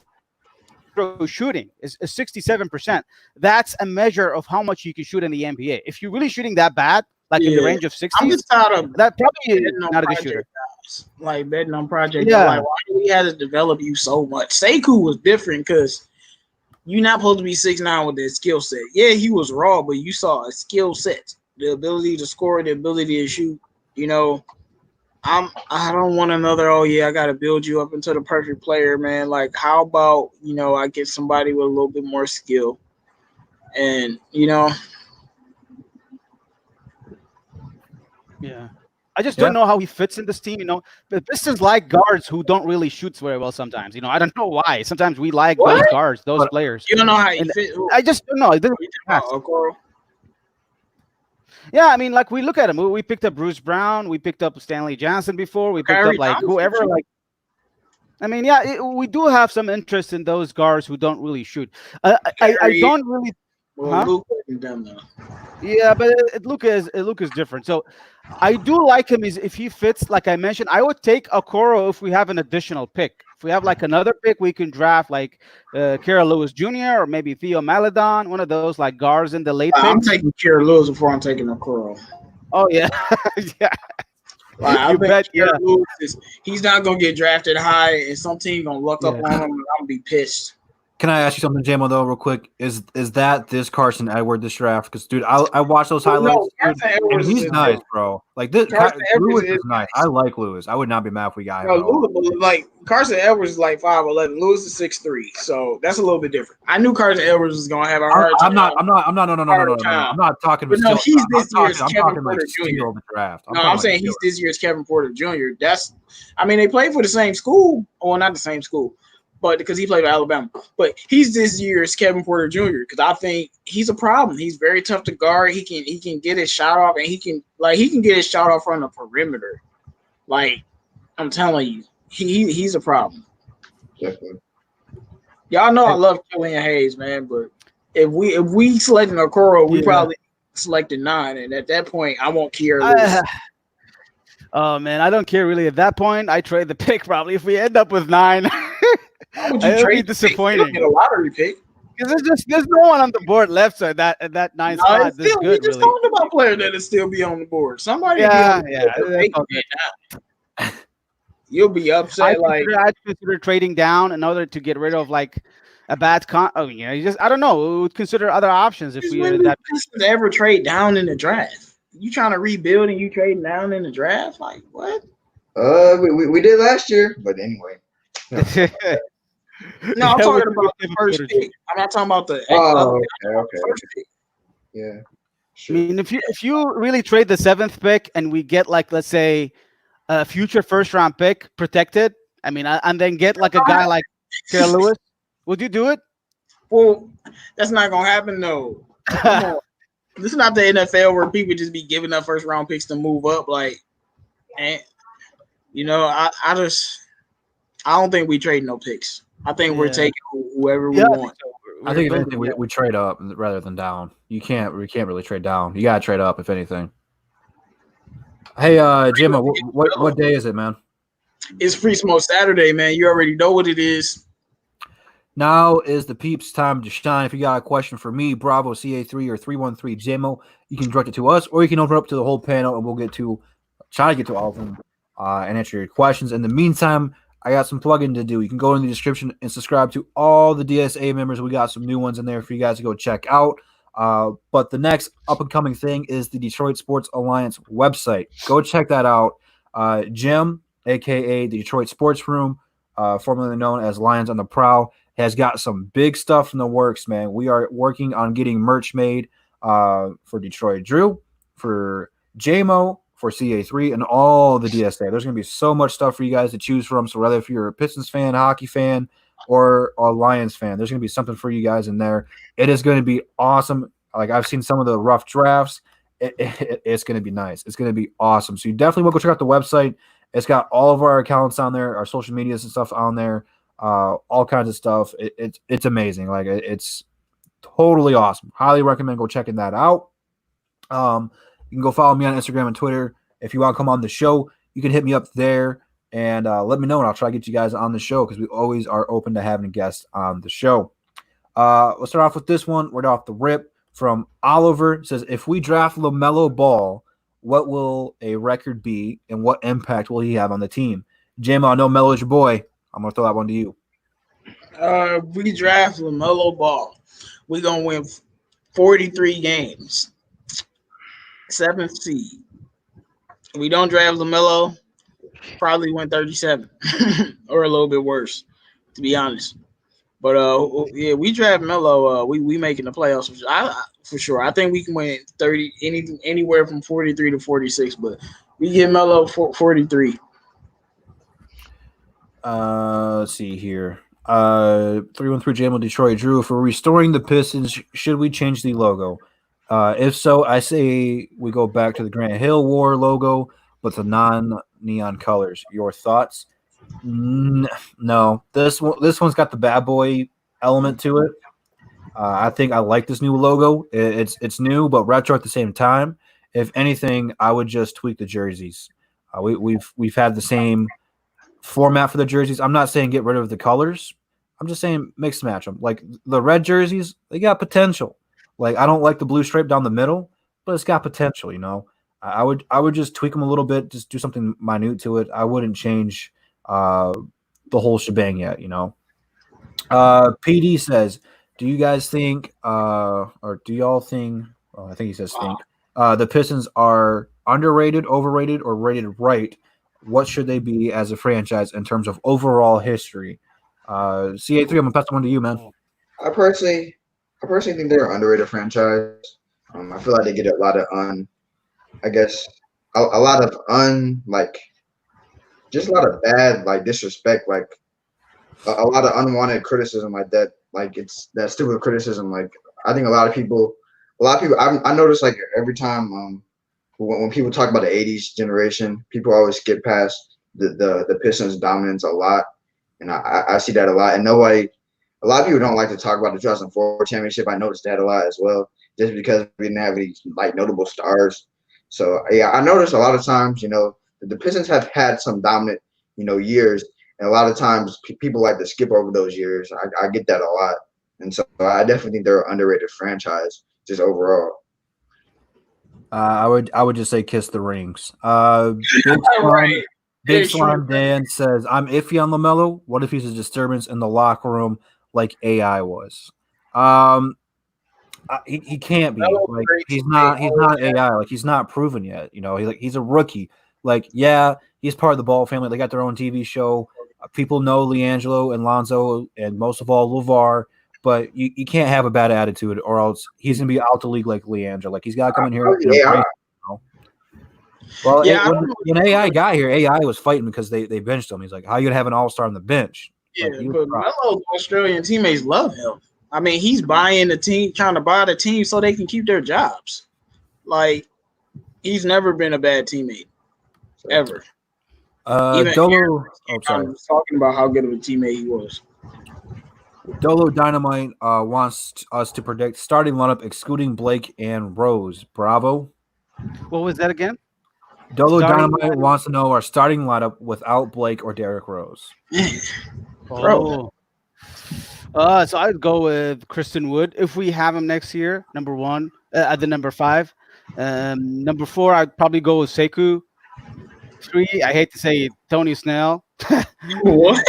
Speaker 4: throw shooting is 67%. That's a measure of how much you can shoot in the NBA. If you're really shooting that bad, like in the range of 60,
Speaker 5: I'm just tired of
Speaker 4: that probably is
Speaker 5: betting on
Speaker 4: not a good
Speaker 5: project
Speaker 4: shooter.
Speaker 5: guys. Like betting on project.
Speaker 4: Yeah.
Speaker 5: Like, why do we have to develop you so much? Sekou was different because you're not supposed to be 6'9" with that skill set. Yeah, he was raw, but you saw a skill set, the ability to score, the ability to shoot. You know, I don't want another. Oh yeah, I got to build you up into the perfect player, man. Like, how about I get somebody with a little bit more skill, and
Speaker 4: Yeah. I just don't know how he fits in this team. The Pistons like guards who don't really shoot very well sometimes. I don't know why. Sometimes we like those guards, those players.
Speaker 5: You don't know how he
Speaker 4: And
Speaker 5: fit.
Speaker 4: I just don't know. It doesn't pass.
Speaker 5: Okoro.
Speaker 4: Yeah, I mean, like we look at him. We picked up Bruce Brown. We picked up Stanley Johnson before. We picked
Speaker 5: Kyrie
Speaker 4: up like
Speaker 5: Thompson,
Speaker 4: whoever.
Speaker 5: too.
Speaker 4: Like, I mean, yeah, we do have some interest in those guards who don't really shoot. I don't really.
Speaker 5: Well, Luke wasn't done though.
Speaker 4: Yeah, but Luke is different. So I do like him. Is if he fits, like I mentioned, I would take Okoro if we have an additional pick. If we have like another pick, we can draft like Kira Lewis Jr. or maybe Theo Maledon, one of those like guards in the late
Speaker 5: I'm
Speaker 4: picks.
Speaker 5: taking Kira Lewis before I'm taking Okoro.
Speaker 4: Oh yeah, yeah.
Speaker 5: Like, I
Speaker 4: You
Speaker 5: bet
Speaker 4: bet,
Speaker 5: Kira
Speaker 4: yeah.
Speaker 5: Lewis he's not gonna get drafted high, and some team gonna luck up
Speaker 4: Yeah.
Speaker 5: on him, and I'm gonna be pissed.
Speaker 3: Can I ask you something, Jamo, though, real quick? Is that this Carson Edward this draft? Because, dude, I watched those
Speaker 5: Well, no,
Speaker 3: highlights. Dude,
Speaker 5: Carson
Speaker 3: and
Speaker 5: Edwards
Speaker 3: he's
Speaker 5: is
Speaker 3: nice,
Speaker 5: good.
Speaker 3: bro. Like this,
Speaker 5: Carson
Speaker 3: Lewis
Speaker 5: Edwards
Speaker 3: is nice. I like Lewis. I would not be mad if we got him.
Speaker 5: No,
Speaker 3: at all.
Speaker 5: like Carson Edwards is like 5'11". Lewis is 6'3", so that's a little bit different. I knew Carson Edwards was gonna have a hard time.
Speaker 3: I'm not. No. I'm not talking about.
Speaker 5: But no, he's this year's
Speaker 3: I'm
Speaker 5: Kevin
Speaker 3: talking
Speaker 5: Porter
Speaker 3: like
Speaker 5: Jr.
Speaker 3: steal of the draft.
Speaker 5: No, I'm saying he's this year's Kevin Porter Jr. They played for the same school. Well, not the same school, but because he played for Alabama. But he's this year's Kevin Porter Jr. because I think he's a problem. He's very tough to guard. He can get his shot off, and he can get his shot off from the perimeter. Like, I'm telling you, he's a problem.
Speaker 6: Definitely.
Speaker 5: Y'all know I love Killian Hayes, man, but if we selected Okoro, we probably selected 9, and at that point, I won't care.
Speaker 4: Oh man, I don't care really. At that point, I trade the pick probably. If we end up with 9,
Speaker 5: Why would you
Speaker 4: it'll be
Speaker 5: trade?
Speaker 4: disappointing.
Speaker 5: Get a lottery pick.
Speaker 4: Because there's no one on the board left at that 9 spot. This
Speaker 5: We
Speaker 4: good,
Speaker 5: just
Speaker 4: really.
Speaker 5: talked about players that'll still be on the board. Somebody,
Speaker 4: Yeah,
Speaker 5: be
Speaker 4: yeah.
Speaker 5: on the
Speaker 4: that's
Speaker 5: board.
Speaker 4: all good.
Speaker 5: You'll be upset.
Speaker 4: I'd consider trading down in order to get rid of like a bad I don't know. We would consider other options if we
Speaker 5: when
Speaker 4: that.
Speaker 5: the Pistons ever trade down in the draft? You trying to rebuild and you trading down in the draft? Like what?
Speaker 6: We did last year, but anyway.
Speaker 5: No, I'm
Speaker 4: Yeah,
Speaker 5: talking
Speaker 4: we-
Speaker 5: about the first pick. I'm not talking about the
Speaker 6: Okay.
Speaker 5: first pick.
Speaker 6: Yeah.
Speaker 4: I
Speaker 6: Sure.
Speaker 4: mean, if you really trade the 7th pick and we get like, let's say, a future first round pick protected, I mean, and then get like a guy like Kira Lewis, would you do it?
Speaker 5: Well, that's not gonna happen though. Come on. This is not the NFL where people just be giving up first round picks to move up. Like, and I don't think we trade no picks. I think we're taking whoever we want.
Speaker 3: I think if anything, we trade up rather than down. We can't really trade down. You gotta trade up if anything. Hey, Jim, what day is it, man?
Speaker 5: It's Free Smoke Saturday, man. You already know what it is.
Speaker 3: Now is the peeps time to shine. If you got a question for me, Bravo CA3 or 313 JMO, you can direct it to us, or you can open up to the whole panel, and we'll try to get to all of them and answer your questions. In the meantime, I got some plugin to do. You can go in the description and subscribe to all the DSA members. We got some new ones in there for you guys to go check out. But the next up and coming thing is the Detroit Sports Alliance website. Go check that out. Jim, aka the Detroit Sports Room, formerly known as Lions on the Prowl, has got some big stuff in the works, man. We are working on getting merch made for Detroit Drew, for JMO, for CA3, and all the DSA. There's going to be so much stuff for you guys to choose from. So whether if you're a Pistons fan, hockey fan, or a Lions fan, there's going to be something for you guys in there. It is going to be awesome. Like, I've seen some of the rough drafts. It's going to be nice. It's going to be awesome. So you definitely want to go check out the website. It's got all of our accounts on there, our social medias and stuff on there. All kinds of stuff. It's amazing. Like, it's totally awesome. Highly recommend go checking that out. You can go follow me on Instagram and Twitter. If you want to come on the show, you can hit me up there and let me know, and I'll try to get you guys on the show because we always are open to having guests on the show. Let's start off with this one. Right off the rip from Oliver. It says, if we draft LaMelo Ball, what will a record be and what impact will he have on the team? Jim, I know Melo is your boy. I'm going to throw that one to you.
Speaker 5: We draft LaMelo Ball. We're going to win 43 games. 7th seed. If we don't draft LaMelo, probably win 37 or a little bit worse, to be honest. But yeah, we draft Melo. We making the playoffs for sure. I think we can win 30, anywhere from 43 to 46. But we get Melo 43.
Speaker 3: Let's see here. 313 JMO Detroit Drew. For restoring the Pistons, should we change the logo? If so, I say we go back to the Grant Hill War logo, but the non-neon colors. Your thoughts? No, this one's got the bad boy element to it. I think I like this new logo. It's new but retro at the same time. If anything, I would just tweak the jerseys. We've had the same format for the jerseys. I'm not saying get rid of the colors. I'm just saying mix match them. Like the red jerseys, they got potential. Like, I don't like the blue stripe down the middle, but it's got potential, you know. I would just tweak them a little bit, just do something minute to it. I wouldn't change the whole shebang yet, you know. PD says, do you guys think or do y'all think I think he says think the Pistons are underrated, overrated, or rated right? What should they be as a franchise in terms of overall history? CA3, I'm gonna pass the one to you, man.
Speaker 6: I personally think they're an underrated franchise. I feel like they get a lot of just a lot of bad disrespect, a lot of unwanted criticism like that. Like, it's that stupid criticism. Like, I think a lot of people. I notice like every time when people talk about the '80s generation, people always skip past the Pistons' dominance a lot, and I see that a lot. And a lot of people don't like to talk about the 2004 championship. I noticed that a lot as well, just because we didn't have any notable stars. So yeah, I noticed a lot of times, the Pistons have had some dominant, years, and a lot of times people like to skip over those years. I get that a lot, and so I definitely think they're an underrated franchise, just overall.
Speaker 3: I would just say kiss the rings. Big Slime Dan says, I'm iffy on LaMelo. What if he's a disturbance in the locker room like AI was? He can't be. Like, he's not AI. Like, he's not proven yet. He's a rookie. Like, yeah, he's part of the Ball family. They got their own TV show. People know LiAngelo and Lonzo and most of all LeVar. But you can't have a bad attitude, or else he's gonna be out the league like LiAngelo. Like, he's got to come in here. Well, yeah, when AI got here, AI was fighting because they benched him. He's like, "How you gonna have an all-star on the bench?"
Speaker 5: Yeah, but Melo's Australian teammates love him. I mean, he's buying the team, trying to buy the team so they can keep their jobs. Like, he's never been a bad teammate, ever.
Speaker 3: Dolo,
Speaker 5: talking about how good of a teammate he was.
Speaker 3: Dolo Dynamite wants us to predict starting lineup excluding Blake and Rose. Bravo.
Speaker 4: What was that again?
Speaker 3: Dolo Dynamite wants to know our starting lineup without Blake or Derrick Rose.
Speaker 4: Oh. So I'd go with Kristen Wood if we have him next year. Number one at the number 5. Number 4, I'd probably go with Sekou. 3, I hate to say it, Tony Snell.
Speaker 5: What?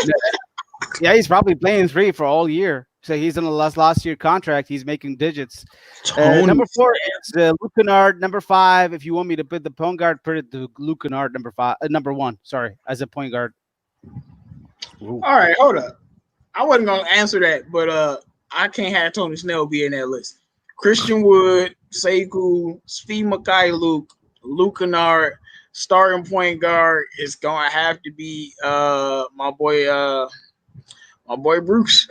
Speaker 4: Yeah, he's probably playing 3 for all year. So he's on the last year contract. He's making digits. Number 4 is Luke Kennard. Number 5, if you want me to put the point guard, put it to Luke Kennard. Number 1. Sorry, as a point guard.
Speaker 5: All right, hold up. I wasn't gonna answer that, but I can't have Tony Snell be in that list. Christian Wood, Sekou, Steve Luke Kennard, starting point guard is gonna have to be my boy Bruce.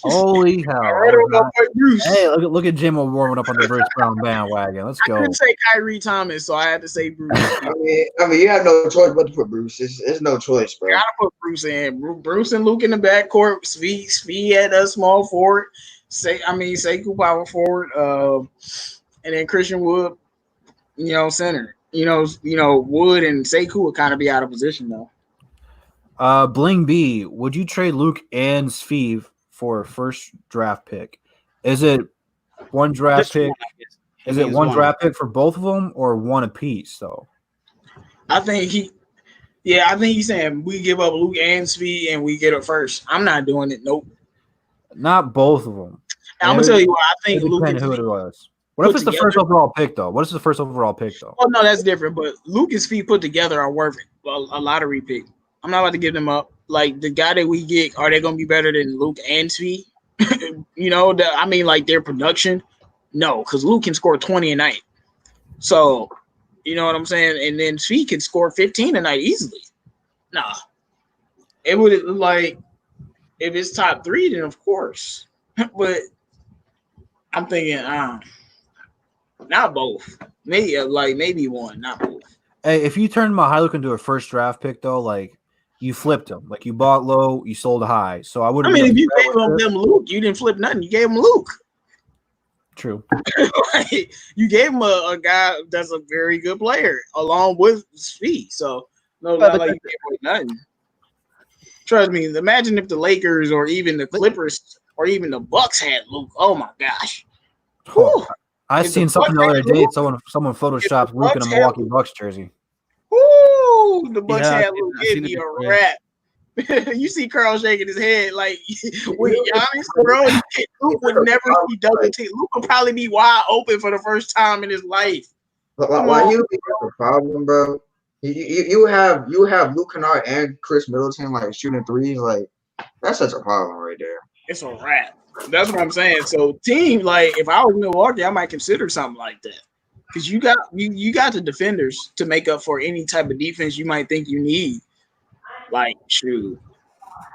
Speaker 3: Holy hell!
Speaker 5: I read about my boy Bruce.
Speaker 3: Hey, look at Jim warming up on the Bruce Brown bandwagon. Let's
Speaker 5: I
Speaker 3: go.
Speaker 5: couldn't say Kyrie Thomas, so I had to say Bruce.
Speaker 6: I mean, you have no choice but to put Bruce. It's no choice, bro.
Speaker 5: Gotta put Bruce in. Bruce and Luke in the backcourt. Svi at a small forward. Sekou power forward. And then Christian Wood, center. Wood and Sekou would kind of be out of position though.
Speaker 3: Bling B, would you trade Luke and Sviv for a first draft pick? Is it one draft pick? Is it one draft pick for both of them or one apiece though?
Speaker 5: I think he's saying we give up Luke and Svi and we get a first. I'm not doing it. Nope.
Speaker 3: Not both of them.
Speaker 5: I'm gonna tell you what I think. Luke and
Speaker 3: who it was. What if it's the first overall pick though? What is the first overall pick though?
Speaker 5: Oh no, that's different. But Luke and Svi put together are worth a lottery pick. I'm not about to give them up. Like the guy that we get, are they gonna be better than Luke and Svi? Their production. No, because Luke can score 20 a night. So, you know what I'm saying? And then Svi can score 15 a night easily. Nah. It would if it's top 3, then of course. But I'm thinking, not both. Maybe one, not both.
Speaker 3: Hey, if you turned Mihailuk into a first draft pick though, like you flipped him. Like you bought low, you sold high. So I wouldn't.
Speaker 5: If you gave them Luke, you didn't flip nothing. You gave him Luke.
Speaker 3: True.
Speaker 5: You gave him a guy that's a very good player along with Svi. So no, you gave away nothing. Trust me. Imagine if the Lakers or even the Clippers or even the Bucks had Luke. Oh my gosh.
Speaker 3: I seen something the other day. Someone photoshopped Luke in a Milwaukee Bucks jersey.
Speaker 5: Ooh, the Bucks had Luke. It'd be a wrap. You see Carl shaking his head like with Giannis, bro. Luke would never be double teamed. Luke would probably be wide open for the first time in his life.
Speaker 6: Why you think that's a problem, bro? You have Luke Kennard and Chris Middleton like shooting threes. Like that's such a problem right there.
Speaker 5: It's a wrap. That's what I'm saying. So team, if I was Milwaukee, I might consider something like that. Because you got the defenders to make up for any type of defense you might think you need. Shoot.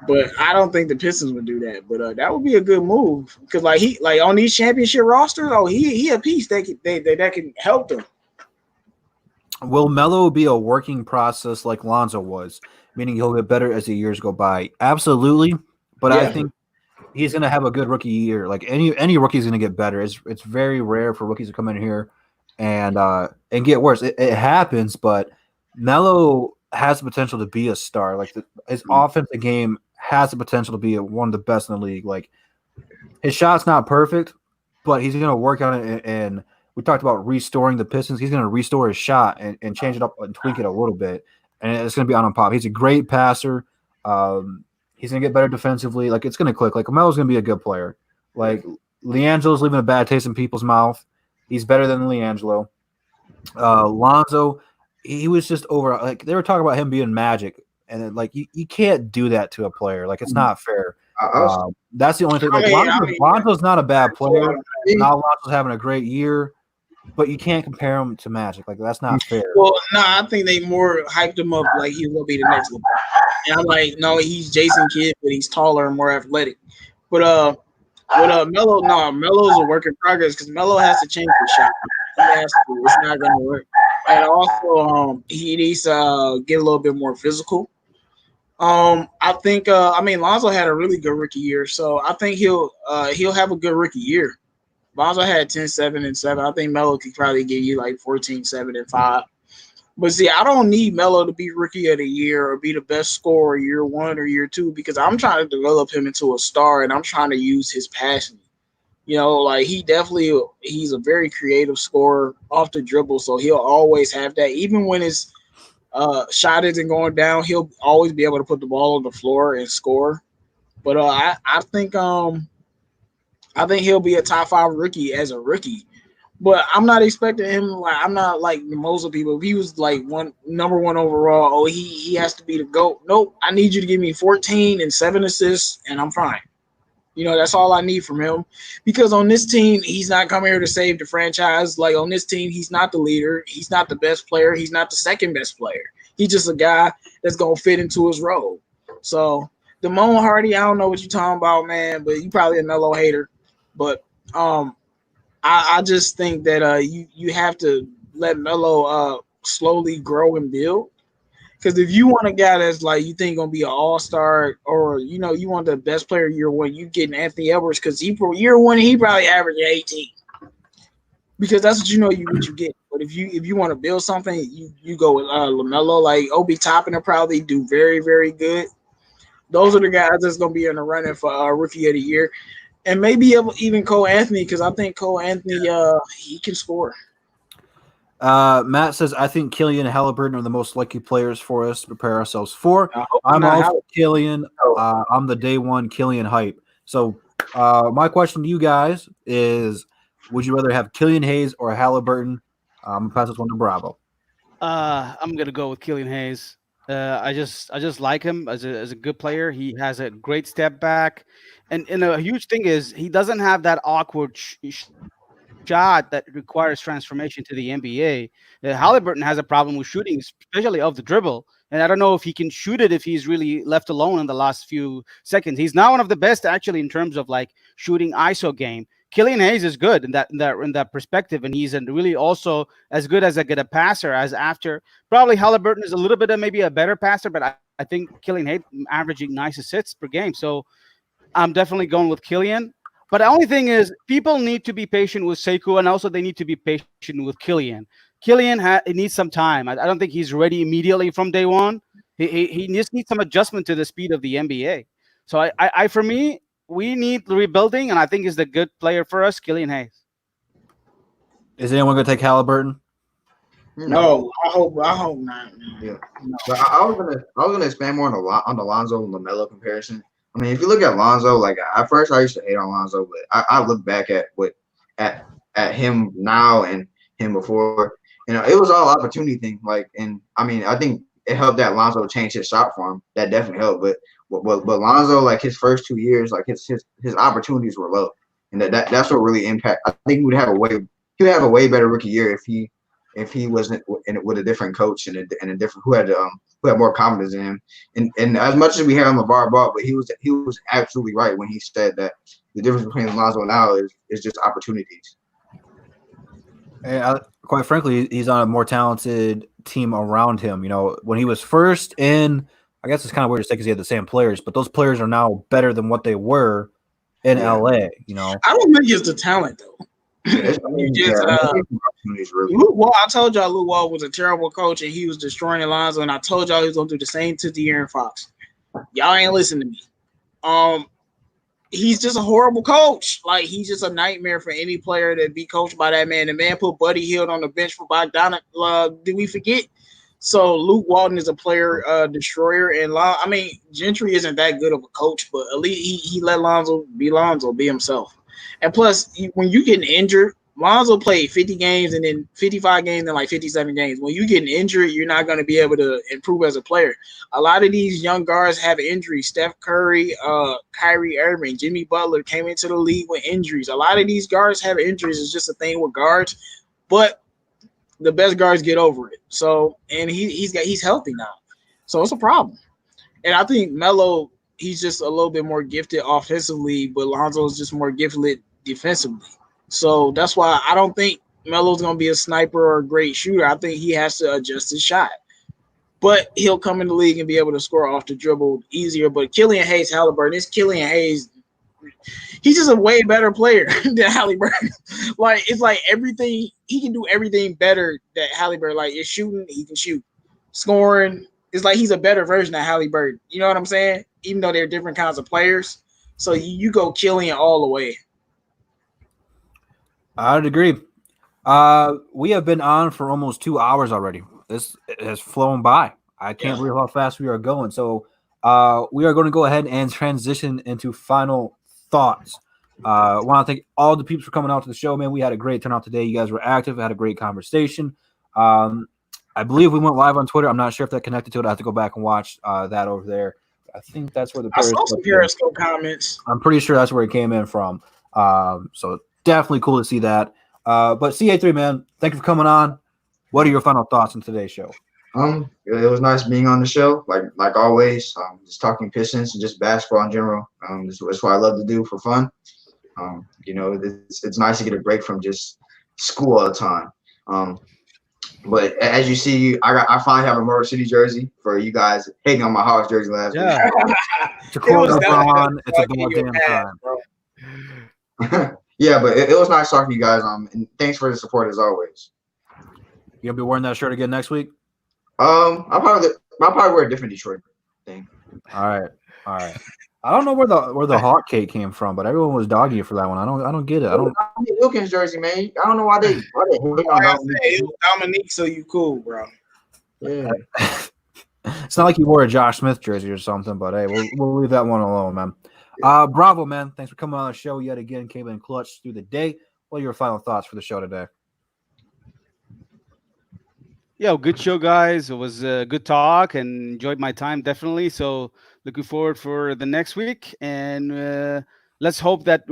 Speaker 5: But I don't think the Pistons would do that. But that would be a good move. Because on these championship rosters, he a piece that can help them.
Speaker 3: Will Melo be a working process like Lonzo was, meaning he'll get better as the years go by? Absolutely. But I think he's going to have a good rookie year. Like any rookie's going to get better. It's very rare for rookies to come in here and get worse. It happens, but Melo has the potential to be a star. Like his offensive game has the potential to be one of the best in the league. Like his shot's not perfect, but he's going to work on it. And we talked about restoring the Pistons. He's going to restore his shot and change it up and tweak it a little bit. And it's going to be on pop. He's a great passer. He's going to get better defensively. Like, it's going to click. Like, Melo's going to be a good player. Like, LiAngelo's leaving a bad taste in people's mouth. He's better than LiAngelo. Lonzo, he was just over. Like, they were talking about him being magic. And, you can't do that to a player. Like, it's not fair. That's the only thing. Like, Lonzo's not a bad player. Now Lonzo's having a great year. But you can't compare him to Magic. Like, that's not fair.
Speaker 5: Well, no, I think they more hyped him up like he will be the next LeBron. And I'm like, no, he's Jason Kidd, but he's taller and more athletic. But Melo, Melo's a work in progress because Melo has to change his shot. He has to. It's not going to work. And also, he needs to get a little bit more physical. I think, Lonzo had a really good rookie year, so I think he'll have a good rookie year. Lonzo had 10, 7, and 7. I think Melo could probably give you 14, 7, and 5. But see, I don't need Melo to be rookie of the year or be the best scorer year one or year two because I'm trying to develop him into a star and I'm trying to use his passion. Like he's a very creative scorer off the dribble, so he'll always have that. Even when his shot isn't going down, he'll always be able to put the ball on the floor and score. But I think he'll be a top 5 rookie as a rookie. But I'm not expecting him I'm not like most of people. If he was like number one overall, he has to be the GOAT. Nope. I need you to give me 14 and 7 assists and I'm fine. That's all I need from him. Because on this team, he's not coming here to save the franchise. Like on this team, he's not the leader. He's not the best player. He's not the second best player. He's just a guy that's gonna fit into his role. So Damone Hardy, I don't know what you're talking about, man, but you probably a Melo hater. But I just think that you have to let Melo slowly grow and build. Because if you want a guy that's like you think gonna be an all-star, or you want the best player year one, you getting Anthony Edwards because year one he probably averaged 18. Because that's what you get. But if you want to build something, you go with LaMelo. Like Obi Toppin will probably do very, very good. Those are the guys that's gonna be in the running for rookie of the year. And maybe even Cole Anthony, because I think Cole Anthony, he can score.
Speaker 3: Matt says, I think Killian and Halliburton are the most likely players for us to prepare ourselves for. I'm also Killian. I'm the day one Killian hype. So my question to you guys is, would you rather have Killian Hayes or Halliburton? I'm going to pass this one to Bravo.
Speaker 4: I'm going to go with Killian Hayes. I just like him as a good player. He has a great step back. And a huge thing is he doesn't have that awkward shot that requires transformation to the NBA. Halliburton has a problem with shooting, especially off the dribble. And I don't know if he can shoot it if he's really left alone in the last few seconds. He's not one of the best actually in terms of like shooting ISO game. Killian Hayes is good in that perspective, and he's really also as good as a passer as after. Probably Halliburton is a little bit of maybe a better passer, but I think Killian Hayes averaging nice assists per game. So I'm definitely going with Killian. But the only thing is, people need to be patient with Sekou, and also they need to be patient with Killian. Killian needs some time. I don't think he's ready immediately from day one. He just needs some adjustment to the speed of the NBA. So for me, we need rebuilding, and I think is the good player for us, Killian Hayes.
Speaker 3: Is anyone going to take Halliburton?
Speaker 5: No, I hope not. Man.
Speaker 6: Yeah, no. But I was gonna expand more on the Lonzo and LaMelo comparison. I mean, if you look at Lonzo, like at first I used to hate on Lonzo, but I look back at him now and him before. It was all opportunity thing. Like, and I mean, I think it helped that Lonzo changed his shot for him. That definitely helped. But Lonzo, like his first 2 years, like his opportunities were low, and that's what really impact. I think he would have a way better rookie year if he wasn't with a different coach and a different who had more confidence in him. And as much as we have LeVar Ball, but he was absolutely right when he said that the difference between Lonzo now is just opportunities.
Speaker 3: And quite frankly, he's on a more talented team around him. When he was first in, I guess it's kind of weird to say because he had the same players, but those players are now better than what they were in LA.
Speaker 5: I don't think it's the talent though. Luke Wall, I told y'all Luke Wall was a terrible coach and he was destroying Alonzo, and I told y'all he was gonna do the same to De'Aaron Fox. Y'all ain't listening to me. He's just a horrible coach. Like, he's just a nightmare for any player to be coached by that man. The man put Buddy Hield on the bench for Bogdanovic. Did we forget? So Luke Walton is a player destroyer, and Gentry isn't that good of a coach, but at least he let Lonzo, be himself. And plus, when you getting injured, Lonzo played 50 games and then 55 games and like 57 games. When you getting injured, you're not going to be able to improve as a player. A lot of these young guards have injuries. Steph Curry, Kyrie Irving, Jimmy Butler came into the league with injuries. A lot of these guards have injuries. It's just a thing with guards, but the best guards get over it. So, and he's healthy now, so it's a problem. And I think Melo, he's just a little bit more gifted offensively, but Lonzo is just more gifted defensively. So that's why I don't think Melo's going to be a sniper or a great shooter. I think he has to adjust his shot. But he'll come in the league and be able to score off the dribble easier. But Killian Hayes, Halliburton, it's Killian Hayes he's just a way better player than Halliburton. Like it's like everything he can do everything better than Halliburton. Like it's shooting, he can shoot, scoring. It's like he's a better version of Halliburton. You know what I'm saying? Even though they're different kinds of players, so you go Killian all the way.
Speaker 3: I'd agree. We have been on for almost 2 hours already. This has flown by. I can't believe how fast we are going. So we are going to go ahead and transition into final thoughts. I want to thank all the peeps for coming out to the show, man. We had a great turnout today. You guys were active, had a great conversation. I believe we went live on Twitter. I'm not sure if that connected to it. I have to go back and watch that over there. I think that's where the
Speaker 5: I saw some Periscope comments.
Speaker 3: I'm pretty sure that's where it came in from. So definitely cool to see that. But CA3, man, thank you for coming on. What are your final thoughts on today's show?
Speaker 6: It was nice being on the show, like always. Just talking Pistons and just basketball in general. That's what I love to do for fun. It's nice to get a break from just school all the time. But as you see, I finally have a Motor City jersey for you guys hating on my Hawks jersey last week.
Speaker 3: To quote LeBron, it's a goddamn time.
Speaker 6: Yeah, but it was nice talking to you guys. And thanks for the support as always.
Speaker 3: You gonna be wearing that shirt again next week?
Speaker 6: I'll probably wear a different Detroit thing.
Speaker 3: All right. I don't know where the hot cake came from, but everyone was dogging you for that one. I don't get it. I don't.
Speaker 6: Wilkins jersey, man. I don't know why they hate on
Speaker 5: It was Dominique, so you cool, bro.
Speaker 6: Yeah.
Speaker 3: It's not like you wore a Josh Smith jersey or something, but hey, we'll leave that one alone, man. Bravo, man. Thanks for coming on the show yet again. Came in clutch through the day. What are your final thoughts for the show today?
Speaker 4: Yeah, good show, guys. It was a good talk and enjoyed my time, definitely. So looking forward for the next week. And let's hope that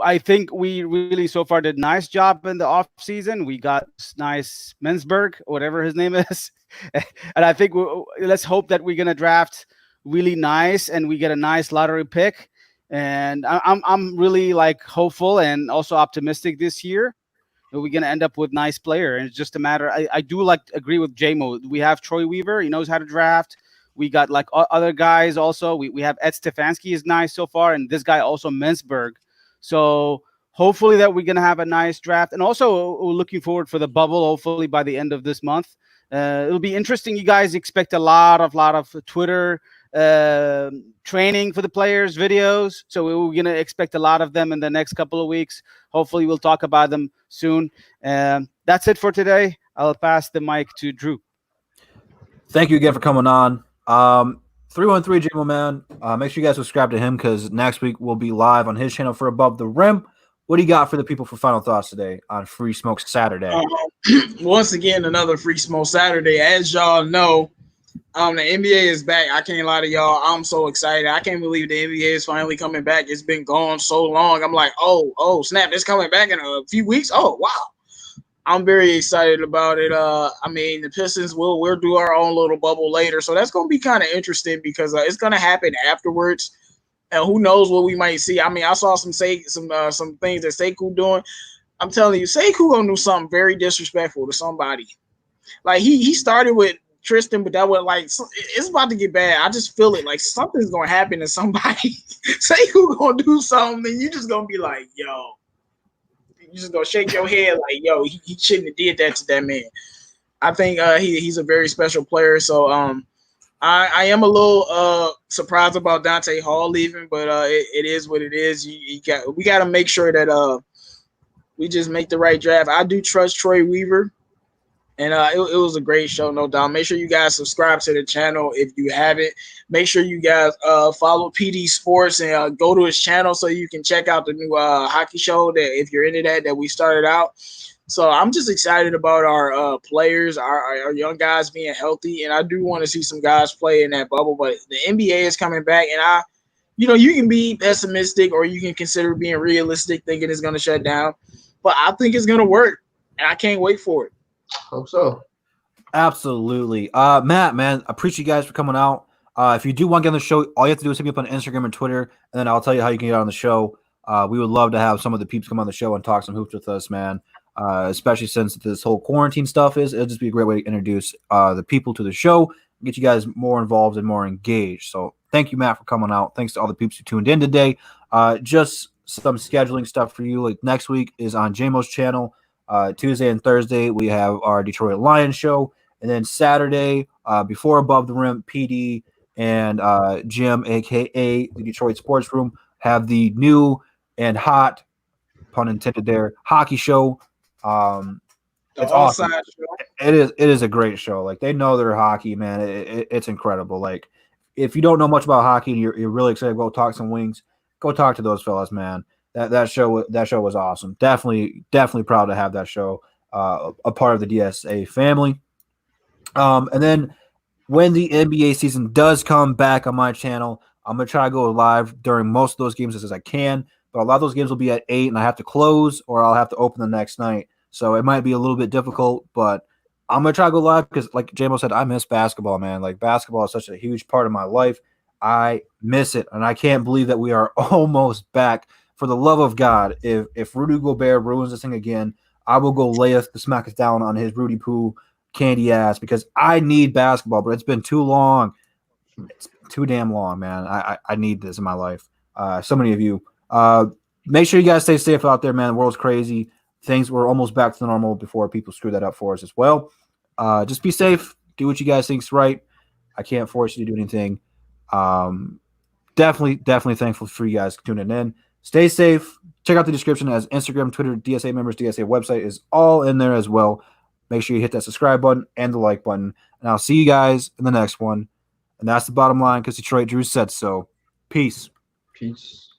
Speaker 4: I think we really so far did a nice job in the off season. We got nice Mensberg, whatever his name is. And I think let's hope that we're going to draft really nice and we get a nice lottery pick. And I'm really like hopeful and also optimistic this year. We're going to end up with nice player. And it's just a matter. I do agree with J-Mo. We have Troy Weaver. He knows how to draft. We got like other guys also. We have Ed Stefanski is nice so far. And this guy also Mensberg. So hopefully that we're going to have a nice draft. And also we're looking forward for the bubble, hopefully by the end of this month. It'll be interesting. You guys expect a lot of Twitter training for the players, videos. So we're going to expect a lot of them in the next couple of weeks. Hopefully we'll talk about them soon. That's it for today. I'll pass the mic to Drew.
Speaker 3: Thank you again for coming on. 313 J-Mo, man. Make sure you guys subscribe to him because next week we'll be live on his channel for Above the Rim. What do you got for the people for final thoughts today on Free Smoke Saturday?
Speaker 5: Once again, another Free Smoke Saturday. As y'all know, the NBA is back. I can't lie to y'all. I'm so excited. I can't believe the NBA is finally coming back. It's been gone so long. I'm like, oh, snap. It's coming back in a few weeks. Oh, wow. I'm very excited about it. The Pistons we'll do our own little bubble later. So that's going to be kind of interesting because it's going to happen afterwards. And who knows what we might see. I saw some things that Sekou doing. I'm telling you, Sekou going to do something very disrespectful to somebody. Like he started with Tristan, but that was like it's about to get bad. I just feel it like something's gonna happen to somebody. Say who gonna do something, and you just gonna be like, yo, you just gonna shake your head like, yo, he shouldn't have did that to that man. I think he's a very special player. So I am a little surprised about Dante Hall leaving, but it is what it is. We got to make sure that we just make the right draft. I do trust Troy Weaver. And it was a great show, no doubt. Make sure you guys subscribe to the channel if you haven't. Make sure you guys follow PD Sports and go to his channel so you can check out the new hockey show that if you're into that we started out. So I'm just excited about our players, our young guys being healthy. And I do want to see some guys play in that bubble. But the NBA is coming back. And you can be pessimistic or you can consider being realistic, thinking it's going to shut down. But I think it's going to work. And I can't wait for it.
Speaker 6: Hope so.
Speaker 3: Absolutely. Matt, man, appreciate you guys for coming out. If you do want to get on the show, all you have to do is hit me up on Instagram and Twitter, and then I'll tell you how you can get on the show. We would love to have some of the peeps come on the show and talk some hoops with us, man. Especially since this whole quarantine stuff it'll just be a great way to introduce the people to the show, get you guys more involved and more engaged. So thank you, Matt, for coming out. Thanks to all the peeps who tuned in today. Just some scheduling stuff for you. Like next week is on JMO's channel. Tuesday and Thursday we have our Detroit Lions show, and then Saturday before Above the Rim, PD and Jim, aka the Detroit Sports Room, have the new and hot, pun intended there, hockey show.
Speaker 5: The
Speaker 3: It's awesome.
Speaker 5: Offside Show.
Speaker 3: It is a great show. Like they know their hockey, man. It's incredible. Like if you don't know much about hockey and you're really excited to go talk some wings, go talk to those fellas, man. That show was awesome. Definitely proud to have that show a part of the DSA family. And then when the NBA season does come back on my channel, I'm gonna try to go live during most of those games as I can. But a lot of those games will be at 8, and I have to close or I'll have to open the next night. So it might be a little bit difficult, but I'm gonna try to go live because, like JMO said, I miss basketball, man. Like basketball is such a huge part of my life. I miss it, and I can't believe that we are almost back. For the love of God, if Rudy Gobert ruins this thing again, I will go layeth the smacketh down on his Rudy Poo candy ass because I need basketball, but it's been too long. It's been too damn long, man. I need this in my life. So many of you. Make sure you guys stay safe out there, man. The world's crazy. Things were almost back to normal before people screw that up for us as well. Just be safe. Do what you guys think's right. I can't force you to do anything. Definitely thankful for you guys tuning in. Stay safe. Check out the description as Instagram, Twitter, DSA members, DSA website is all in there as well. Make sure you hit that subscribe button and the like button. And I'll see you guys in the next one. And that's the bottom line because Detroit Drew said so. Peace.
Speaker 6: Peace.